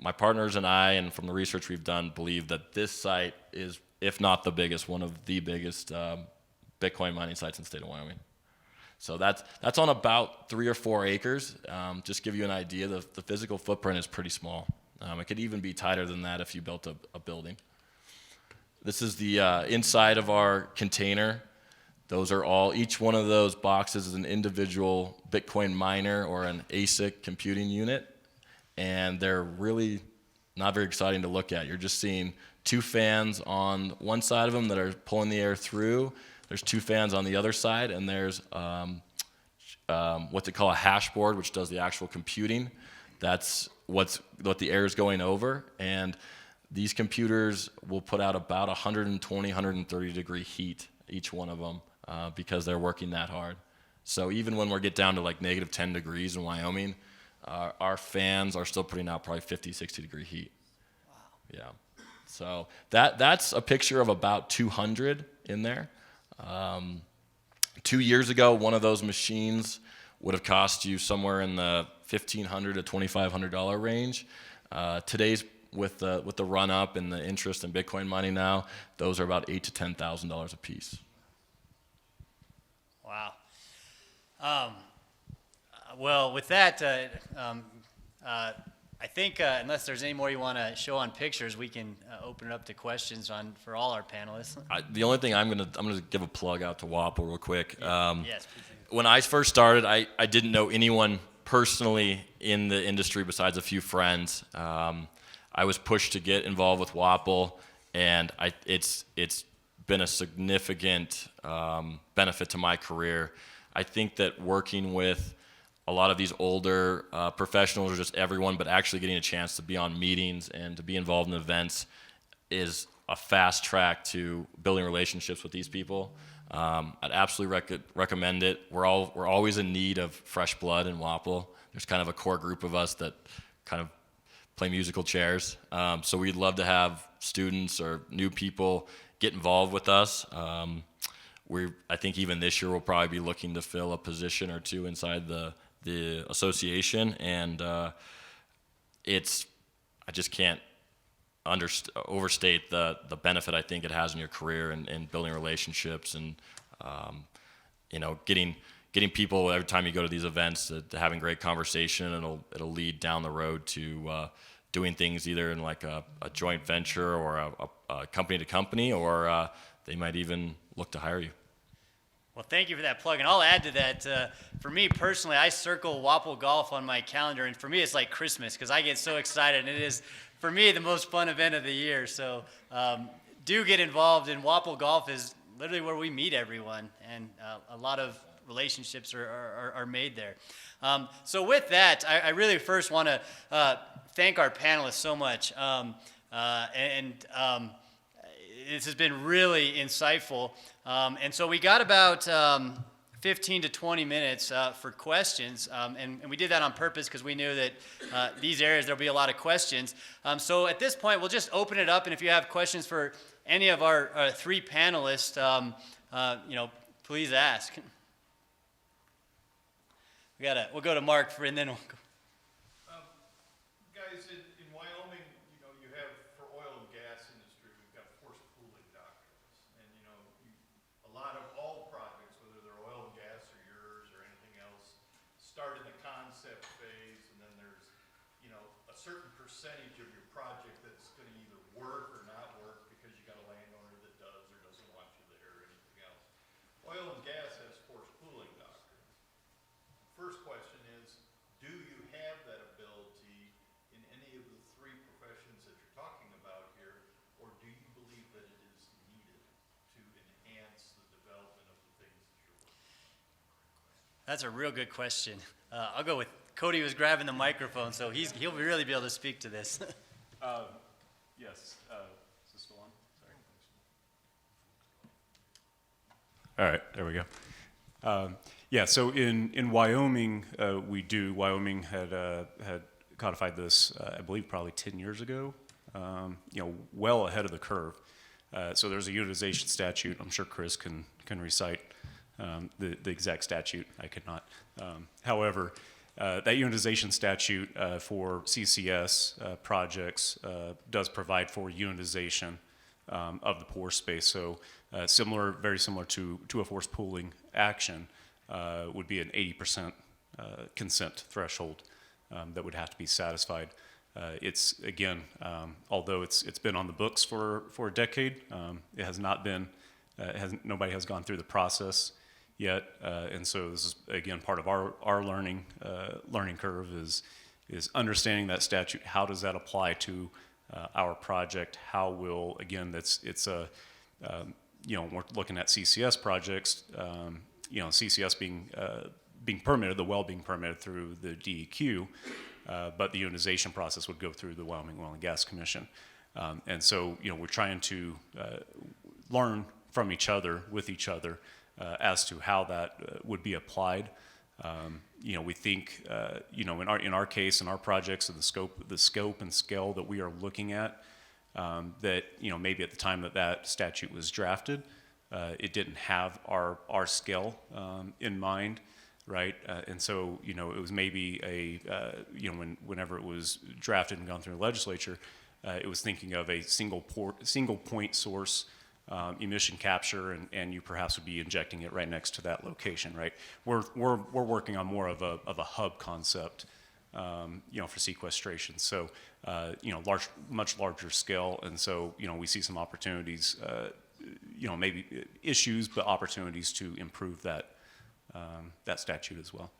my partners and I, and from the research we've done, believe that this site is, if not the biggest, one of the biggest Bitcoin mining sites in the state of Wyoming. So that's on about 3 or 4 acres. Just give you an idea, the physical footprint is pretty small. It could even be tighter than that if you built a building. This is the inside of our container. Those are all, each one of those boxes is an individual Bitcoin miner or an ASIC computing unit. And they're really not very exciting to look at. You're just seeing 2 fans on one side of them that are pulling the air through. There's 2 fans on the other side, and there's what they call a hash board, which does the actual computing. That's what the air is going over. And these computers will put out about 120, 130 degree heat, each one of them, because they're working that hard. So even when we get down to like negative 10 degrees in Wyoming, our fans are still putting out probably 50, 60 degree heat. Wow. Yeah. So that's a picture of about 200 in there. 2 years ago, one of those machines would have cost you somewhere in the $1,500 to $2,500 range. Today's with the run up and the interest in Bitcoin mining now, those are about $8,000 to $10,000 a piece. Wow. Well, with that, I think unless there's any more you want to show on pictures, we can open it up to questions for all our panelists. The only thing I'm gonna give a plug out to Aapl real quick. Yes, please. When I first started, I didn't know anyone personally in the industry besides a few friends. I was pushed to get involved with Aapl, and it's been a significant benefit to my career. I think that working with a lot of these older professionals, or just everyone, but actually getting a chance to be on meetings and to be involved in events is a fast track to building relationships with these people. I'd absolutely recommend it. We're always in need of fresh blood in Aapl. There's kind of a core group of us that kind of play musical chairs. So we'd love to have students or new people get involved with us. I think even this year we'll probably be looking to fill a position or 2 inside the association, and I just can't overstate the benefit I think it has in your career and building relationships and getting people every time you go to these events to having great conversation, and it'll lead down the road to doing things either in like a joint venture or a company to company, or they might even look to hire you. Well, thank you for that plug, and I'll add to that. For me personally, I circle Aapl Golf on my calendar, and for me it's like Christmas because I get so excited, and it is, for me, the most fun event of the year. So do get involved, and Aapl Golf is literally where we meet everyone, and a lot of relationships are made there. So with that, I really first want to thank our panelists so much, this has been really insightful. And so we got about 15 to 20 minutes for questions, and we did that on purpose because we knew that these areas there'll be a lot of questions. So at this point, we'll just open it up, and if you have questions for any of our 3 panelists, please ask. We'll go to Mark and then we'll go. Guys, in Wyoming, you have, for oil and gas industry, we've got forced pooling doctrines. And, a lot of all projects, whether they're oil and gas or yours or anything else, start in the concept phase, and then there's, a certain percentage of your project that's going to either work oil and gas has forced pooling doctrine. First question is, do you have that ability in any of the three professions that you're talking about here, or do you believe that it is needed to enhance the development of the things that you're working on? That's a real good question. I'll go with Cody was grabbing the microphone, so he'll really be able to speak to this. Yes. Is this still on? Sorry. All right, there we go. Yeah, so in Wyoming, Wyoming had codified this, I believe, probably 10 years ago, well ahead of the curve. So there's a utilization statute. I'm sure Chris can recite the exact statute. I could not. However, that unitization statute for CCS projects does provide for unitization of the pore space. So very similar to a forced pooling action would be an 80% consent threshold that would have to be satisfied. It's again, although it's been on the books for a decade, it has not been. Nobody has gone through the process yet, and so this is again part of our learning curve is understanding that statute. How does that apply to our project? How will it's a we're looking at CCS projects. CCS being permitted, the well being permitted through the DEQ, but the unitization process would go through the Wyoming Oil and Gas Commission, and so we're trying to learn from each other with each other. As to how that would be applied, we think, in our case, in our projects, of the scope and scale that we are looking at, that maybe at the time that statute was drafted, it didn't have our scale in mind, right? And so it was maybe whenever it was drafted and gone through the legislature, it was thinking of a single point source. Emission capture, and you perhaps would be injecting it right next to that location, right? We're working on more of a hub concept, for sequestration. So, much larger scale, and so we see some opportunities, maybe issues, but opportunities to improve that statute as well.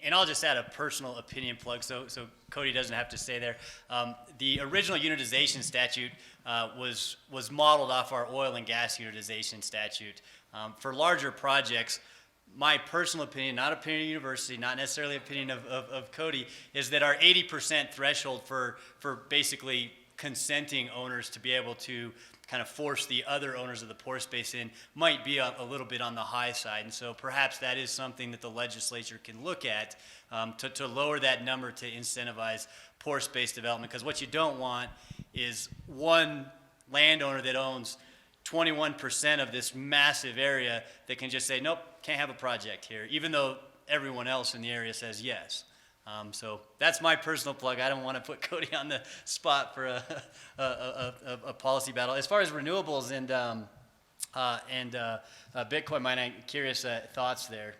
And I'll just add a personal opinion plug, so Cody doesn't have to stay there. The original unitization statute was modeled off our oil and gas unitization statute. For larger projects, my personal opinion, not opinion of the university, not necessarily opinion of Cody, is that our 80% threshold for basically consenting owners to be able to kind of force the other owners of the pore space in might be a little bit on the high side. And so perhaps that is something that the legislature can look at to lower that number to incentivize pore space development. Because what you don't want is one landowner that owns 21% of this massive area that can just say, nope, can't have a project here, even though everyone else in the area says yes. So that's my personal plug. I don't want to put Cody on the spot for a policy battle. As far as renewables and Bitcoin mining, curious thoughts there.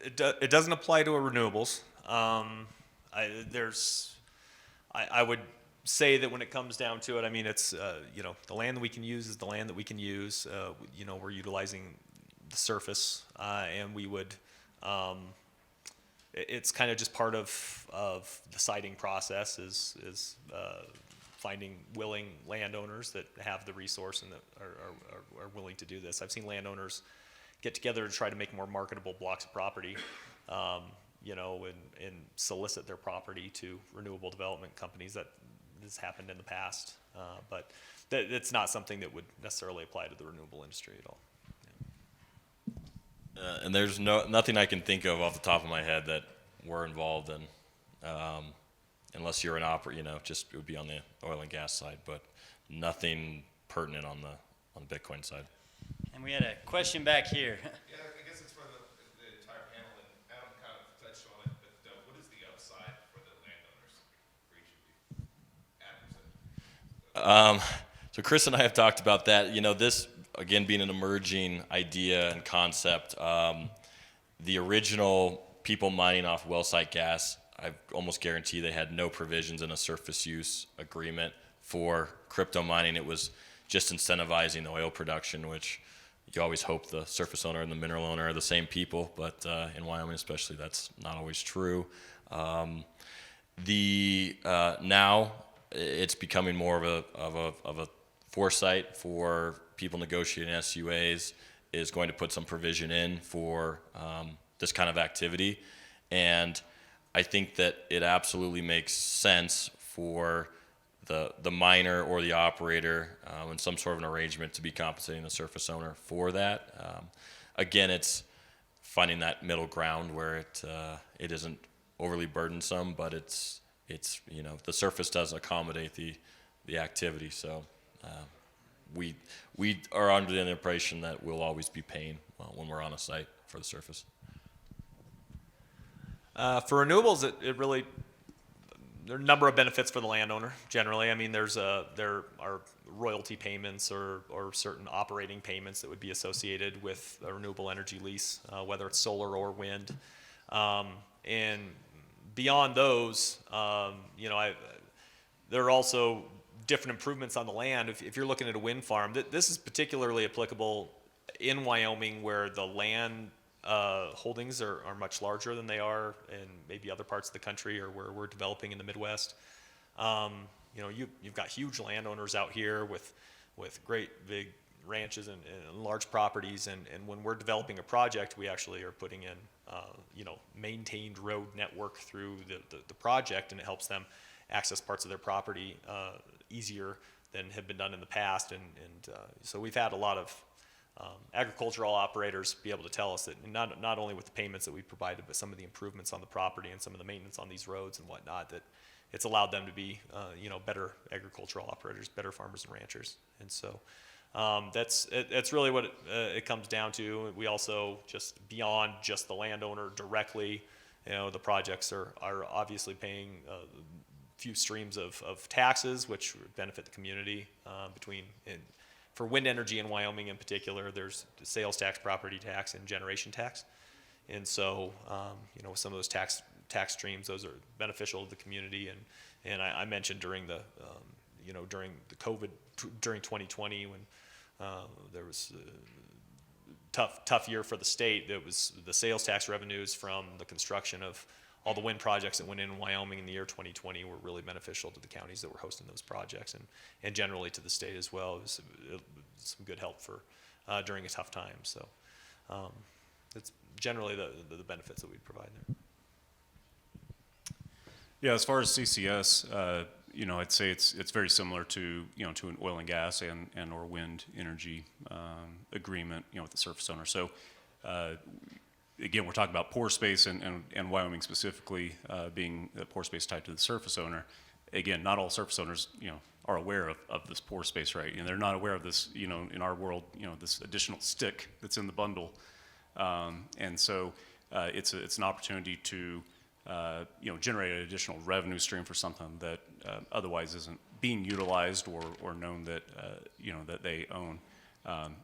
It doesn't apply to renewables. I would say that when it comes down to it, I mean, it's the land that we can use is the land that we can use. We're utilizing the surface, and we would. It's kind of just part of the siting process is finding willing landowners that have the resource and that are willing to do this. I've seen landowners get together to try to make more marketable blocks of property, and solicit their property to renewable development companies. That has happened in the past, but it's not something that would necessarily apply to the renewable industry at all. And there's nothing I can think of off the top of my head that we're involved in, unless you're an operator, just it would be on the oil and gas side, but nothing pertinent on the Bitcoin side. And we had a question back here. Yeah, I guess it's for the entire panel, and Adam kind of touched on it, but what is the upside for the landowners for each of you? Adam said. So Chris and I have talked about that. This, again, being an emerging idea and concept, the original people mining off well site gas, I almost guarantee they had no provisions in a surface use agreement for crypto mining. It was just incentivizing the oil production, which you always hope the surface owner and the mineral owner are the same people, but in Wyoming especially, that's not always true. Now it's becoming more of a foresight for people negotiating SUAs is going to put some provision in for this kind of activity, and I think that it absolutely makes sense for the miner or the operator in some sort of an arrangement to be compensating the surface owner for that. Again, it's finding that middle ground where it isn't overly burdensome, but it's the surface does accommodate the activity. So we are under the impression that we'll always be paying when we're on a site for the surface. For renewables, it really, there are a number of benefits for the landowner generally. I mean, there are royalty payments or certain operating payments that would be associated with a renewable energy lease, whether it's solar or wind. And beyond those, there are also different improvements on the land. If you're looking at a wind farm, this is particularly applicable in Wyoming, where the land holdings are much larger than they are in maybe other parts of the country or where we're developing in the Midwest. You've got huge landowners out here with great big ranches and large properties, and when we're developing a project, we actually are putting in maintained road network through the project, and it helps them access parts of their property easier than had been done in the past. And so we've had a lot of agricultural operators be able to tell us that not only with the payments that we provided, but some of the improvements on the property and some of the maintenance on these roads and whatnot, that it's allowed them to be better agricultural operators, better farmers and ranchers. And so that's really what it comes down to. We also, just beyond just the landowner directly, the projects are obviously paying few streams of taxes, which benefit the community. For wind energy in Wyoming in particular, there's the sales tax, property tax, and generation tax. And so, some of those tax streams, those are beneficial to the community. And I mentioned during the COVID, during 2020, when there was a tough year for the state, that was the sales tax revenues from the construction of all the wind projects that went in Wyoming in the year 2020 were really beneficial to the counties that were hosting those projects, and generally to the state as well. It was some good help for during a tough time. So it's generally the benefits that we provide there. Yeah, as far as CCS, I'd say it's very similar to an oil and gas and or wind energy agreement, with the surface owner. So again, we're talking about pore space and Wyoming specifically being the pore space tied to the surface owner. Again, not all surface owners, are aware of this pore space, right? And they're not aware of this, in our world, this additional stick that's in the bundle. And so it's an opportunity to, generate an additional revenue stream for something that otherwise isn't being utilized or known that, that they own.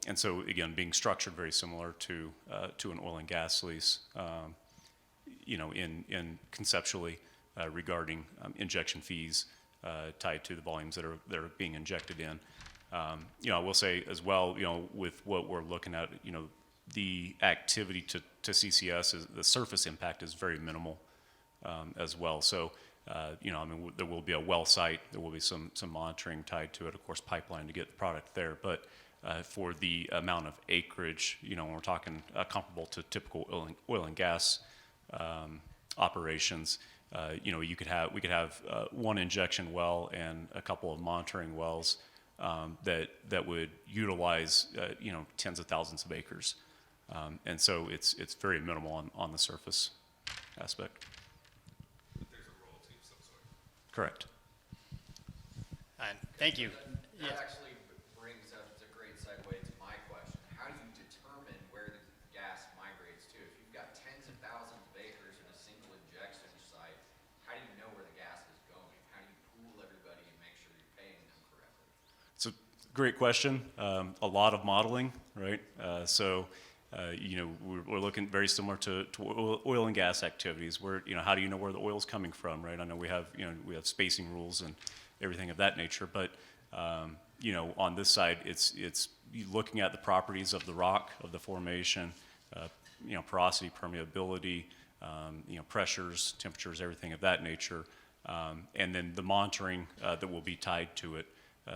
And so again, being structured very similar to an oil and gas lease, in conceptually regarding injection fees tied to the volumes that are being injected in. I will say as well, with what we're looking at, the activity to CCS, the surface impact is very minimal as well. So, there will be a well site, there will be some monitoring tied to it, of course, pipeline to get the product there, but for the amount of acreage, when we're talking comparable to typical oil and gas operations, we could have one injection well and a couple of monitoring wells that would utilize tens of thousands of acres, and so it's very minimal on the surface aspect. There's a royalty of some sort. Correct. Thank you. That actually brings up, it's a great segue to my question. How do you determine where the gas migrates to? If you've got tens of thousands of acres in a single injection site, how do you know where the gas is going? How do you pool everybody and make sure you're paying them correctly? It's a great question. A lot of modeling, right? We're looking very similar to oil and gas activities where, how do you know where the oil's coming from, right? I know we have spacing rules and everything of that nature, but, on this side, it's looking at the properties of the rock, of the formation, porosity, permeability, pressures, temperatures, everything of that nature, and then the monitoring that will be tied to it.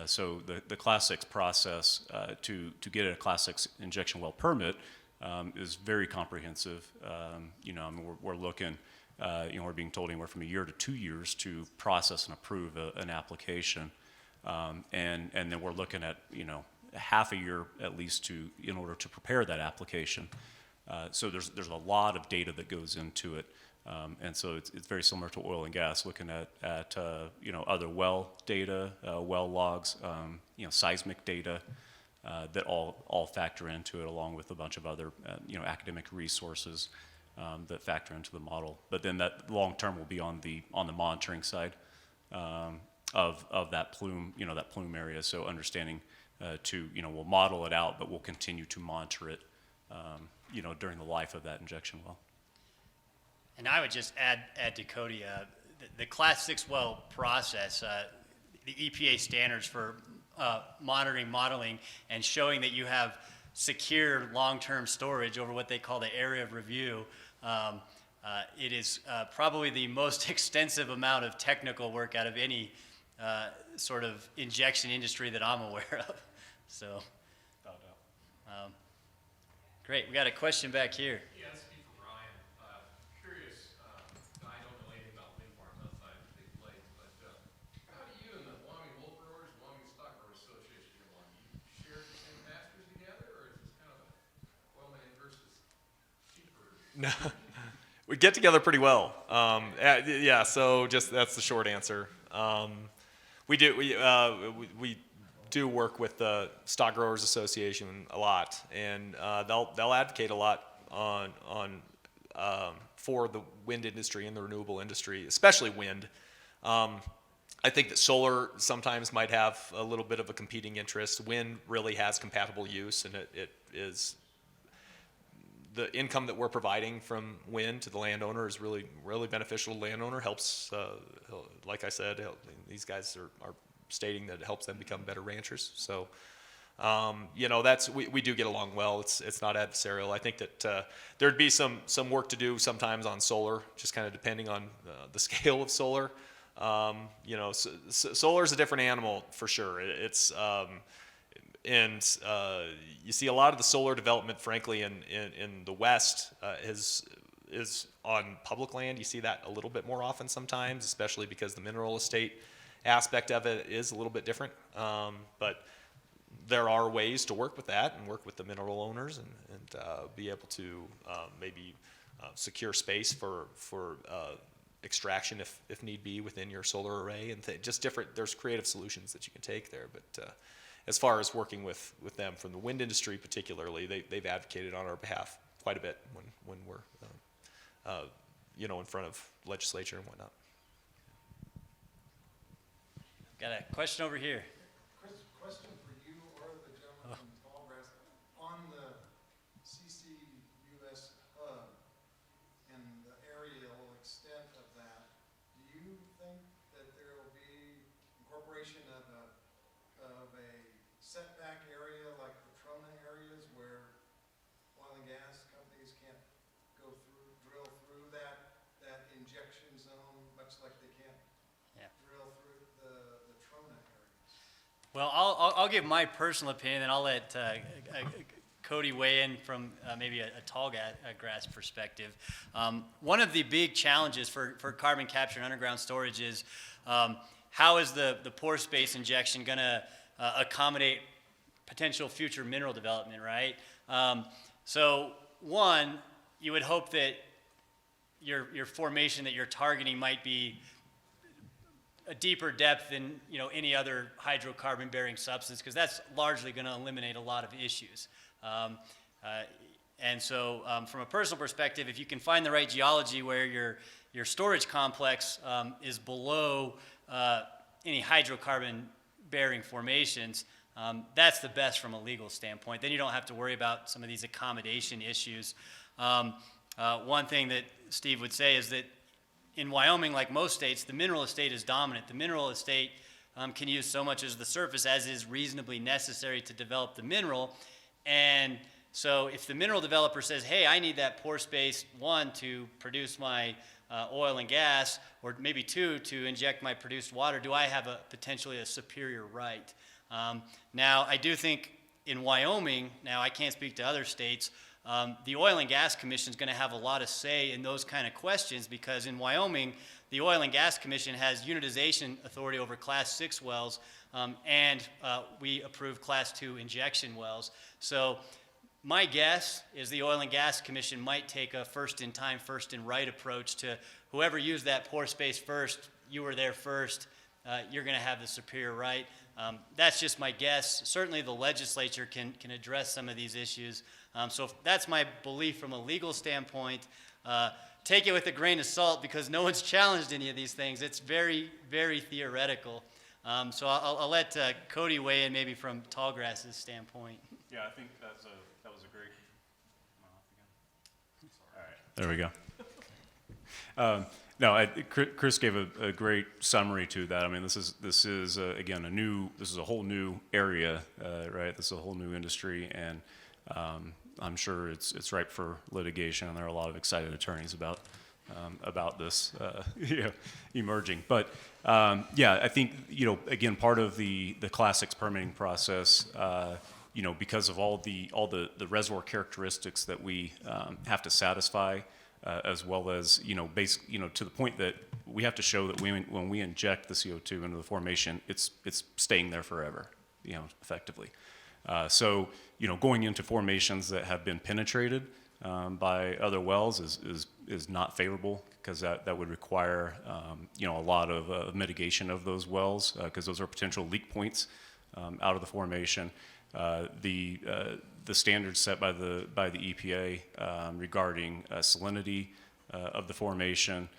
So the Class 6 process to get a Class 6 injection well permit is very comprehensive. We're looking, we're being told anywhere from a year to 2 years to process and approve an application. And then we're looking at, half a year at least in order to prepare that application. So there's a lot of data that goes into it. And so it's very similar to oil and gas, looking at other well data, well logs, seismic data that all factor into it, along with a bunch of other academic resources that factor into the model. But then that long term will be on the monitoring side of that plume, that plume area. So understanding we'll model it out, but we'll continue to monitor it, during the life of that injection well. And I would just add to Cody, the Class 6 well process, the EPA standards for monitoring, modeling, and showing that you have secure long-term storage over what they call the area of review. It is probably the most extensive amount of technical work out of any sort of injection industry that I'm aware of. So, great. We got a question back here. Yeah, this would be for Brian. Curious, I don't know anything about wind farms outside of Big Lakes, but how do you and the Wyoming Wool Growers, Wyoming Stock Growers Association get along? Do you share the same pastures together, or is this kind of a oil man versus sheep herd? No, we get together pretty well. Yeah, so that's the short answer. We do work with the Stock Growers Association a lot, and they'll advocate a lot for the wind industry and the renewable industry, especially wind. I think that solar sometimes might have a little bit of a competing interest. Wind really has compatible use, and it is the income that we're providing from wind to the landowner is really, really beneficial to the landowner. Helps, like I said, these guys are stating that it helps them become better ranchers. So, we do get along well. It's not adversarial. I think that there'd be some work to do sometimes on solar, just kind of depending on the scale of solar. Solar is a different animal for sure. You see a lot of the solar development, frankly, in the West is on public land. You see that a little bit more often sometimes, especially because the mineral estate aspect of it is a little bit different. But there are ways to work with that and work with the mineral owners and be able to maybe secure space for extraction if need be within your solar array, and just different. There's creative solutions that you can take there. But as far as working with them from the wind industry particularly, they've advocated on our behalf quite a bit when we're in front of legislature and whatnot. Got a question over here. Question for you or the gentleman from Tallgrass. On the CCUS hub and the aerial extent of that, do you think that there will be incorporation of a setback area like the Trona areas where oil and gas companies can't drill through that injection zone, much like they can't drill through the Trona areas? Well, I'll give my personal opinion, and I'll let Cody weigh in from maybe a tall grass perspective. One of the big challenges for carbon capture and underground storage is how is the pore space injection going to accommodate potential future mineral development, right? So one, you would hope that your formation that you're targeting might be a deeper depth than any other hydrocarbon-bearing substance, because that's largely going to eliminate a lot of issues. And so from a personal perspective, if you can find the right geology where your storage complex is below any hydrocarbon-bearing formations, that's the best from a legal standpoint. Then you don't have to worry about some of these accommodation issues. One thing that Steve would say is that in Wyoming, like most states, the mineral estate is dominant. The mineral estate can use so much of the surface as is reasonably necessary to develop the mineral. And so if the mineral developer says, hey, I need that pore space, 1, to produce my oil and gas, or maybe 2, to inject my produced water, do I have potentially a superior right? Now, I do think in Wyoming, now I can't speak to other states, the Oil and Gas Commission is going to have a lot of say in those kind of questions, because in Wyoming, the Oil and Gas Commission has unitization authority over Class 6 wells, and we approve Class 2 injection wells. So my guess is the Oil and Gas Commission might take a first-in-time, first-in-right approach to whoever used that pore space first, you were there first, you're going to have the superior right. That's just my guess. Certainly the legislature can address some of these issues. So that's my belief from a legal standpoint. Take it with a grain of salt, because no one's challenged any of these things. It's very, very theoretical. So I'll let Cody weigh in maybe from Tallgrass's standpoint. Yeah, I think that was a great. All right, there we go. No, Chris gave a great summary to that. I mean, this is again this is a whole new area, right? This is a whole new industry, and I'm sure it's ripe for litigation, and there are a lot of excited attorneys about this emerging. But yeah, I think again, part of the Class 6 permitting process, because of all the reservoir characteristics that we have to satisfy, as well as to the point that we have to show that when we inject the CO2 into the formation, it's staying there forever, effectively. So going into formations that have been penetrated by other wells is not favorable, because that would require a lot of mitigation of those wells, because those are potential leak points out of the formation. The standards set by the EPA regarding salinity of the formation,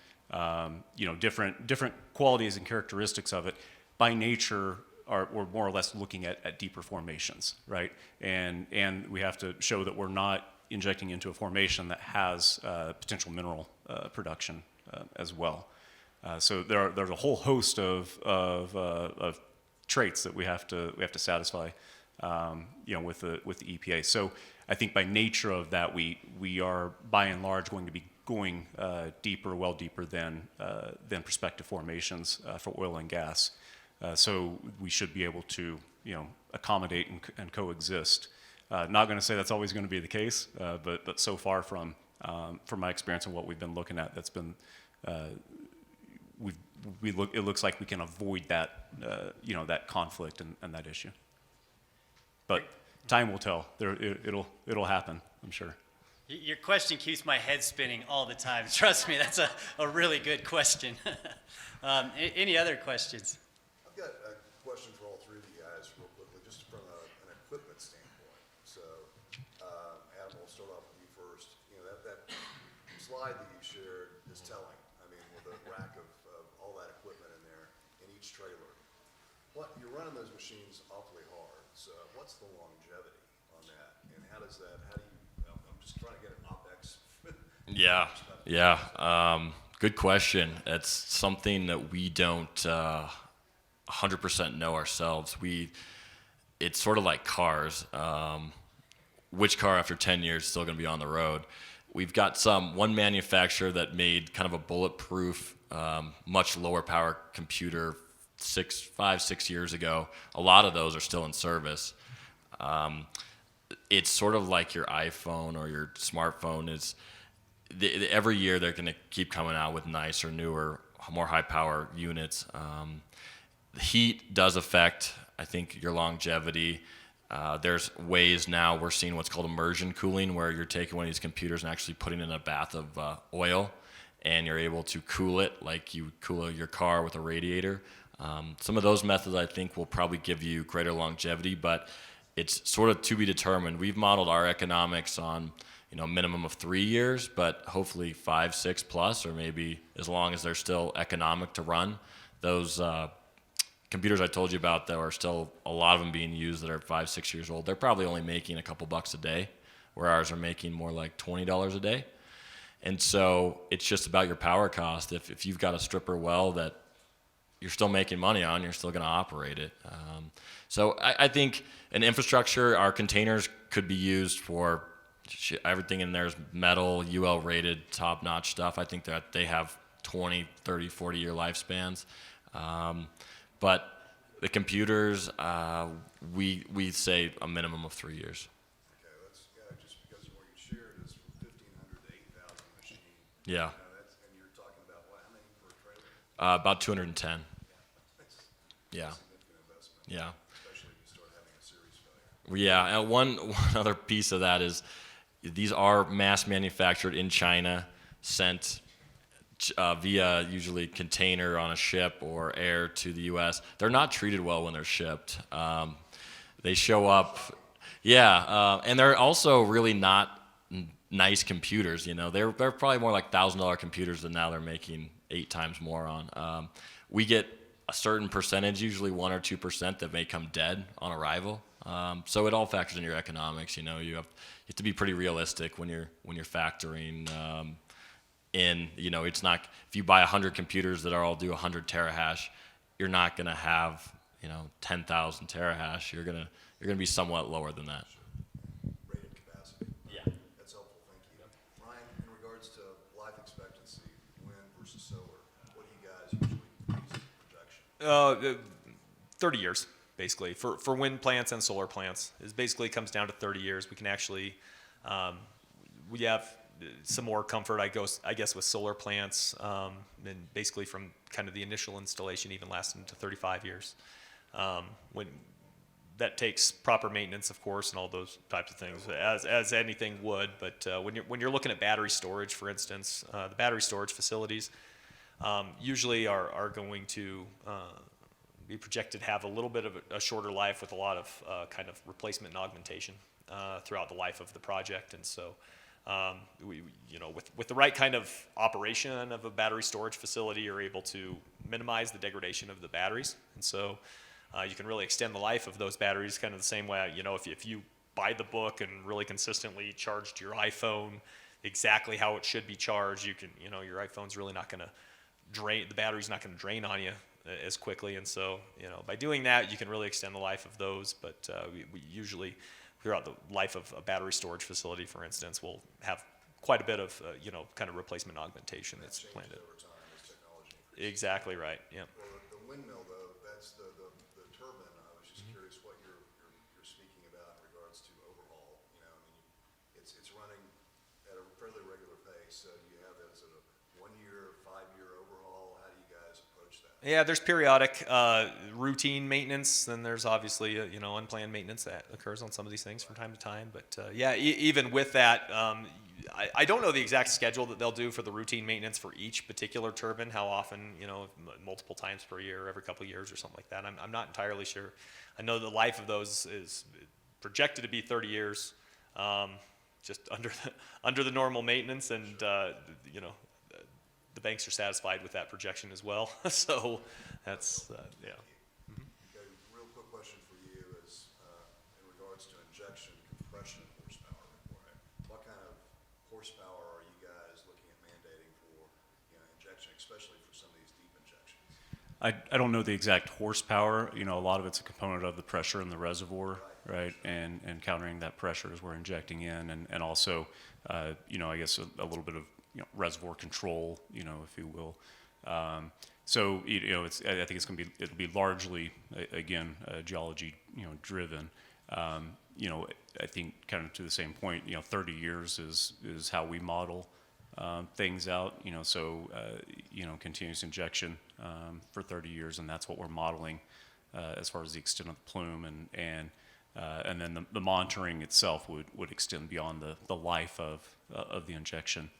different qualities and characteristics of it, by nature we're more or less looking at deeper formations, right? And we have to show that we're not injecting into a formation that has potential mineral production as well. So there's a whole host of traits that we have to satisfy, with the EPA. So I think by nature of that, we are by and large going to be going well deeper than prospective formations for oil and gas. So we should be able to accommodate and coexist. Not going to say that's always going to be the case, but so far from my experience and what we've been looking at, that's been it looks like we can avoid that that conflict and that issue. But time will tell. It'll happen, I'm sure. Your question keeps my head spinning all the time. Trust me, that's a really good question. Any other questions? I've got a question for all three of you guys real quickly, just from an equipment standpoint. So, Adam, we'll start off with you first. That slide that you shared is telling. I mean, with a rack of all that equipment in there in each trailer. You're running those machines awfully hard. So what's the longevity on that? And how do you, I'm just trying to get an OpEx. Yeah. Good question. It's something that we don't 100% know ourselves. It's sort of like cars. Which car after 10 years is still going to be on the road? We've got one manufacturer that made kind of a bulletproof, much lower power computer 5-6 years ago. A lot of those are still in service. It's sort of like your iPhone or your smartphone. Every year they're going to keep coming out with nicer, newer, more high power units. The heat does affect, I think, your longevity. There's ways now we're seeing what's called immersion cooling, where you're taking one of these computers and actually putting it in a bath of oil, and you're able to cool it like you cool your car with a radiator. Some of those methods, I think, will probably give you greater longevity, but it's sort of to be determined. We've modeled our economics on minimum of 3 years, but hopefully 5, 6 plus, or maybe as long as they're still economic to run. Those computers I told you about, there are still a lot of them being used that are 5, 6 years old. They're probably only making a couple bucks a day, where ours are making more like $20 a day. And so it's just about your power cost. If you've got a stripper well that you're still making money on, you're still going to operate it. So I think an infrastructure, our containers could be used for everything in there is metal, UL rated, top notch stuff. I think that they have 20, 30, 40 year lifespans. But the computers, we say a minimum of 3 years. Okay, that's, yeah, just because of what you shared is from 1,500 to 8,000 machines. Yeah. That's, and you're talking about what, how many per trailer? About 210. Yeah. Significant investment. Yeah. Especially if you start having a serious failure. Yeah, and one other piece of that is these are mass manufactured in China, sent via usually container on a ship or air to the U.S. They're not treated well when they're shipped. They show up, and they're also really not nice computers. You know, they're probably more like $1,000 computers that now they're making 8 times more on. We get a certain percentage, usually 1 or 2%, that may come dead on arrival. So it all factors in your economics. You know, you have to be pretty realistic when you're factoring in. You know, it's not, if you buy 100 computers that are all do 100 terahash, you're not going to have 10,000 terahash. You're gonna be somewhat lower than that. Rated capacity. Yeah. That's helpful, thank you. Ryan, in regards to life expectancy, wind versus solar, what do you guys usually use as a projection? 30 years, basically, for wind plants and solar plants. It basically comes down to 30 years. We can actually, we have some more comfort, I guess, with solar plants, and basically from kind of the initial installation even lasting to 35 years. When that takes proper maintenance, of course, and all those types of things, as anything would. But when you're looking at battery storage, for instance, the battery storage facilities usually are going to be projected to have a little bit of a shorter life with a lot of kind of replacement and augmentation throughout the life of the project. And so with the right kind of operation of a battery storage facility, you're able to minimize the degradation of the batteries. And so you can really extend the life of those batteries kind of the same way, if you buy the book and really consistently charged your iPhone exactly how it should be charged, your iPhone's really not going to drain, the battery's not going to drain on you as quickly. And so, by doing that, you can really extend the life of those. But we usually, throughout the life of a battery storage facility, for instance, we'll have quite a bit of, kind of replacement augmentation that's planned. Over time as technology increases. Exactly right, yeah. Well, the windmill, though, that's the turbine. I was just curious what you're speaking about in regards to overhaul. It's running at a fairly regular pace. So do you have that as a 1-year, 5-year overhaul? How do you guys approach that? Yeah, there's periodic routine maintenance, then there's obviously unplanned maintenance that occurs on some of these things from time to time. But even with that, I don't know the exact schedule that they'll do for the routine maintenance for each particular turbine, how often, multiple times per year, every couple of years or something like that. I'm not entirely sure. I know the life of those is projected to be 30 years, just under the normal maintenance, and the banks are satisfied with that projection as well. So that's, yeah. Okay, real quick question for you is in regards to injection compression horsepower. What kind of horsepower are you guys looking at mandating for injection, especially for some of these deep injections? I don't know the exact horsepower. A lot of it's a component of the pressure in the reservoir, right? And countering that pressure as we're injecting in, and also, I guess a little bit of reservoir control, if you will. So I think it'll be largely again geology driven. I think kind of to the same point, 30 years is how we model things out. So continuous injection for 30 years, and that's what we're modeling as far as the extent of the plume, and then the monitoring itself would extend beyond the life of the injection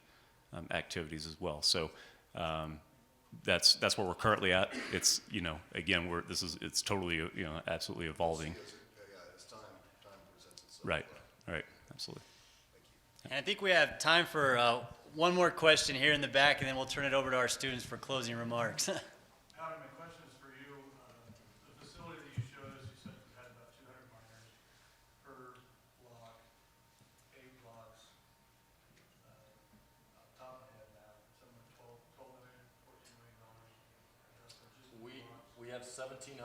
activities as well. So that's where we're currently at. It's again it's totally absolutely evolving. As time presents itself. Right, absolutely. And I think we have time for one more question here in the back, and then we'll turn it over to our students for closing remarks. Adam, my question is for you. The facility that you showed us, you said you had about 200 miners per block, 8 blocks. Off the top of my head now, somewhere $12 million, $14 million. have 1,750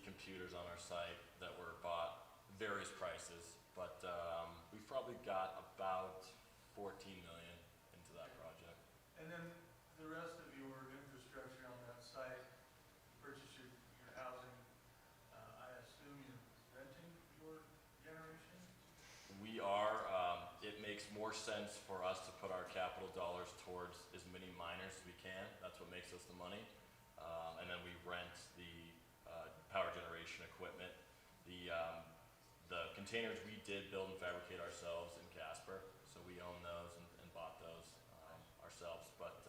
computers on our site that were bought, various prices, but we've probably got about 14 million into that project. And then the rest of your infrastructure on that site, purchase your housing, I assume you're renting your generation? We are, it makes more sense for us to put our capital dollars towards as many miners as we can. That's what makes us the money. And then we rent the power generation equipment. The containers we did build and fabricate ourselves in Casper, so we own those and bought those ourselves. But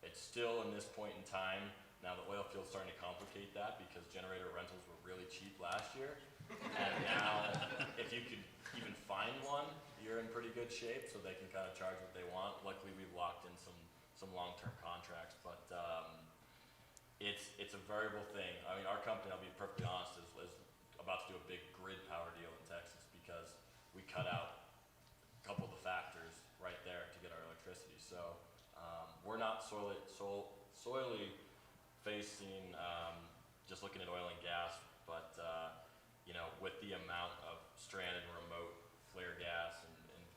it's still, in this point in time, now the oil field's starting to complicate that because generator rentals were really cheap last year. And now, if you could even find one, you're in pretty good shape, so they can kind of charge what they want. Luckily, we've locked in some long-term contracts, but it's a variable thing. I mean, our company, I'll be perfectly honest, is about to do a big grid power deal in Texas because we cut out a couple of the factors right there to get our electricity. So we're not solely facing just looking at oil and gas, but you know, with the amount of stranded remote flare gas in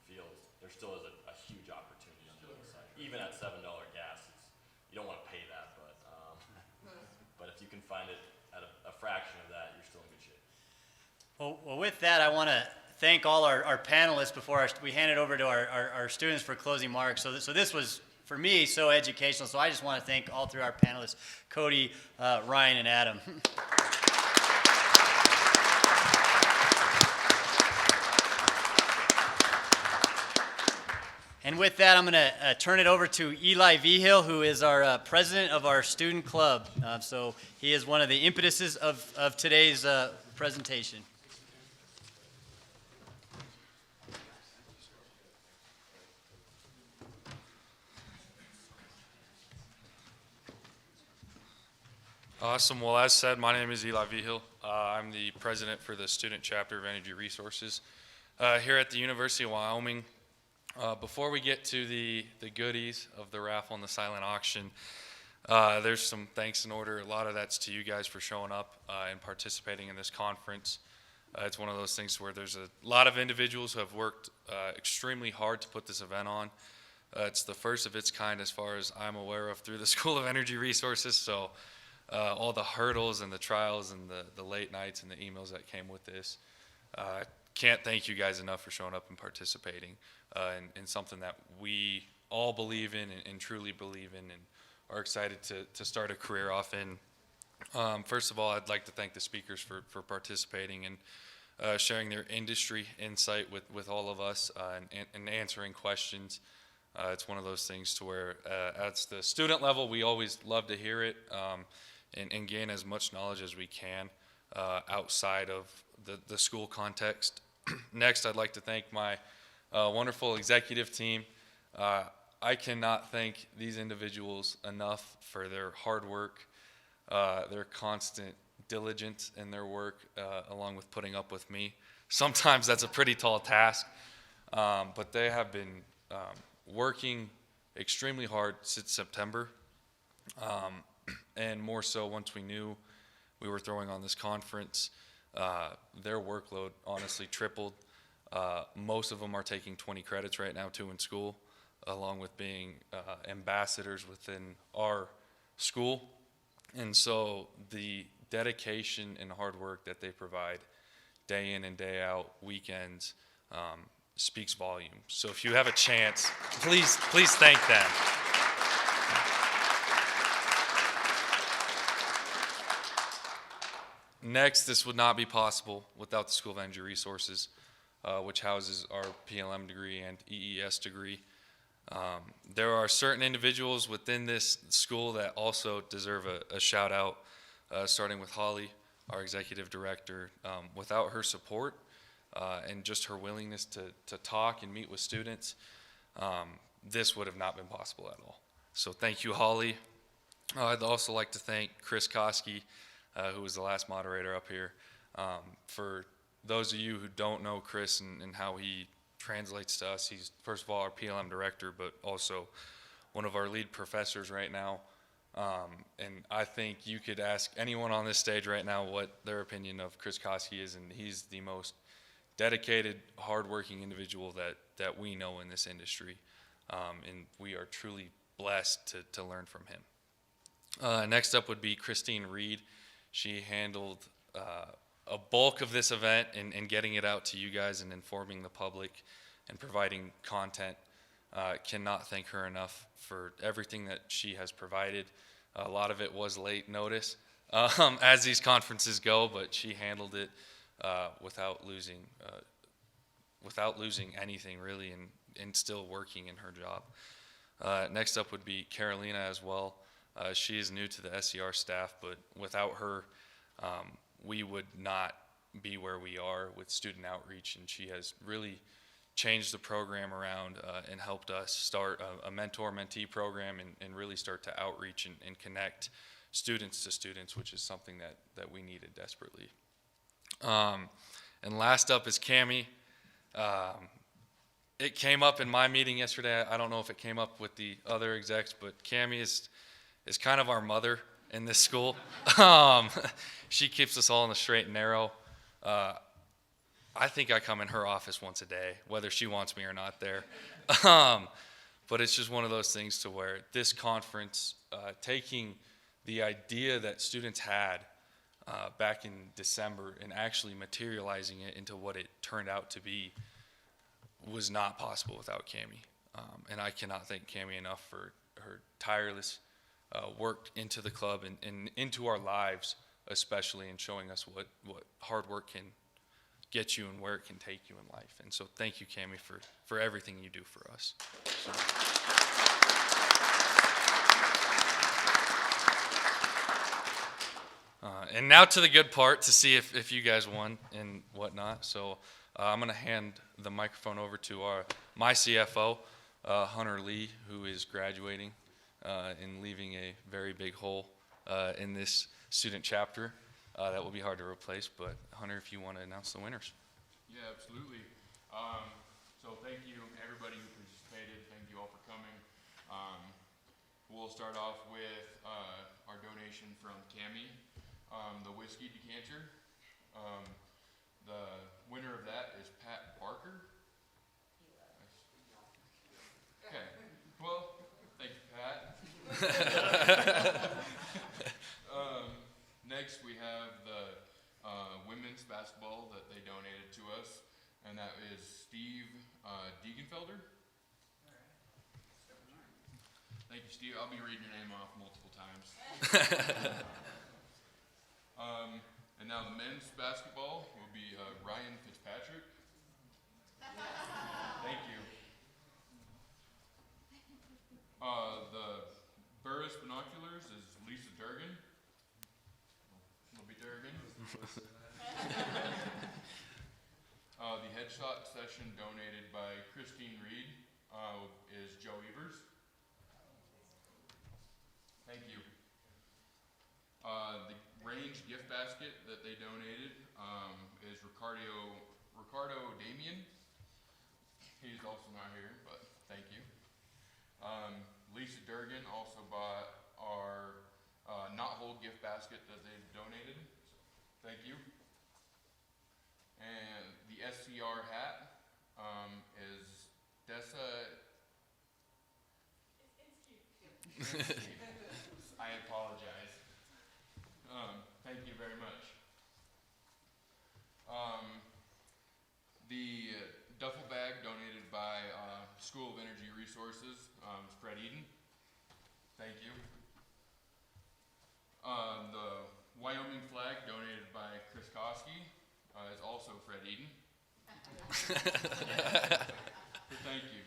fields, there still is a huge opportunity on the other side. Even at $7 gas, you don't want to pay that, but if you can find it at a fraction of that, you're still in good shape. Well, with that, I want to thank all our panelists before we hand it over to our students for closing marks. So this was, for me, so educational. So I just want to thank all three of our panelists, Cody, Ryan, and Adam. And with that, I'm going to turn it over to Eli Vigil, who is our president of our student club. So he is one of the impetuses of today's presentation. Awesome. Well, as said, my name is Eli Vigil. I'm the president for the student chapter of Energy Resources here at the University of Wyoming. Before we get to the goodies of the raffle and the silent auction, there's some thanks in order. A lot of that's to you guys for showing up and participating in this conference. It's one of those things where there's a lot of individuals who have worked extremely hard to put this event on. It's the first of its kind as far as I'm aware of through the School of Energy Resources, so all the hurdles and the trials and the late nights and the emails that came with this. Can't thank you guys enough for showing up and participating in something that we all believe in and truly believe in and are excited to start a career off in. First of all, I'd like to thank the speakers for participating and sharing their industry insight with all of us and answering questions. It's one of those things to where at the student level, we always love to hear it and gain as much knowledge as we can outside of the school context. Next, I'd like to thank my wonderful executive team. I cannot thank these individuals enough for their hard work, their constant diligence in their work, along with putting up with me. Sometimes that's a pretty tall task, but they have been working extremely hard since September, and more so once we knew we were throwing on this conference. Their workload honestly tripled. Most of them are taking 20 credits right now too in school, along with being ambassadors within our school. And so the dedication and hard work that they provide day in and day out, weekends, speaks volumes. So if you have a chance, please thank them. Next, this would not be possible without the School of Energy Resources, which houses our PLM degree and EES degree. There are certain individuals within this school that also deserve a shout out, starting with Holly, our executive director. Without her support and just her willingness to talk and meet with students, this would have not been possible at all. So thank you, Holly. I'd also like to thank Chris Koski, who was the last moderator up here. For those of you who don't know Chris and how he translates to us, he's first of all our PLM director, but also one of our lead professors right now. And I think you could ask anyone on this stage right now what their opinion of Chris Koski is, and he's the most dedicated, hardworking individual that we know in this industry. And we are truly blessed to learn from him. Next up would be Christine Reed. She handled a bulk of this event and getting it out to you guys and informing the public and providing content. Cannot thank her enough for everything that she has provided. A lot of it was late notice, as these conferences go, but she handled it without losing anything really, and still working in her job. Next up would be Carolina as well. She is new to the SCR staff, but without her, we would not be where we are with student outreach, and she has really changed the program around and helped us start a mentor-mentee program and really start to outreach and connect students to students, which is something that we needed desperately. And last up is Cammie. It came up in my meeting yesterday. I don't know if it came up with the other execs, but Cammie is kind of our mother in this school. She keeps us all in the straight and narrow. I think I come in her office once a day, whether she wants me or not there. But it's just one of those things to where this conference, taking the idea that students had back in December and actually materializing it into what it turned out to be was not possible without Cammie. And I cannot thank Cammie enough for her tireless work into the club and into our lives, especially in showing us what hard work can get you and where it can take you in life. And so thank you, Cammie, for everything you do for us. So. And now to the good part, to see if you guys won and whatnot. So I'm going to hand the microphone over to my CFO, Hunter Lee, who is graduating and leaving a very big hole in this student chapter. That will be hard to replace, but Hunter, if you want to announce the winners. Yeah, absolutely. So thank you, everybody who participated. Thank you all for coming. We'll start off with our donation from Cammie, the whiskey decanter. The winner of that is Pat Barker. Okay, well, thank you, Pat. Next, we have the women's basketball that they donated to us, and that is Steve Degenfelder. Thank you, Steve. I'll be reading your name off multiple times. And now the men's basketball will be Ryan Fitzpatrick. Thank you. The Burris Binoculars is Lisa Durgan. Libby Durgan. The headshot session donated by Christine Reed is Joe Evers. Thank you. The range gift basket that they donated is Ricardo Damien. He's also not here, but thank you. Lisa Durgan also bought our Not Whole gift basket that they donated. So thank you. And the SCR hat is Dessa. I apologize. Thank you very much. The duffel bag donated by School of Energy Resources is Fred Eden. Thank you. The Wyoming flag donated by Chris Koski is also Fred Eden. Thank you.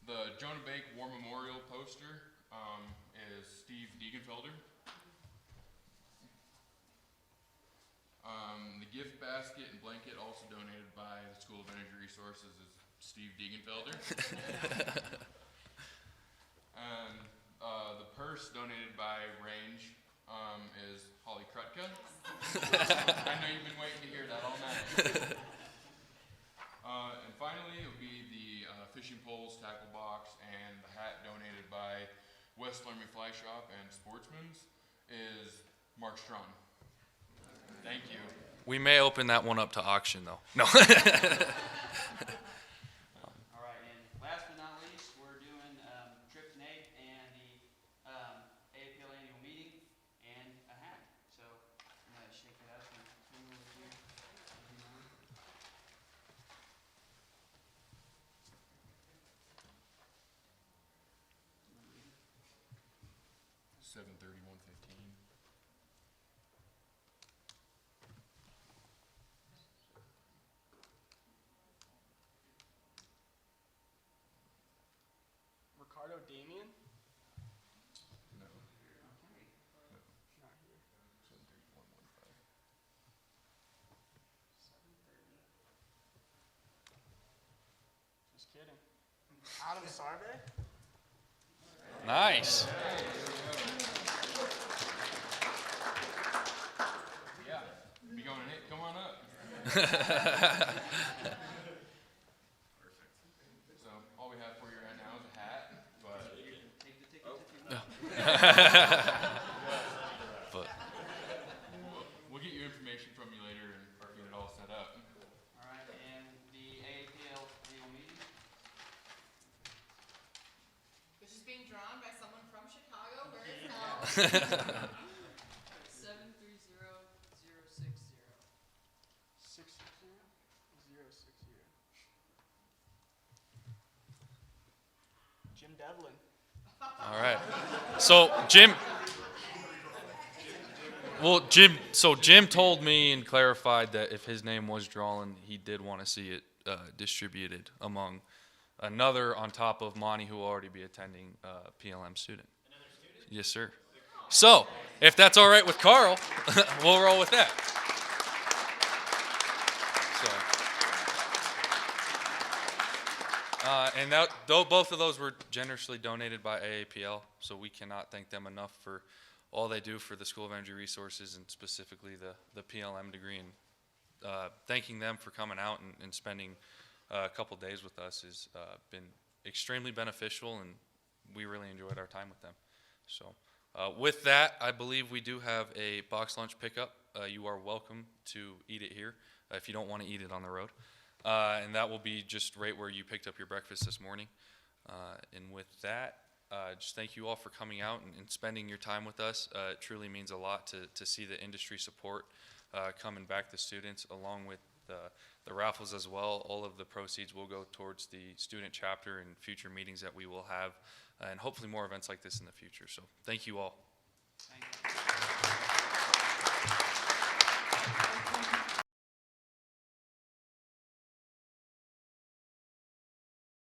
The Jonah Bake War Memorial poster is Steve Degenfelder. The gift basket and blanket also donated by the School of Energy Resources is Steve Degenfelder. And the purse donated by Range is Holly Krutka. I know you've been waiting to hear that all night. And finally, it will be the fishing poles, tackle box, and the hat donated by West Fly Shop and Sportsman's is Mark Strawn. Thank you. We may open that one up to auction, though. No. All right, and last but not least, we're doing Trip to Nate and the Aapl annual meeting and a hat. So I'm going to shake it up and turn over here. 7/30/115. Ricardo Damien? No. Okay. No. Not here. 7/31/15. 7:30. Just kidding. Adam Sarve? Nice. Yeah. Be going in it. Come on up. So all we have for you right now is a hat, but But we'll get you information from you later and get it all set up. All right, and the Aapl annual meeting. This is being drawn by someone from Chicago. Where is that? 730-060. 660-060. Jim Devlin. all right. So Jim told me and clarified that if his name was drawn, he did want to see it distributed among another on top of Monty, who will already be attending PLM student. Another student? Yes, sir. So, if that's all right with Carl, we'll roll with that. And though both of those were generously donated by Aapl, so we cannot thank them enough for all they do for the School of Energy Resources and specifically the PLM degree. And thanking them for coming out and spending a couple days with us has been extremely beneficial, and we really enjoyed our time with them. So with that, I believe we do have a box lunch pickup. You are welcome to eat it here if you don't want to eat it on the road. And that will be just right where you picked up your breakfast this morning. And with that, just thank you all for coming out and spending your time with us. It truly means a lot to see the industry support coming back to students, along with the raffles as well. All of the proceeds will go towards the student chapter and future meetings that we will have, and hopefully more events like this in the future. So thank you all. Thank you.